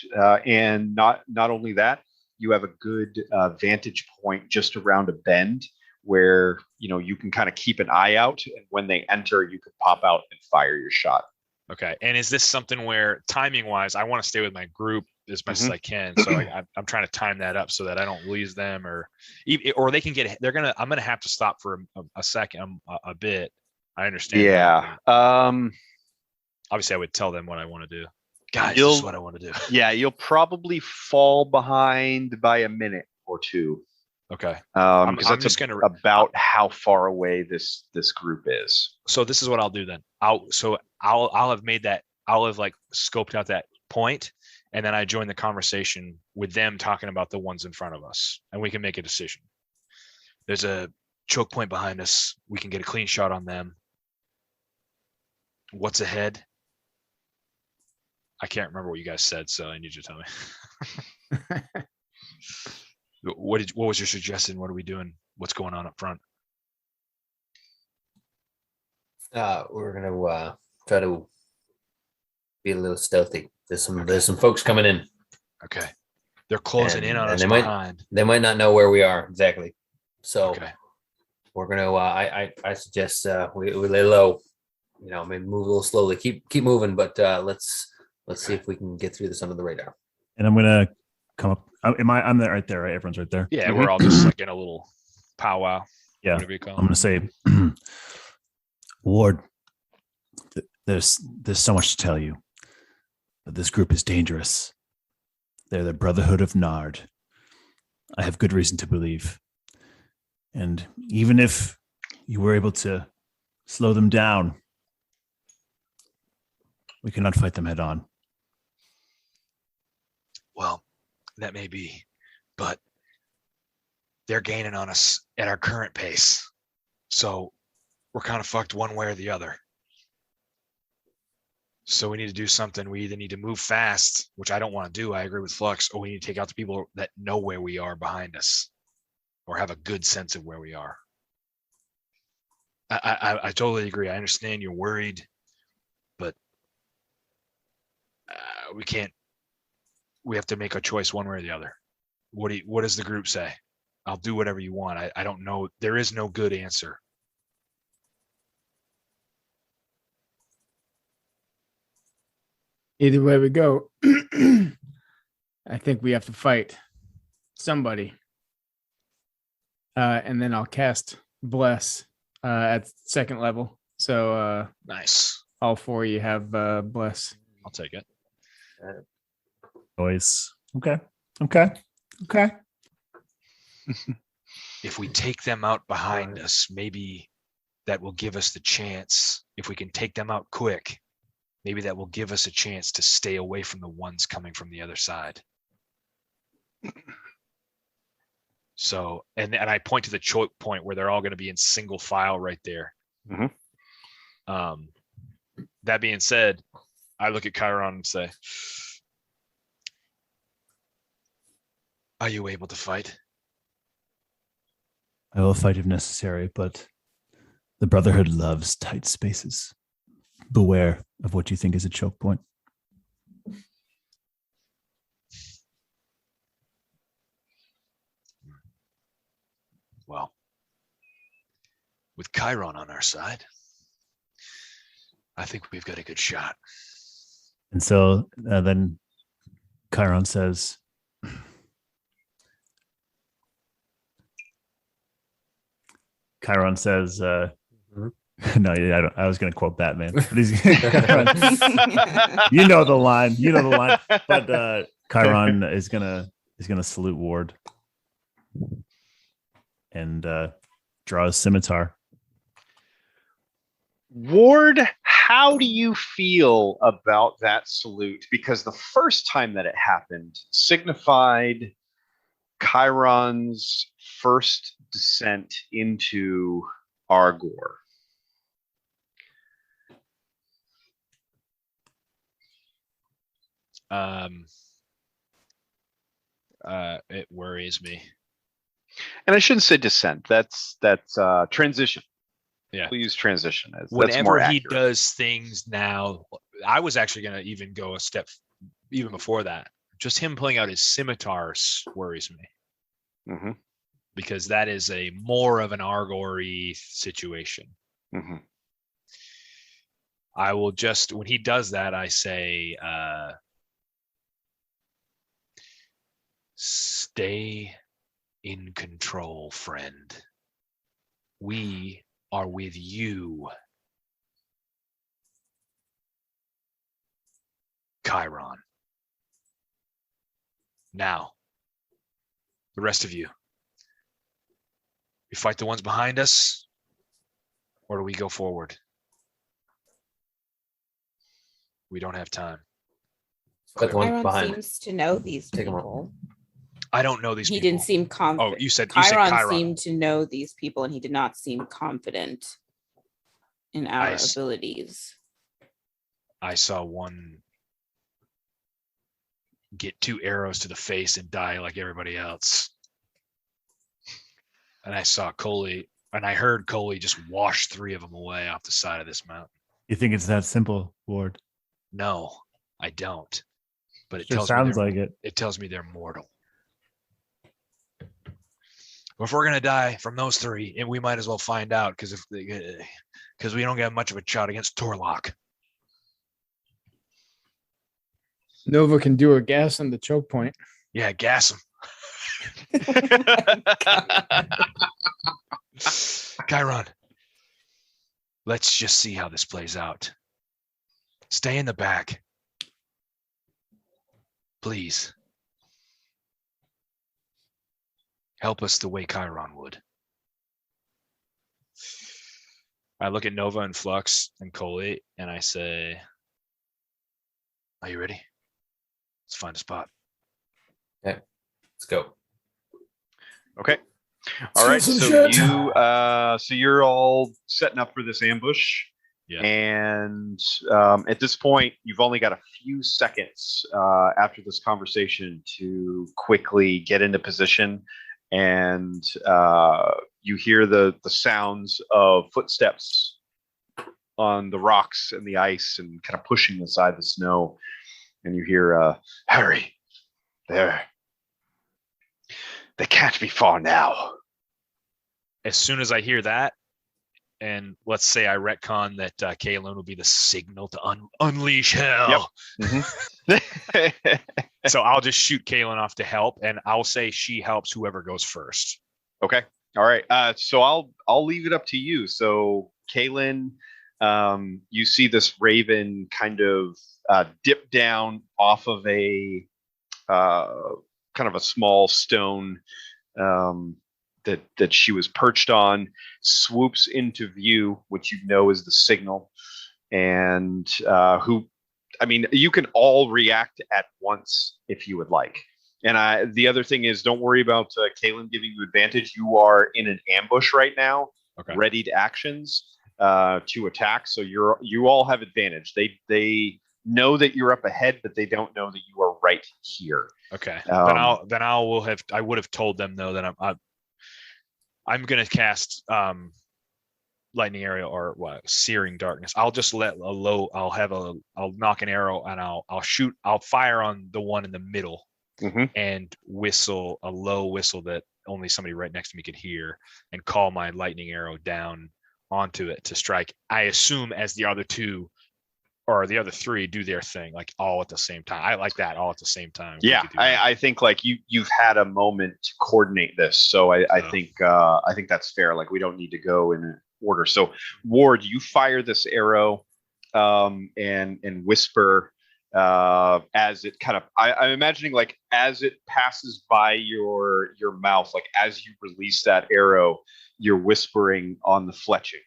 And not only that, you have a good vantage point just around a bend where you can kind of keep an eye out, and when they enter, you can pop out and fire your shot. Okay. And is this something where timing wise, I want to stay with my group as best as I can. So I'm trying to time that up so that I don't lose them or they can get, I'm going to have to stop for a second, a bit. I understand. Yeah. Obviously I would tell them what I want to do. Guys, this is what I want to do. Yeah. You'll probably fall behind by a minute or two. Okay. Because that's just about how far away this group is. So this is what I'll do then. I'll have made that, I'll have scoped out that point, and then I join the conversation with them talking about the ones in front of us, and we can make a decision. There's a choke point behind us. We can get a clean shot on them. What's ahead? I can't remember what you guys said, so I need you to tell me. What was your suggestion? What are we doing? What's going on up front? We're gonna try to be a little stealthy. There's some folks coming in. Okay. They're closing in on us behind. They might not know where we are exactly. So we're gonna I suggest we lay low. Maybe move a little slowly. Keep moving, but let's see if we can get through some of the radar. And I'm gonna come up. I'm there right there, right? Everyone's right there. Yeah, we're all just in a little powwow. Yeah. Whatever you call it. I'm gonna say Ward, there's so much to tell you, but this group is dangerous. They're the Brotherhood of Gnard. I have good reason to believe. And even if you were able to slow them down, we cannot fight them head on. Well, that may be, but they're gaining on us at our current pace. So we're kind of fucked one way or the other. So we need to do something. We either need to move fast, which I don't want to do. I agree with Flux, or we need to take out the people that know where we are behind us or have a good sense of where we are. I totally agree. I understand you're worried, but we have to make a choice one way or the other. What does the group say? I'll do whatever you want. I don't know. There is no good answer. Either way we go, I think we have to fight somebody. And then I'll cast Bless at second level. So Nice. all four of you have Bless. I'll take it. Boys. Okay. If we take them out behind us, maybe that will give us the chance. If we can take them out quick, maybe that will give us a chance to stay away from the ones coming from the other side. So, and I point to the choke point where they're all going to be in single file right there. Mm-hmm. That being said, I look at Chiron and say, are you able to fight? I will fight if necessary, but the Brotherhood loves tight spaces. Beware of what you think is a choke point. Well, with Chiron on our side, I think we've got a good shot. And so then Chiron says, no, I was going to quote Batman. But you know the line. But Chiron is going to salute Ward and draw his scimitar. Ward, how do you feel about that salute? Because the first time that it happened signified Chiron's first descent into Argor. It worries me. And I shouldn't say descent. That's transition. Yeah. Please transition. Whenever he does things now, I was actually going to even go a step even before that. Just him pulling out his scimitars worries me. Mm-hmm. Because that is a more of an Argor-y situation. Mm-hmm. I will just, when he does that, I say, stay in control, friend. We are with you. Chiron. Now, the rest of you. We fight the ones behind us, or do we go forward? We don't have time. But the ones Chiron behind. seems to know these Take 'em out. people. I don't know these He people. didn't seem confident. Oh, you said Chiron Chiron. seemed to know these people, and he did not seem confident in our abilities. I saw one get 2 arrows to the face and die like everybody else. And I saw Koli, and I heard Koli just wash 3 of them away off the side of this mountain. You think it's that simple, Ward? No, I don't. But it Sure tells sounds me like it. It tells me they're mortal. Well, if we're gonna die from those 3, and we might as well find out, because we don't get much of a shot against Torlock. Nova can do a gas on the choke point. Yeah, gas him. Chiron, Let's just see how this plays out. Stay in the back. Please. Help us the way Chiron would. I look at Nova and Flux and Koli, and I say, are you ready? Let's find a spot. Okay, let's go. Okay. All right. So you're all setting up for this ambush. Yeah. And at this point, you've only got a few seconds after this conversation to quickly get into position. And you hear the sounds of footsteps on the rocks and the ice and kind of pushing aside the snow. And you hear, hurry, there. They can't be far now. As soon as I hear that, and let's say I retcon that Kaelin will be the signal to unleash hell. Yep. Mm-hmm. So I'll just shoot Kaelin off to help, and I'll say she helps whoever goes first. Okay. All right. So I'll leave it up to you. So Kaelin, you see this raven kind of dip down off of a kind of a small stone that she was perched on, swoops into view, which you know is the signal, and you can all react at once if you would like. And the other thing is, don't worry about Kaelin giving you advantage. You are in an ambush right now, ready to actions to attack. So you all have advantage. They know that you're up ahead, but they don't know that you are right here. Okay. I would have told them though that I'm going to cast lightning arrow or searing darkness. I'll just I'll knock an arrow and I'll fire on the one in the middle, mm-hmm. and whistle a low whistle that only somebody right next to me could hear, and call my lightning arrow down onto it to strike. I assume as the other two or the other three do their thing, like all at the same time. I like that, all at the same time. Yeah, I think like you've had a moment to coordinate this, so I think that's fair. Like we don't need to go in order. So Ward, you fire this arrow and whisper as it kind of I'm imagining like as it passes by your mouth, like as you release that arrow, you're whispering on the fletching.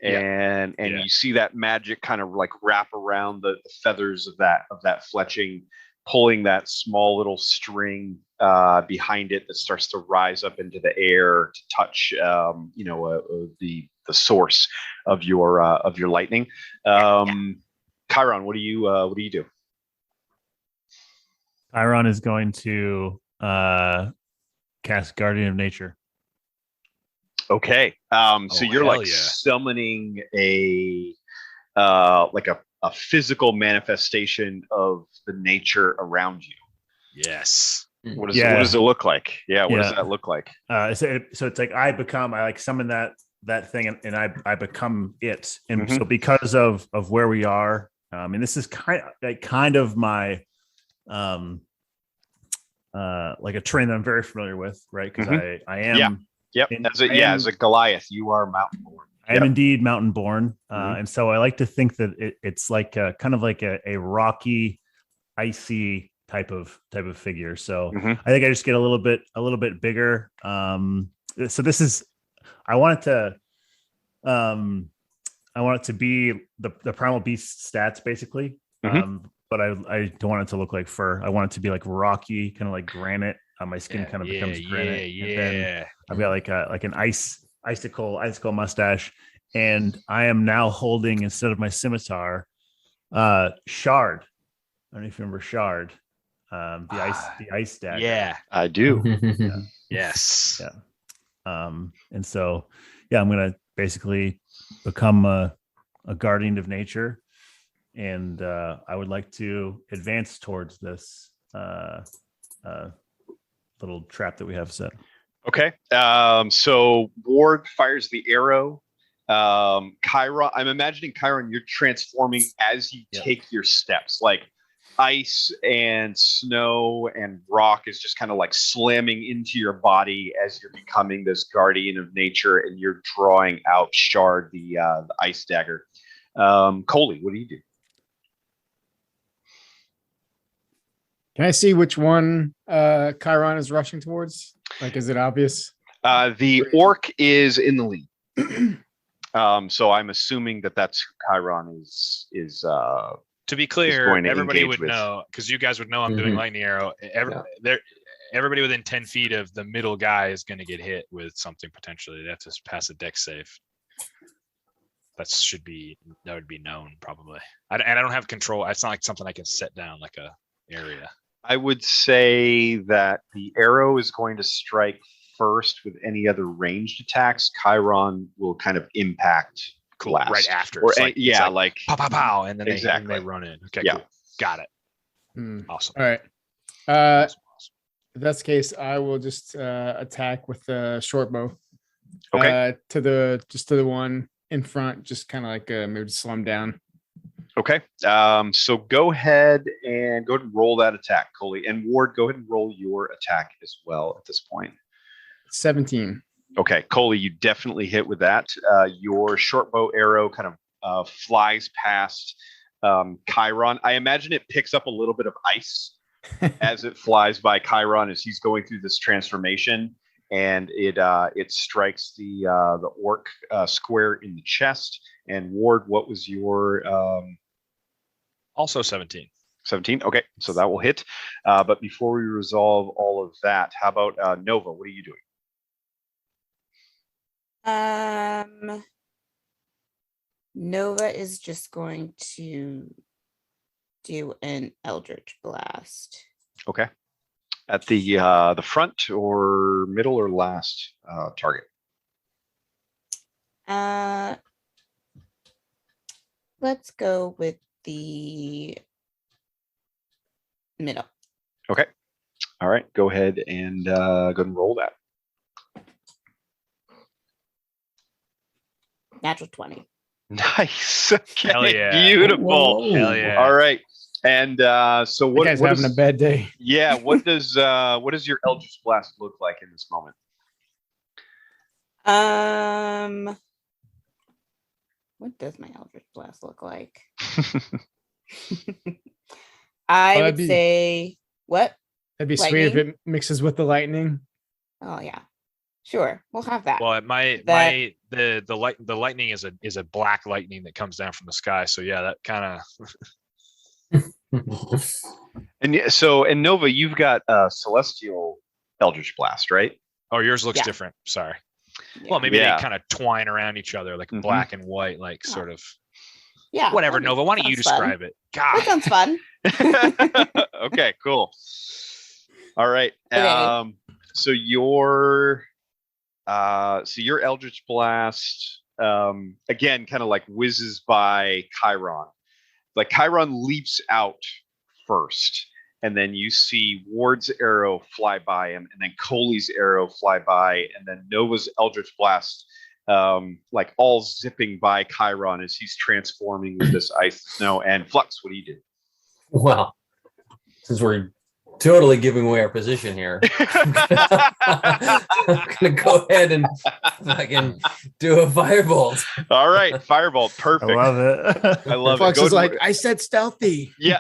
And you see that magic kind of like wrap around the feathers of that fletching, pulling that small little string behind it that starts to rise up into the air to touch the source of your lightning. Chiron, what do you do? Chiron is going to cast Guardian of Nature. Okay. So you're like summoning a physical manifestation of the nature around you. Yes. What does it look like? Yeah. What does that look like? So it's like I summon that thing and I become it. And Mm-hmm. so because of where we are, and this is kind of my like a terrain that I'm very familiar with, right? Because Mm-hmm. I am. Yep. As a Goliath, you are mountain born. I am indeed mountain born. And so I like to think that it's like kind of like a rocky, icy type of figure. So Mm-hmm. I think I just get a little bit bigger. So this is, I want it to be the primal beast stats basically. Mm-hmm. But I don't want it to look like fur. I want it to be like rocky, kind of like granite. My skin kind of becomes granite. And then I've got like an icicle mustache, and I am now holding, instead of my scimitar, Shard. I don't know if you remember Shard, the ice dagger. Yeah, I do. Yes. Yeah. And so I'm gonna basically become a guardian of nature, and I would like to advance towards this little trap that we have set. Okay. So Ward fires the arrow. Chiron, I'm imagining Chiron, you're transforming as you take your steps. Like ice and snow and rock is just kind of like slamming into your body as you're becoming this guardian of nature, and you're drawing out Shard, the ice dagger. Koli, what do you do? Can I see which one Chiron is rushing towards? Like, is it obvious? The orc is in the lead. So I'm assuming that's Chiron is To be clear, going to everybody engage would with. know, because you guys would know I'm doing lightning arrow. Everybody within 10 feet of the middle guy is going to get hit with something potentially. They have to pass a dex save. That would be known probably. And I don't have control. It's not like something I can set down like a area. I would say that the arrow is going to strike first with any other ranged attacks. Chiron will kind of impact Cool. last. Right after. Or, It's like pow pow pow, and then Exactly. they run in. Okay, Yeah. cool. Got it. Hmm. Awesome. All right. Awesome. If that's the case, I will just attack with the short bow. Okay. To the one in front, just kind of like maybe just slow him down. Okay. So go ahead and roll that attack, Koli. And Ward, go ahead and roll your attack as well at this point. 17. Okay, Koli, you definitely hit with that. Your short bow arrow kind of flies past Chiron. I imagine it picks up a little bit of ice as it flies by Chiron as he's going through this transformation, and it strikes the orc square in the chest. And Ward, what was your Also 17. 17? Okay, so that will hit. But before we resolve all of that, how about Nova? What are you doing? Nova is just going to do an Eldritch Blast. Okay. At the front or middle or last target? Let's go with the middle. Okay. All right. Go ahead and roll that. Natural 20. Nice. Okay. Hell yeah. Beautiful. Whoa. Hell yeah. All right. And so That what? guy's what having is- a bad day. Yeah. What does your Eldritch Blast look like in this moment? What does my Eldritch Blast look like? I would say what? That'd be sweet if Lightning? it mixes with the lightning. Oh yeah, sure, we'll have that. Well, the lightning is a black lightning that comes down from the sky. So yeah, that kind of And Nova, you've got Celestial Eldritch Blast, right? Oh, yours looks Yeah. different. Sorry. Yeah. Well, maybe Yeah. they kind of twine around each other, like Mhm. black and white, like Oh. sort of. Yeah, Whatever, okay, Nova. Why don't you sounds fun. describe it? That God. sounds fun. Okay, cool. All right. Okay. So your Eldritch Blast again kind of like whizzes by Chiron. Like Chiron leaps out first, and then you see Ward's arrow fly by him, and then Koli's arrow fly by, and then Nova's Eldritch Blast like all zipping by Chiron as he's transforming with this ice snow. And Flux, what do you do? Well, since we're totally giving away our position here, I'm gonna go ahead and fucking do a firebolt. All right, Firebolt, I perfect. love it. I love Flux it. is like, I said stealthy. Yeah.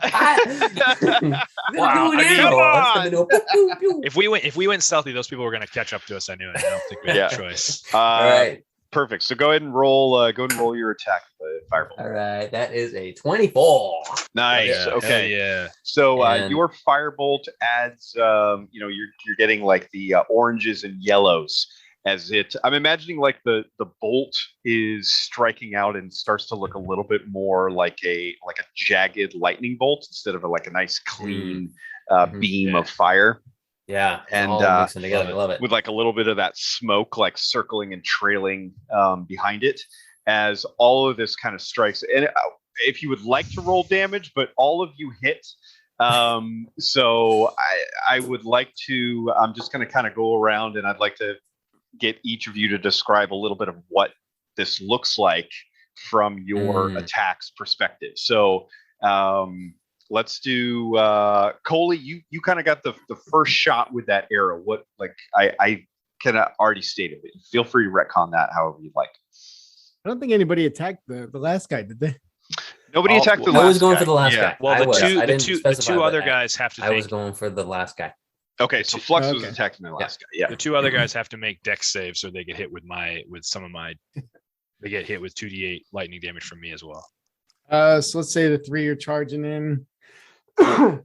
Wow, I mean, come on. It's gonna do a pew, pew, pew. If we went stealthy, those people were going to catch up to us. I knew it. I don't think we had Yeah. a choice. All right, Perfect. So go ahead and roll. your attack, Firebolt. all right. That is a 24. Nice. Yeah, Okay. hell yeah. So And- your Firebolt adds, you're getting like the oranges and yellows as it. I'm imagining like the bolt is striking out and starts to look a little bit more like a jagged lightning bolt instead of like a nice clean beam Yeah. of fire Yeah, it's And, all mixing together. I love it. with like a little bit of that smoke like circling and trailing behind it as all of this kind of strikes. And if you would like to roll damage, but all of you hit. So I would like to, I'm just going to kind of go around and I'd like to get each of you to describe a little bit of what this looks like from your attacks perspective. So let's do Koli. You kind of got the first shot with that arrow. What like I kind of already stated it. Feel free to retcon that however you'd like. I don't think anybody attacked the last guy, did they? Nobody attacked the last I was going guy. for the last Yeah. guy. Well, I was. I didn't the specify, two but other guys have to I was make going for the last guy. Okay, so Flux was Okay. attacking the last guy. Yeah. the two other guys have to make dex saves so they get hit with some of my. They get hit with 2d8 lightning damage from me as well. So let's say the 3 are charging in. The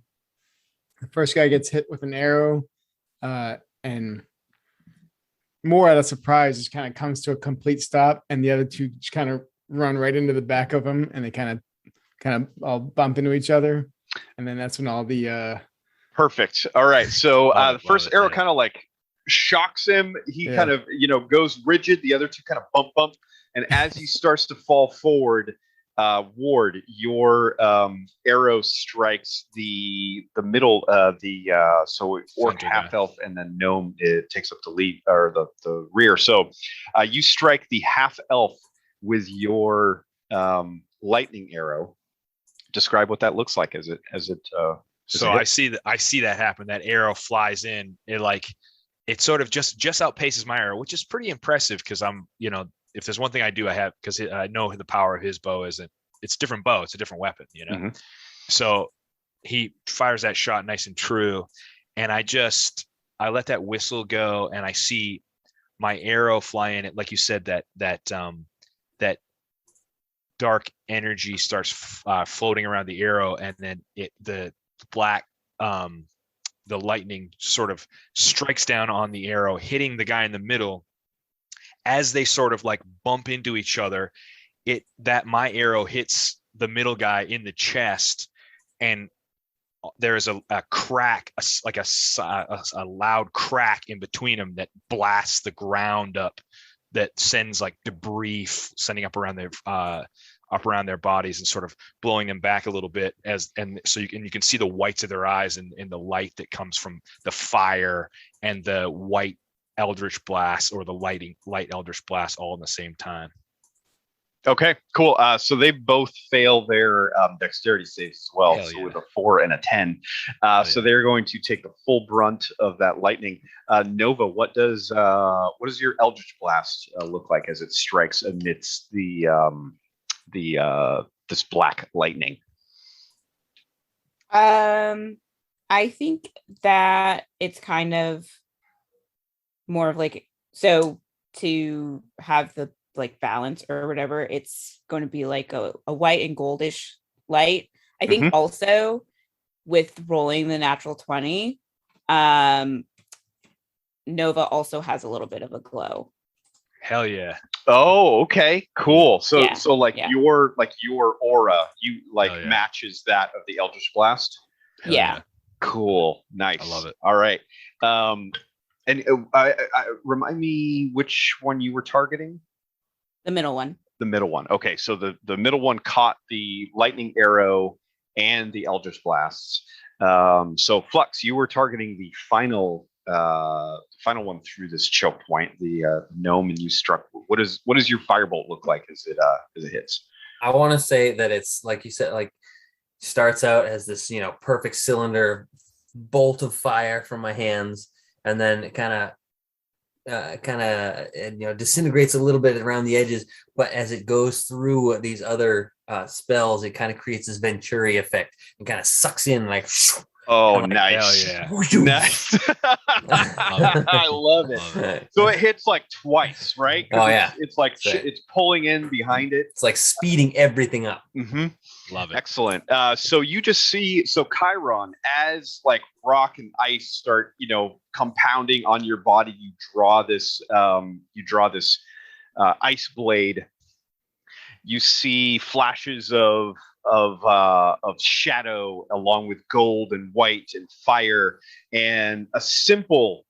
first guy gets hit with an arrow, and more out of surprise, just kind of comes to a complete stop, and the other 2 just kind of run right into the back of him, and they kind of all bump into each other, and then that's when all the Perfect. All right. So Love the it, first love it, arrow yeah. kind of like shocks him. He Yeah. kind of, goes rigid. The other 2 kind of bump. And as he starts to fall forward, Ward, your arrow strikes the middle, so orc, Center half guy. elf, and then gnome. It takes up the lead or the rear. So you strike the half elf with your lightning arrow. Describe what that looks like as it. So I see that happen. That arrow flies in. It sort of just outpaces my arrow, which is pretty impressive because I'm, if there's one thing I do, I have, because I know the power of his bow isn't. It's a different bow. It's a different weapon, Mhm. So he fires that shot nice and true, and I let that whistle go, and I see my arrow fly in it. Like you said, that dark energy starts floating around the arrow, and then the black the lightning sort of strikes down on the arrow, hitting the guy in the middle. As they sort of like bump into each other, my arrow hits the middle guy in the chest, and there is a crack, a loud crack in between them that blasts the ground up, that sends like debris sending up around their bodies and sort of blowing them back a little bit, so you can see the whites of their eyes and the light that comes from the fire and the white eldritch blast, or the light eldritch blast, all in the same time. Okay, cool. So they both fail their dexterity saves as well. Hell so yeah. with a 4 and a 10. So yeah. they're going to take the full brunt of that lightning. Nova, what does your Eldritch Blast look like as it strikes amidst this black lightning? I think that it's kind of more of like, so to have the like balance or whatever, it's going to be like a white and goldish light. I think also with rolling the natural 20, Nova also has a little bit of a glow. Hell yeah. Oh, okay, cool. So Yeah, so like yeah. your aura, Hell yeah. matches that of the Eldritch Blast. Hell Yeah. Cool, nice. I love it. All right. And I remind me which one you were targeting. The middle one. The middle one. Okay, so the middle one caught the lightning arrow and the Eldritch Blasts. So Flux, you were targeting the final one through this choke point, the gnome, and you struck. What does your firebolt look like as it hits? I want to say that it's like you said, like starts out as this, perfect cylinder bolt of fire from my hands, and then it kind of disintegrates a little bit around the edges. But as it goes through these other spells, it kind of creates this Venturi effect and kind of sucks in like. Oh, like, nice! Hell Nice. I love it. Love it. So it hits like twice, right? 'Cause Oh, yeah. It's like That's right. it's pulling in behind it. It's like speeding everything up. Mm-hmm. Love it. Excellent. So you just see, Chiron, as like rock and ice start, compounding on your body, you draw this ice blade. You see flashes of shadow along with gold and white and fire, and a simple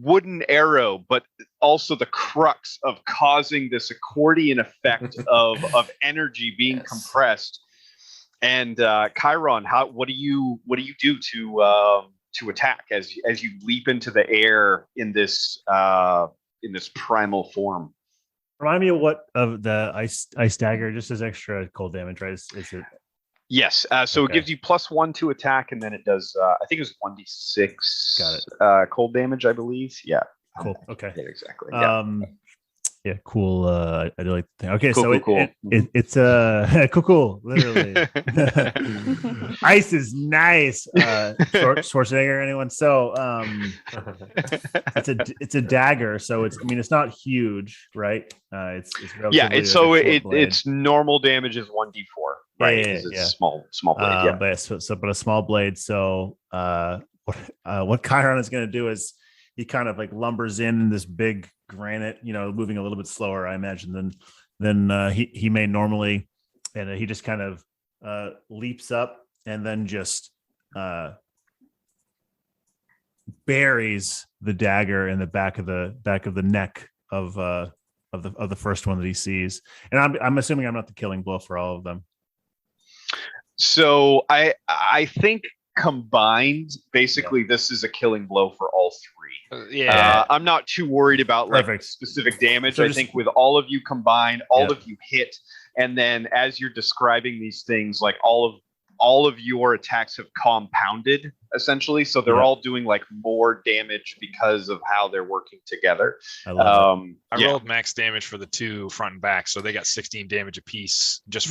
wooden arrow, but also the crux of causing this accordion effect of energy being compressed. And Chiron, what do you do to attack as you leap into the air in this primal form? Remind me of the ice dagger, just as extra cold damage, right? Is it Yes. So it Okay. gives you +1 to attack, and then it does. I think it was 1d6. Got it. Cold damage, I believe. Yeah. Cool. Okay. Yeah, exactly. Yeah. Yeah, cool. I do like the thing. Okay, Cool, so cool. it's cool, literally. Ice is nice. Schwarzenegger, anyone? So it's a dagger, so it's not huge, right? It's relatively It's so like a short blade. its normal damage is 1d4, right? Yeah, 'Cause it's yeah. small blade. Yeah. But a small blade. So what Chiron is going to do is he kind of like lumbers in this big granite, moving a little bit slower, I imagine, than he may normally, and he just kind of leaps up and then just buries the dagger in the back of the neck of the first one that he sees. And I'm assuming I'm not the killing blow for all of them. So I think combined, basically, this is a killing blow for all three. I'm not too worried about like specific damage. So I think with all of you combined, all of you hit, and then as you're describing these things, like all of your attacks have compounded essentially, so they're all doing like more damage because of how they're working together. I love I rolled max damage for the two front and back, so they got 16 damage apiece just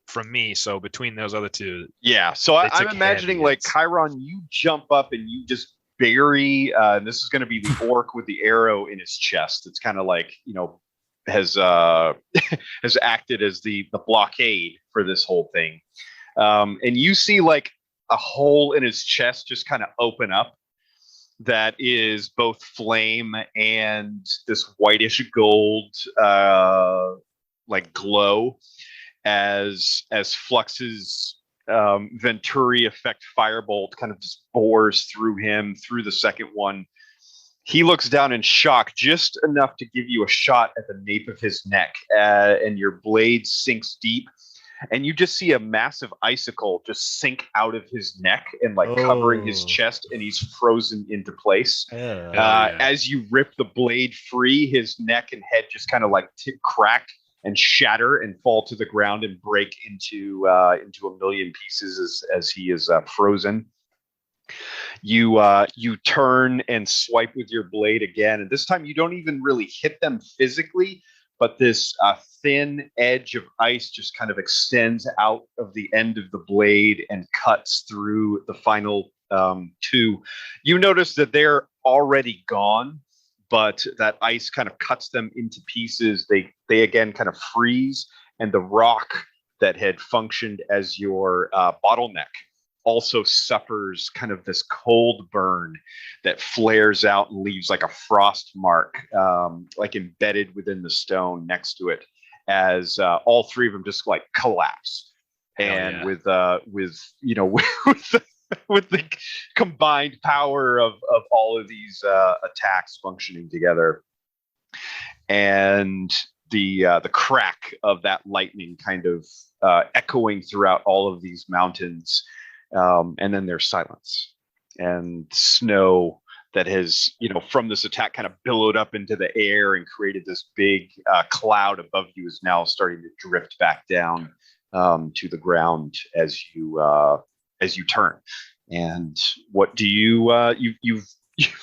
from me. So between those other two, so I'm imagining like Chiron, you jump up and you just bury and this is going to be the orc with the arrow in his chest. It's kind of like has has acted as the blockade for this whole thing, and you see like a hole in his chest just kind of open up that is both flame and this whitish gold like glow as Flux's Venturi effect firebolt kind of just bores through him through the second one. He looks down in shock, just enough to give you a shot at the nape of his neck, and your blade sinks deep, and you just see a massive icicle just sink out of his neck and like covering his chest, and he's frozen into place. As you rip the blade free, his neck and head just kind of like crack and shatter and fall to the ground and break into a million pieces as he is frozen. You turn and swipe with your blade again, and this time you don't even really hit them physically, but this thin edge of ice just kind of extends out of the end of the blade and cuts through the final two. You notice that they're already gone, but that ice kind of cuts them into pieces. They again kind of freeze, and the rock that had functioned as your bottleneck also suffers kind of this cold burn that flares out and leaves like a frost mark, like embedded within the stone next to it, as all three of them just like collapse. And with with the combined power of all of these attacks functioning together, and the crack of that lightning kind of echoing throughout all of these mountains, and then there's silence and snow that has from this attack kind of billowed up into the air and created this big cloud above you, is now starting to drift back down to the ground as you turn. And what do you've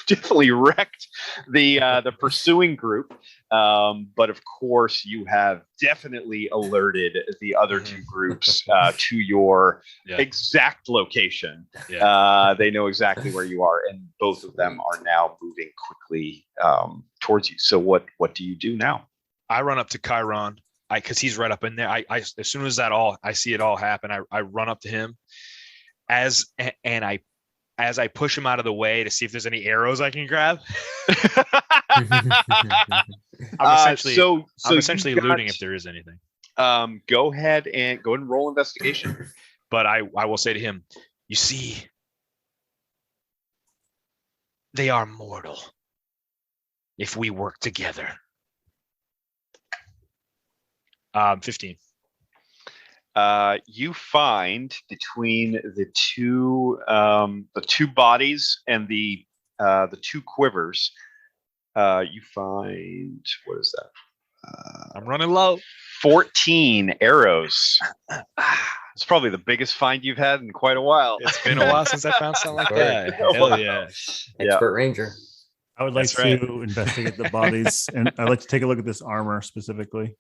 definitely wrecked the pursuing group, but of course you have definitely alerted the other two groups to your exact location. They know exactly where you are, and both of them are now moving quickly towards you. So what do you do now? I run up to Chiron, because he's right up in there. I as soon as I see it all happen, I run up to him as I push him out of the way to see if there's any arrows I can grab. I'm essentially looting if there is anything. Go ahead and roll investigation. But I will say to him, you see, they are mortal if we work together. 15. You find between the two bodies and the two quivers, you find, what is that? I'm running low. 14 arrows. It's probably the biggest find you've had in quite a while. It's been a while since I found something like Sure. that. Hell yeah. Expert ranger. I would like That's right. to investigate the bodies, and I'd like to take a look at this armor specifically.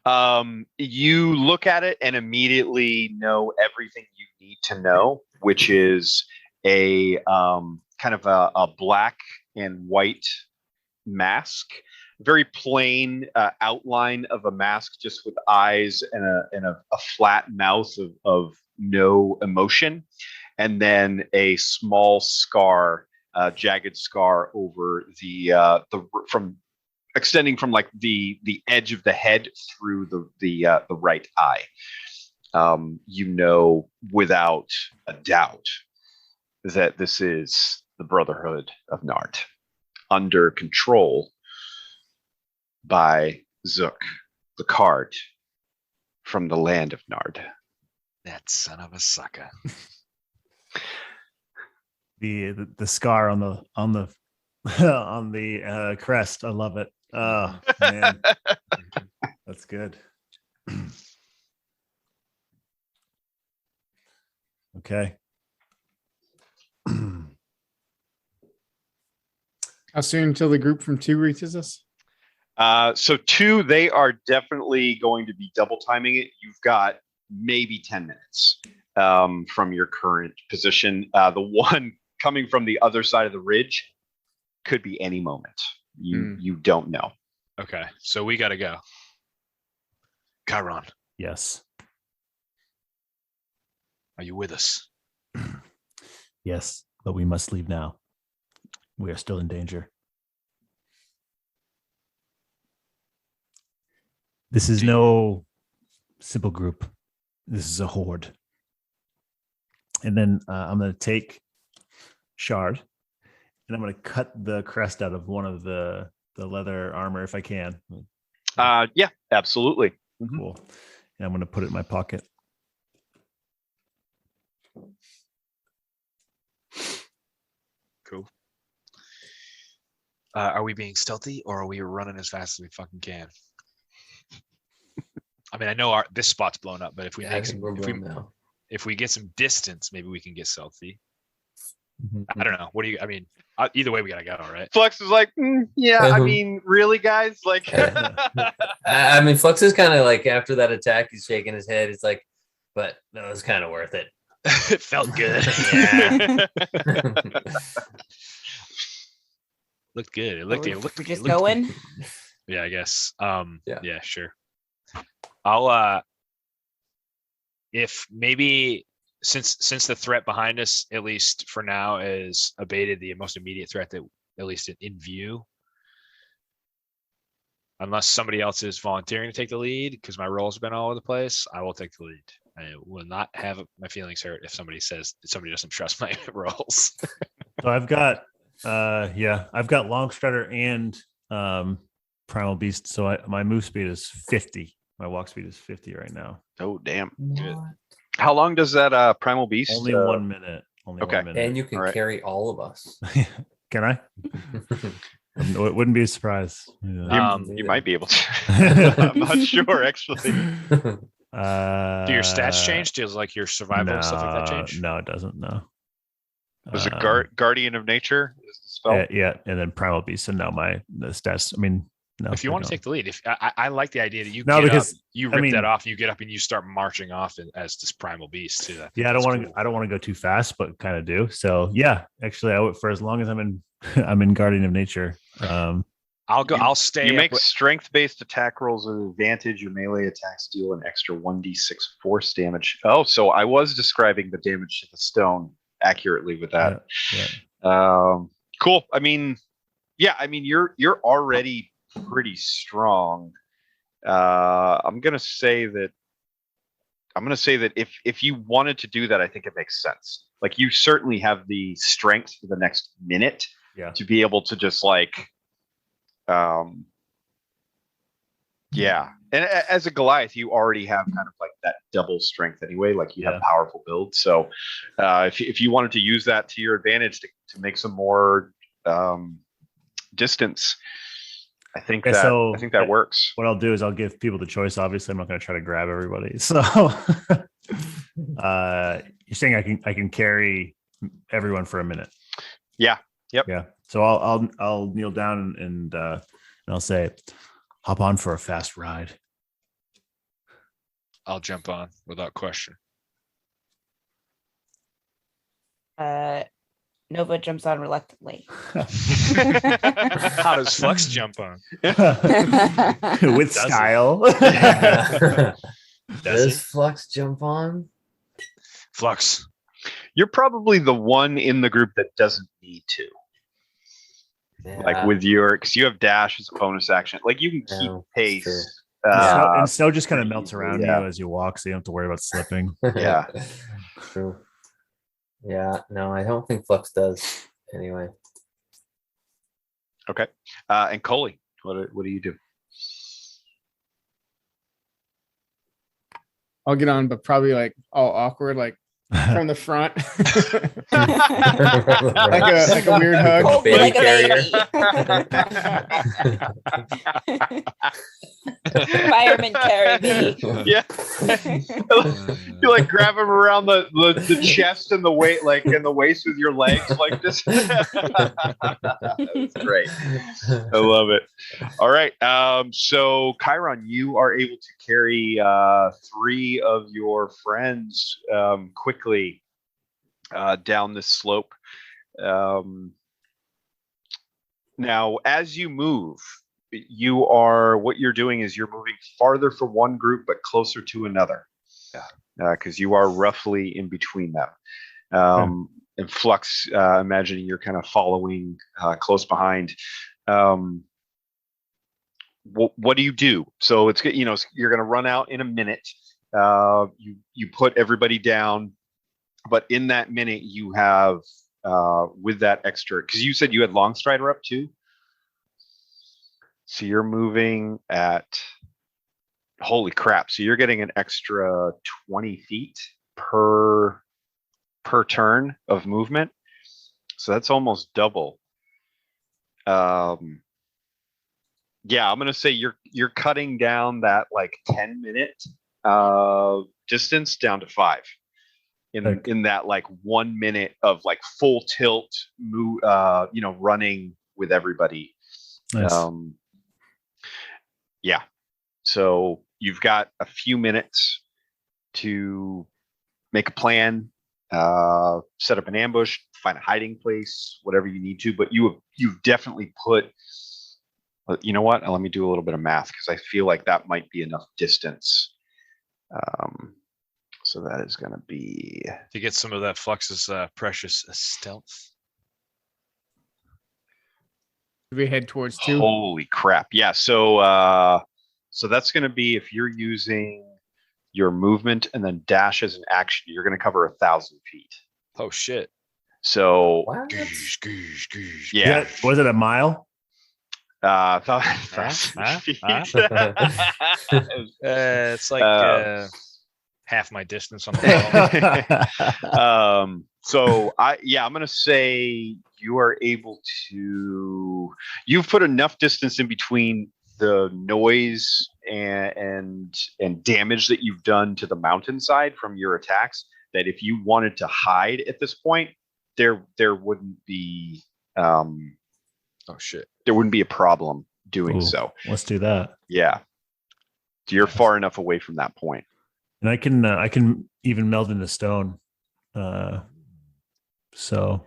You look at it and immediately know everything you need to know, which is a kind of a black and white mask, very plain outline of a mask, just with eyes and a flat mouth of no emotion, and then a small scar, jagged scar over the from extending from like the edge of the head through the right eye. You know without a doubt that this is the Brotherhood of Gnard, under control by Zook, the card from the land of Gnard. That son of a sucker. The scar on the on the crest. I love it. Oh man, that's good. Okay. How soon until the group from 2 reaches us? So 2, they are definitely going to be double timing it. You've got maybe 10 minutes from your current position. The one coming from the other side of the ridge could be any moment. You don't know. Okay, so we gotta go. Chiron, Yes. are you with us? Yes, but we must leave now. We are still in danger. This is no simple group. This is a horde. And then I'm going to take Shard, and I'm going to cut the crest out of one of the leather armor if I can. Yeah, absolutely. Cool. And I'm going to put it in my pocket. Cool. Are we being stealthy, or are we running as fast as we fucking can? I mean, I know this spot's blown up, but if we Yeah, make I think some, we're blown now. if we get some distance, maybe we can get stealthy. Mhm. I don't know. What do you? I mean, either way, we gotta go, right? Flux is like, yeah, I mean, really, guys? Like, I mean, Flux is kind of like, after that attack, he's shaking his head. It's like, but no, it's kind of worth it. It felt good. Yeah. Looked good. It We're looked just it looked- going. Yeah, I guess. Yeah. Sure. I'll if maybe since the threat behind us, at least for now, is abated, the most immediate threat that at least in view, unless somebody else is volunteering to take the lead, because my role's been all over the place, I will take the lead. I will not have my feelings hurt if somebody says that somebody doesn't trust my rolls. So I've got Longstrider and Primal Beast. So my move speed is 50. My walk speed is 50 right now. oh, damn. Good. How long does that Primal Beast? Only 1 minute. Only okay. 1 minute. And you can All right. carry all of us. Can I? It wouldn't be a surprise. Yeah. You might be able to. I'm not sure, actually. Do your stats change? Does like your survival and stuff like that change? No, it doesn't. No. Was it Guardian of Nature? Is the spell? Yeah, and then Primal Beast, and now the stats. I mean, no. If you they want to don't. take the lead, if I like the idea that you No, get because, up, you I rip mean- that off, you get up and you start marching off as this primal beast too. Yeah, I don't want to go too fast, but kind of do. So yeah, actually, I would, for as long as I'm in I'm in Guardian of Nature. I'll go. I'll stay. You up make with- strength-based attack rolls with advantage. Your melee attacks deal an extra 1d6 force damage. Oh, so I was describing the damage to the stone accurately with that. Yeah. Cool. I mean, yeah. I mean, you're already pretty strong. I'm gonna say that if you wanted to do that, I think it makes sense. Like, you certainly have the strength for the next minute Yeah. to be able to just like, yeah. And as a Goliath, you already have kind of like that double strength anyway. Like, you have Yeah. a powerful build. So if you wanted to use that to your advantage to make some more distance, I think Okay, so I think that works. What I'll do is I'll give people the choice. Obviously, I'm not going to try to grab everybody. So You're saying I can carry everyone for a minute. Yeah. Yep. Yeah. So I'll kneel down and I'll say, hop on for a fast ride. I'll jump on without question. Nova jumps on reluctantly. How does Flux jump on? With Does style. Does Flux jump on? Flux. You're probably the one in the group that doesn't need to. Yeah. Like with your, because you have dash as a bonus action. Like you can keep Yeah, that's pace. And snow just kind of pretty melts easily, around yeah. you as you walk, so you don't have to worry about slipping. Yeah. True. Yeah, no, I don't think Flux does. Anyway. Okay. And Koli, what do you do? I'll get on, but probably like all awkward, like from the front. like a weird hug. Hold me Baby like a carrier. baby. Fireman carry me. Yeah. You like grab him around the chest and the weight, like in the waist with your legs, like this. That's great. I love it. All right. So Chiron, you are able to carry 3 of your friends quickly down this slope. Now, as you move, what you're doing is you're moving farther from one group but closer to another. Because you are roughly in between them. And Flux, imagining you're kind of following close behind. What do you do? So it's, you're going to run out in a minute. You put everybody down, but in that minute you have with that extra, because you said you had long strider up too. So you're moving at, holy crap. So you're getting an extra 20 feet per turn of movement. So that's almost double. Yeah, I'm going to say you're cutting down that like 10-minute distance down to 5 in that like 1 minute of like full tilt move, running with everybody. Nice. Yeah. So you've got a few minutes to make a plan, set up an ambush, find a hiding place, whatever you need to. But you've definitely put. You know what? Let me do a little bit of math because I feel like that might be enough distance. So that is going to be To get some of that Flux's precious stealth. We head towards 2. Holy crap! Yeah. So that's going to be, if you're using your movement and then dash as an action, you're going to cover 1,000 feet. Oh shit! So What? yeah. Was it a mile? It's like half my distance on the ball. So I'm going to say you are able to. You've put enough distance in between the noise and damage that you've done to the mountainside from your attacks that if you wanted to hide at this point, there wouldn't be. Oh shit! There wouldn't be a problem doing Ooh, so. Let's do that. Yeah. So you're far enough away from that point. And I can even meld into stone. So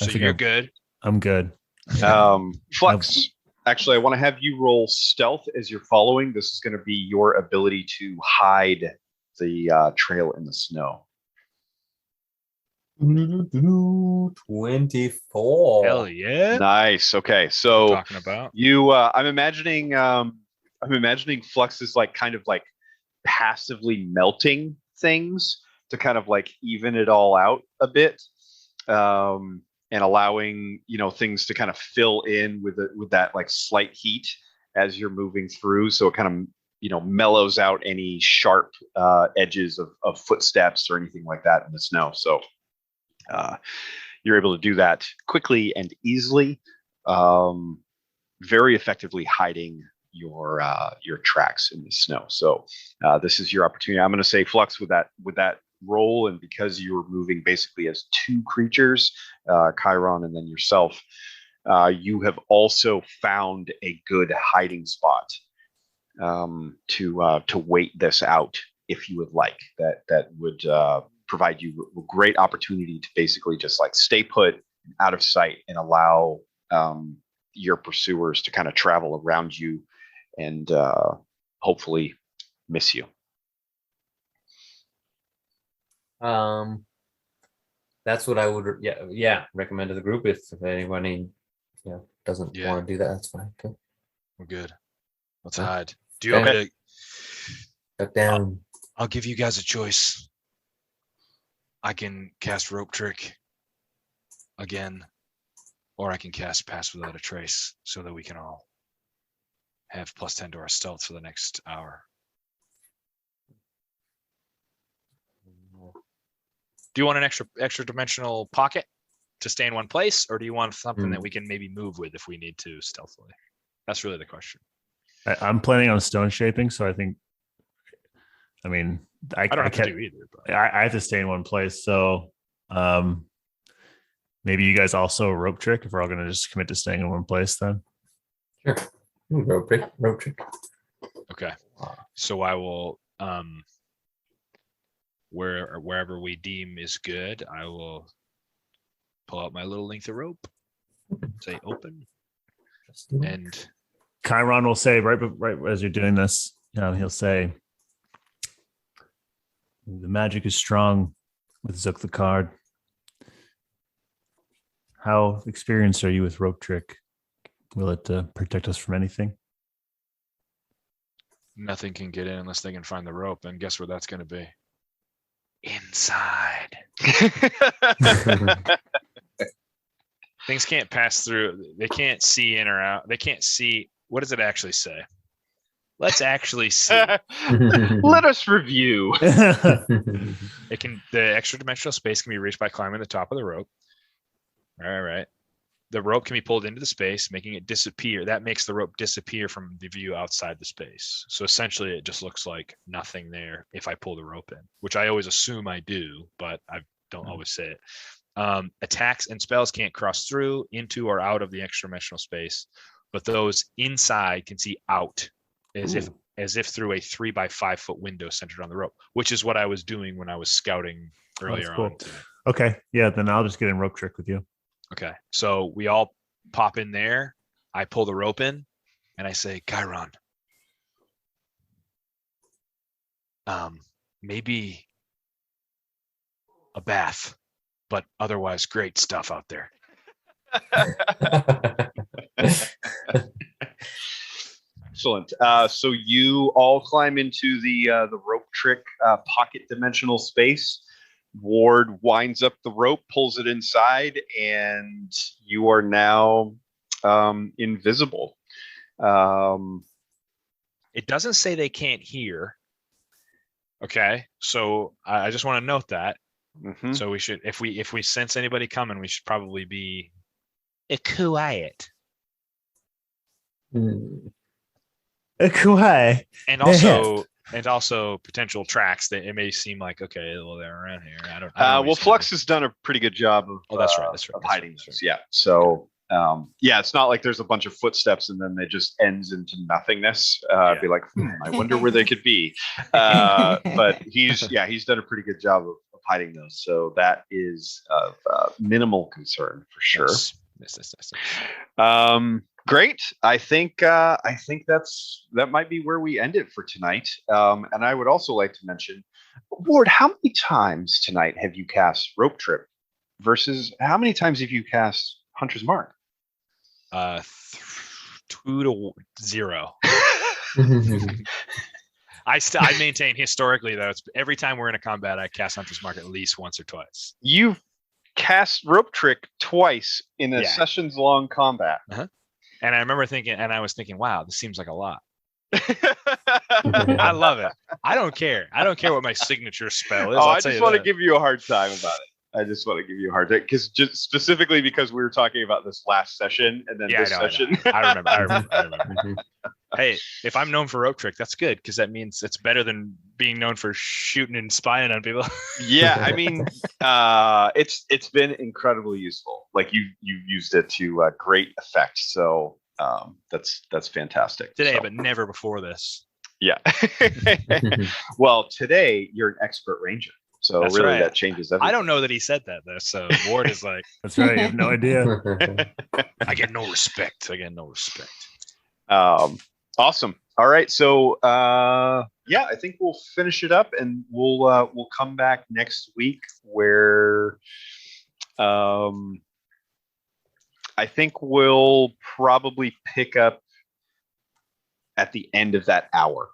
I think you're good. I'm good. Flux, actually, I want to have you roll stealth as you're following. This is going to be your ability to hide the trail in the snow. 24. Hell yeah! Nice. Okay, so Talking about you, I'm imagining Flux is like kind of like passively melting things to kind of like even it all out a bit, and allowing things to kind of fill in with that like slight heat as you're moving through, so it kind of mellows out any sharp edges of footsteps or anything like that in the snow. So you're able to do that quickly and easily, very effectively hiding your tracks in the snow. So this is your opportunity. I'm going to say Flux with that roll, and because you were moving basically as two creatures, Chiron and then yourself, you have also found a good hiding spot to wait this out if you would like. That would provide you a great opportunity to basically just like stay put out of sight and allow your pursuers to kind of travel around you and hopefully miss you. That's what I would recommend to the group. If anybody doesn't want to do that, that's fine too. We're good. Let's hide. Do you want me to duck down? I'll give you guys a choice. I can cast Rope Trick again, or I can cast Pass Without a Trace so that we can all have +10 to our stealth for the next hour. Do you want an extra dimensional pocket to stay in one place, or do you want something that we can maybe move with if we need to stealthily? That's really the question. I'm planning on stone shaping, so I think. I mean, I don't have can't to do either. But. I have to stay in one place, so maybe you guys also rope trick if we're all going to just commit to staying in one place. Then sure, rope trick. Okay, so I will wherever we deem is good, I will pull out my little length of rope, say open, and Chiron will say right as you're doing this, he'll say, "The magic is strong with Zook the card. How experienced are you with rope trick? Will it protect us from anything?" Nothing can get in unless they can find the rope, and guess where that's going to be? Inside. Things can't pass through. They can't see in or out. They can't see. What does it actually say? Let's actually see. Let us review. It can. The extra dimensional space can be reached by climbing the top of the rope. All right. The rope can be pulled into the space, making it disappear. That makes the rope disappear from the view outside the space. So essentially, it just looks like nothing there if I pull the rope in, which I always assume I do, but I don't always say it. Attacks and spells can't cross through, into, or out of the extra dimensional space, but those inside can see out as if through a 3x5 foot window centered on the rope, which is what I was doing when I was scouting earlier on. Today. Okay, yeah, then I'll just get in rope trick with you. Okay, so we all pop in there. I pull the rope in, and I say, Chiron, maybe a bath, but otherwise great stuff out there. Excellent. So you all climb into the rope trick pocket dimensional space. Ward winds up the rope, pulls it inside, and you are now invisible. It doesn't say they can't hear. Okay, so I just want to note that. Mm-hmm. So we should, if we sense anybody coming, we should probably be quiet. Quiet. And also potential tracks that it may seem like, okay, well, they're around here. I don't well, Flux has done a pretty good job of that's right. Of hiding this. Yeah. So it's not like there's a bunch of footsteps and then they just ends into nothingness. Be like, I wonder where they could be. But he's done a pretty good job of hiding those. So that is of minimal concern for sure. Yes. Great. I think that might be where we end it for tonight. And I would also like to mention, Ward, how many times tonight have you cast Rope Trip versus how many times have you cast Hunter's Mark? 2 to 0. I maintain historically that it's every time we're in a combat, I cast Hunter's Mark at least once or twice. You've cast Rope Trick twice in a sessions long combat. Uh-huh. And I remember thinking, wow, this seems like a lot. I love it. I don't care what my signature spell is. I just want to give you a hard time about it. I just want to give you a hard time because specifically because we were talking about this last session and then this session. I remember. Hey, if I'm known for rope trick, that's good because that means it's better than being known for shooting and spying on people. Yeah, I mean, it's been incredibly useful. Like you've used it to great effect. So that's fantastic. Today, So, but never before this. yeah. Well, today you're an expert ranger, so That's really right. that changes everything. I don't know that he said that though. So Ward is like, That's right. You have no idea. I get no respect. I get no respect. Awesome. All right. So yeah, I think we'll finish it up and we'll come back next week where I think we'll probably pick up at the end of that hour,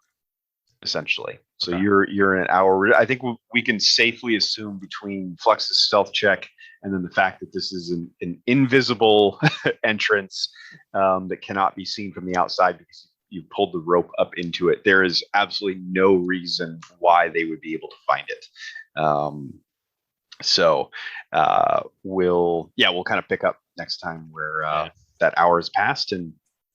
essentially. So Okay. you're in an hour. I think we can safely assume between Flux's stealth check and then the fact that this is an invisible entrance that cannot be seen from the outside because you pulled the rope up into it. There is absolutely no reason why they would be able to find it. So we'll kind of pick up next time where that hour has passed, and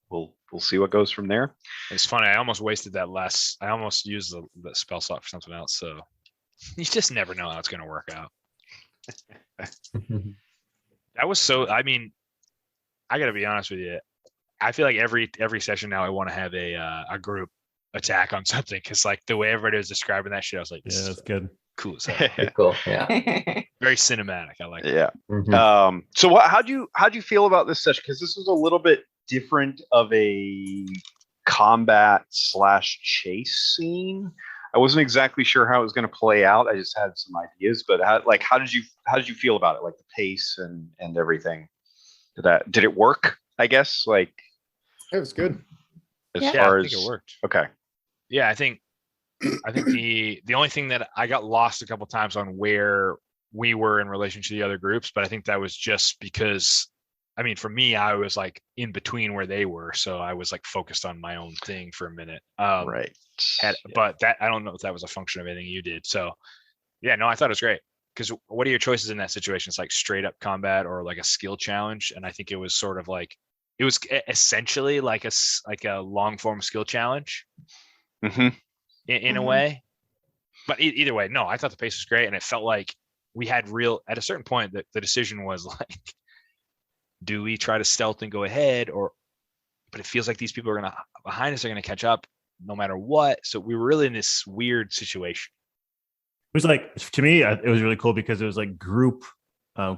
we'll see what goes from there. It's funny. I almost wasted that last. I almost used the spell slot for something else. So you just never know how it's going to work out. That was so. I mean, I got to be honest with you. I feel like every session now I want to have a group attack on something because like the way everybody was describing that shit, I was like, this Yeah, is that's good. cool. So Cool. Yeah. very cinematic. I like it. Yeah. Mhm. So how'd you feel about this session? Because this was a little bit different of a combat / chase scene. I wasn't exactly sure how it was going to play out. I just had some ideas, but how did you feel about it? Like the pace and everything. Did it work? I guess like It was good. as Yeah. far I as think it worked. Okay. Yeah, I think the only thing that I got lost a couple times on where we were in relation to the other groups, but I think that was just because, I mean, for me, I was like in between where they were, so I was like focused on my own thing for a minute. Right. But that I don't know if that was a function of anything you did. So yeah, no, I thought it was great. Because what are your choices in that situation? It's like straight up combat or like a skill challenge, and I think it was sort of like it was essentially like a long form skill challenge Mhm. in a way. But either way, no, I thought the pace was great, and it felt like we had at a certain point that the decision was like, do we try to stealth and go ahead, but it feels like these people behind us are gonna catch up no matter what. So we were really in this weird situation. It was like, to me, it was really cool because it was like group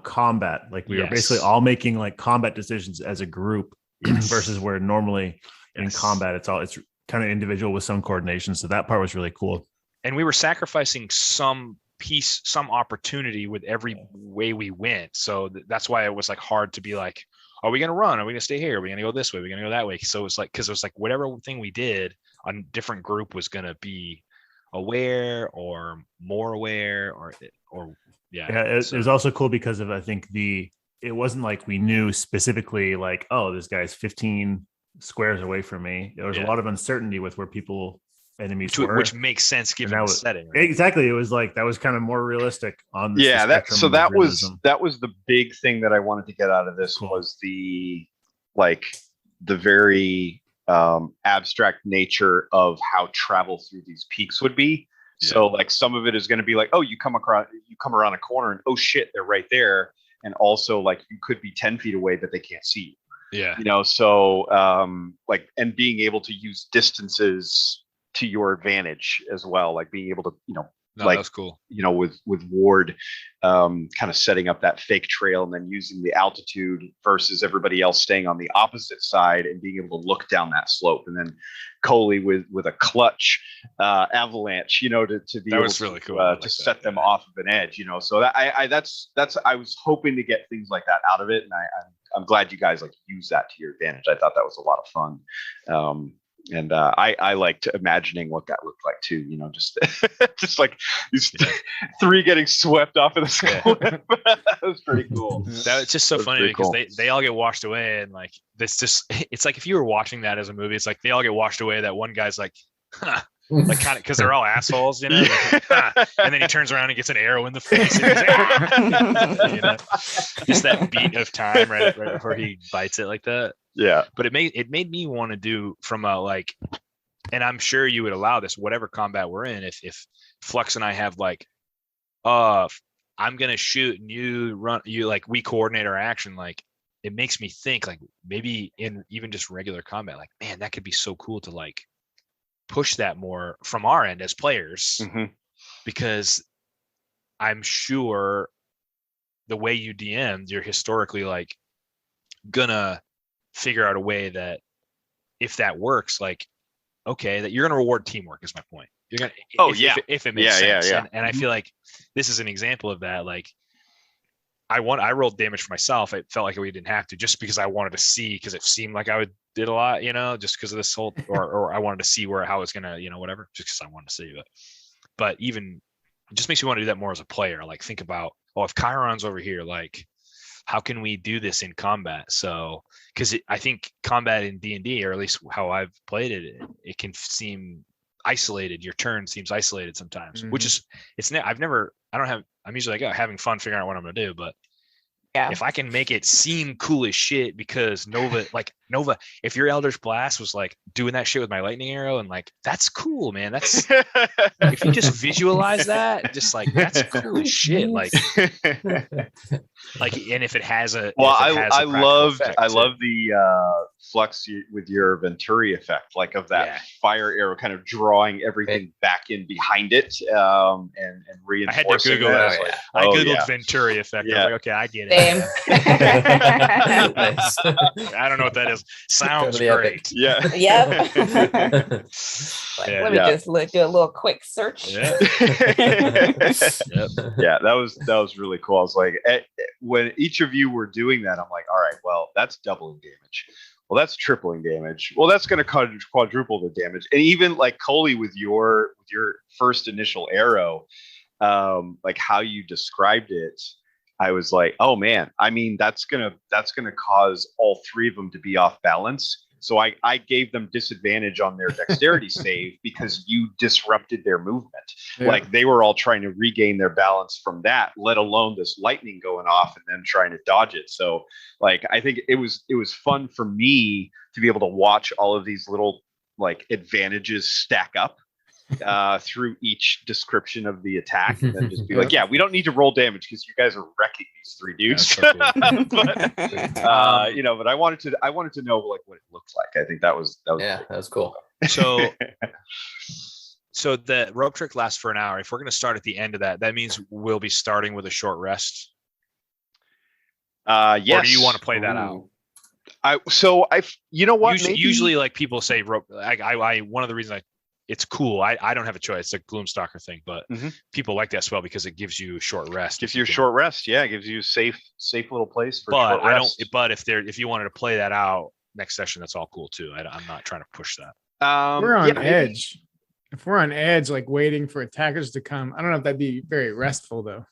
combat. Like we were Yes. basically all making like combat decisions as a group Yes. versus where normally in Yes. combat, it's kind of individual with some coordination. So that part was really cool. And we were sacrificing some opportunity with every way we went. So that's why it was like hard to be like, are we going to run? Are we going to stay here? Are we going to go this way? Are we going to go that way? So it's like, because it was like whatever thing we did, a different group was going to be aware or more aware or Yeah, it was also cool because of, I think it wasn't like we knew specifically like, oh, this guy's 15 squares away from me. There was a lot of uncertainty with where enemies were, which makes sense given the setting. Right? Exactly. It was like that was kind of more realistic on the That realism. was the big thing that I wanted to get out of this was the very abstract nature of how travel through these peaks would be. Yeah. So like some of it is going to be like, oh, you come around a corner and oh shit, they're right there. And also like you could be 10 feet away, but they can't see you. Yeah. So and being able to use distances to your advantage as well, like being able to, that's cool. With Ward kind of setting up that fake trail and then using the altitude versus everybody else staying on the opposite side and being able to look down that slope, and then Koli with a clutch avalanche, to be able really cool. to set them off of an edge, so that I was hoping to get things like that out of it, and I'm glad you guys like use that to your advantage. I thought that was a lot of fun. And I liked imagining what that looked like too, just like these three getting swept off of the cliff. That was pretty cool. That was just so funny because cool. they all get washed away, and like it's like if you were watching that as a movie, it's like they all get washed away. That one guy's like, huh. Like kind of because they're all assholes, Like, and then he turns around and gets an arrow in the face. And he's, just that beat of time right before he bites it like that. Yeah. But it made me want to do from a like, and I'm sure you would allow this, whatever combat we're in, if Flux and I have like, I'm gonna shoot and you run, you like we coordinate our action, like it makes me think like maybe in even just regular combat, like man, that could be so cool to like push that more from our end as players, because I'm sure the way you DM'd, you're historically like gonna figure out a way that if that works, like okay, that you're gonna reward teamwork is my point. You're gonna if it makes sense. And I feel like this is an example of that. Like I rolled damage for myself. It felt like we didn't have to, just because I wanted to see, because it seemed like I did a lot, just because of this whole or I wanted to see how it's gonna, whatever, just because I wanted to see. But even it just makes me want to do that more as a player. Like think about, if Chiron's over here, like how can we do this in combat? So because I think combat in D&D, or at least how I've played it, it can seem isolated. Your turn seems isolated sometimes, which is I'm usually like having fun figuring out what I'm gonna do, but if I can make it seem cool as shit, because Nova, if your Eldritch Blast was like doing that shit with my lightning arrow, and like that's cool, man. That's if you just visualize that, just like that's cool as shit. Like, and if it has a I love the the Flux with your Venturi effect, like of that fire arrow kind of drawing everything back in behind it, and reinforcing. I had to Google that. I googled Venturi effect. I was like, okay, I get it. Nice. I don't know what that is. Sounds great. Yeah. Yep. Let me just do a little quick search. Yeah. Yeah, that was really cool. I was like, when each of you were doing that, I'm like, all right, well, that's doubling damage. Well, that's tripling damage. Well, that's going to quadruple the damage. And even like Koli with your first initial arrow, like how you described it, I was like, oh man, I mean, that's gonna cause all three of them to be off balance. So I gave them disadvantage on their dexterity save because you disrupted their movement. Yeah. Like they were all trying to regain their balance from that, let alone this lightning going off and then trying to dodge it. So like I think it was fun for me to be able to watch all of these little like advantages stack up through each description of the attack, and then just be like, yeah, we don't need to roll damage because you guys are wrecking these three dudes. So cool. But I wanted to know like what it looks like. I think that was that was cool. So the rope trick lasts for an hour. If we're going to start at the end of that means we'll be starting with a short rest. Yes. Or do you want to play that out? You know what? Usually like people say rope. I one of the reasons it's cool. I don't have a choice. It's a Gloomstalker thing, but people like that spell because it gives you a short rest. Gives you a short rest. Yeah, it gives you a safe little place for but short rest. But if you wanted to play that out next session, that's all cool too. I'm not trying to push that. We're on edge. If we're on edge, like waiting for attackers to come, I don't know if that'd be very restful though.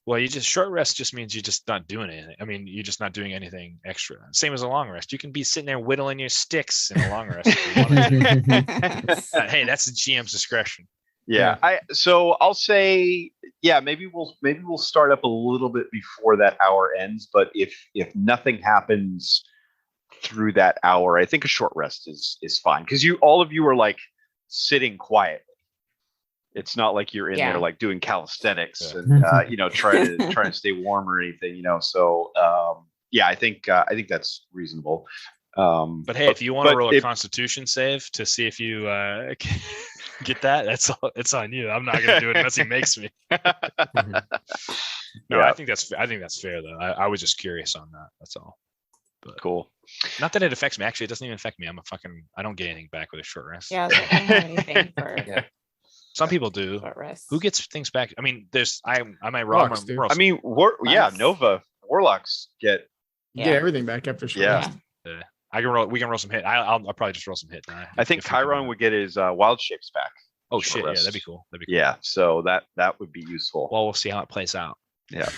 Well, short rest just means you're just not doing anything. I mean, you're just not doing anything extra. Same as a long rest. You can be sitting there whittling your sticks in a long rest. If you want. Hey, that's the GM's discretion. Yeah. So I'll say, maybe we'll start up a little bit before that hour ends. But if nothing happens through that hour, I think a short rest is fine, because all of you are like sitting quietly. It's not like you're in there like doing calisthenics and trying to stay warm or anything, So I think that's reasonable. But hey, if you want to roll a Constitution save to see if you get that, it's on you. I'm not gonna do it unless he makes me. No, I think that's fair though. I was just curious on that. That's all. But cool. Not that it affects me. Actually, it doesn't even affect me. I don't get anything back with a short rest. Yeah, I don't have anything for. Yeah. Some people do. Who gets things back? I mean, I might roll. Warlocks, I mean, Nova Warlocks get everything back after short rest. Yeah. I can roll. We can roll some hit. I'll probably just roll some hit. I think Chiron would get his wild shapes back. Oh shit! Yeah, that'd be cool. Yeah, so that would be useful. Well, we'll see how it plays out. Yeah.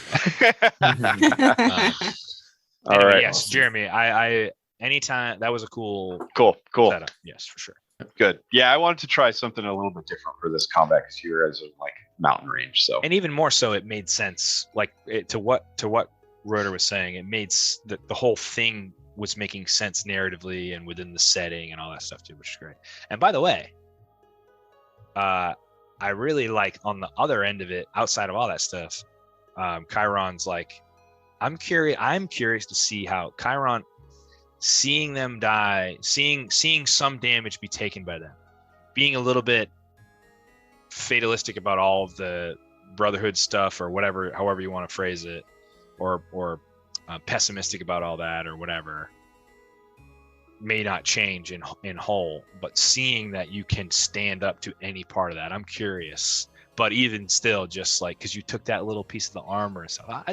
All right. Yes, Jeremy. I anytime that was a cool setup. Yes, for sure. Good. Yeah, I wanted to try something a little bit different for this combat because you guys are like mountain range. So, and even more so, it made sense. Like to what Rotor was saying, it made the whole thing was making sense narratively and within the setting and all that stuff too, which is great. And by the way, I really like on the other end of it, outside of all that stuff, Chiron's like, I'm curious to see how Chiron, seeing them die, seeing some damage be taken by them, being a little bit fatalistic about all of the Brotherhood stuff or whatever, however you want to phrase it, or pessimistic about all that or whatever, may not change in whole, but seeing that you can stand up to any part of that, I'm curious. But even still, just like, because you took that little piece of the armor and stuff,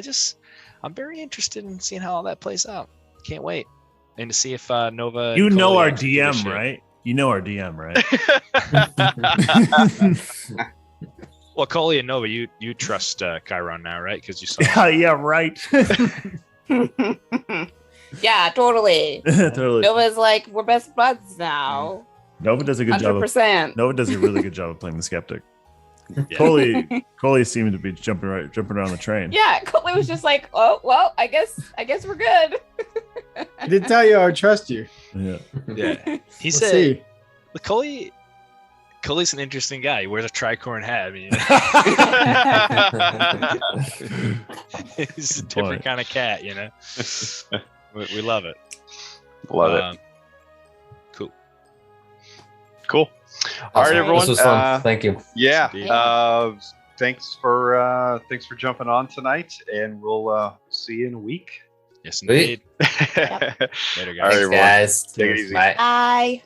I'm very interested in seeing how all that plays out. Can't wait. And to see if Nova, you know Koli our actually give a DM, shit. right? You know our DM, right? Well, Koli and Nova, you trust Chiron now, right? Because you saw Yeah, right. Yeah, totally. Totally. Nova's like, we're best buds now. Nova does a good job. 100%. Nova does a really good job of playing the skeptic. Yeah. Koli seemed to be jumping around the train. Yeah, Koli was just like, oh well, I guess we're good. I did tell you I would trust you. Yeah. Yeah. He Let's said, see. Koli's an interesting guy. He wears a tricorn hat. I mean, he's a different kind of cat, you know. We love it. Love it. Cool. All right, everyone. This was fun. Thank you. Yeah. Yeah. Thanks for jumping on tonight, and we'll see you in a week. Yes, indeed. Sweet. Later, guys. All right, Thanks, everyone. guys. Take it easy. Bye. Bye.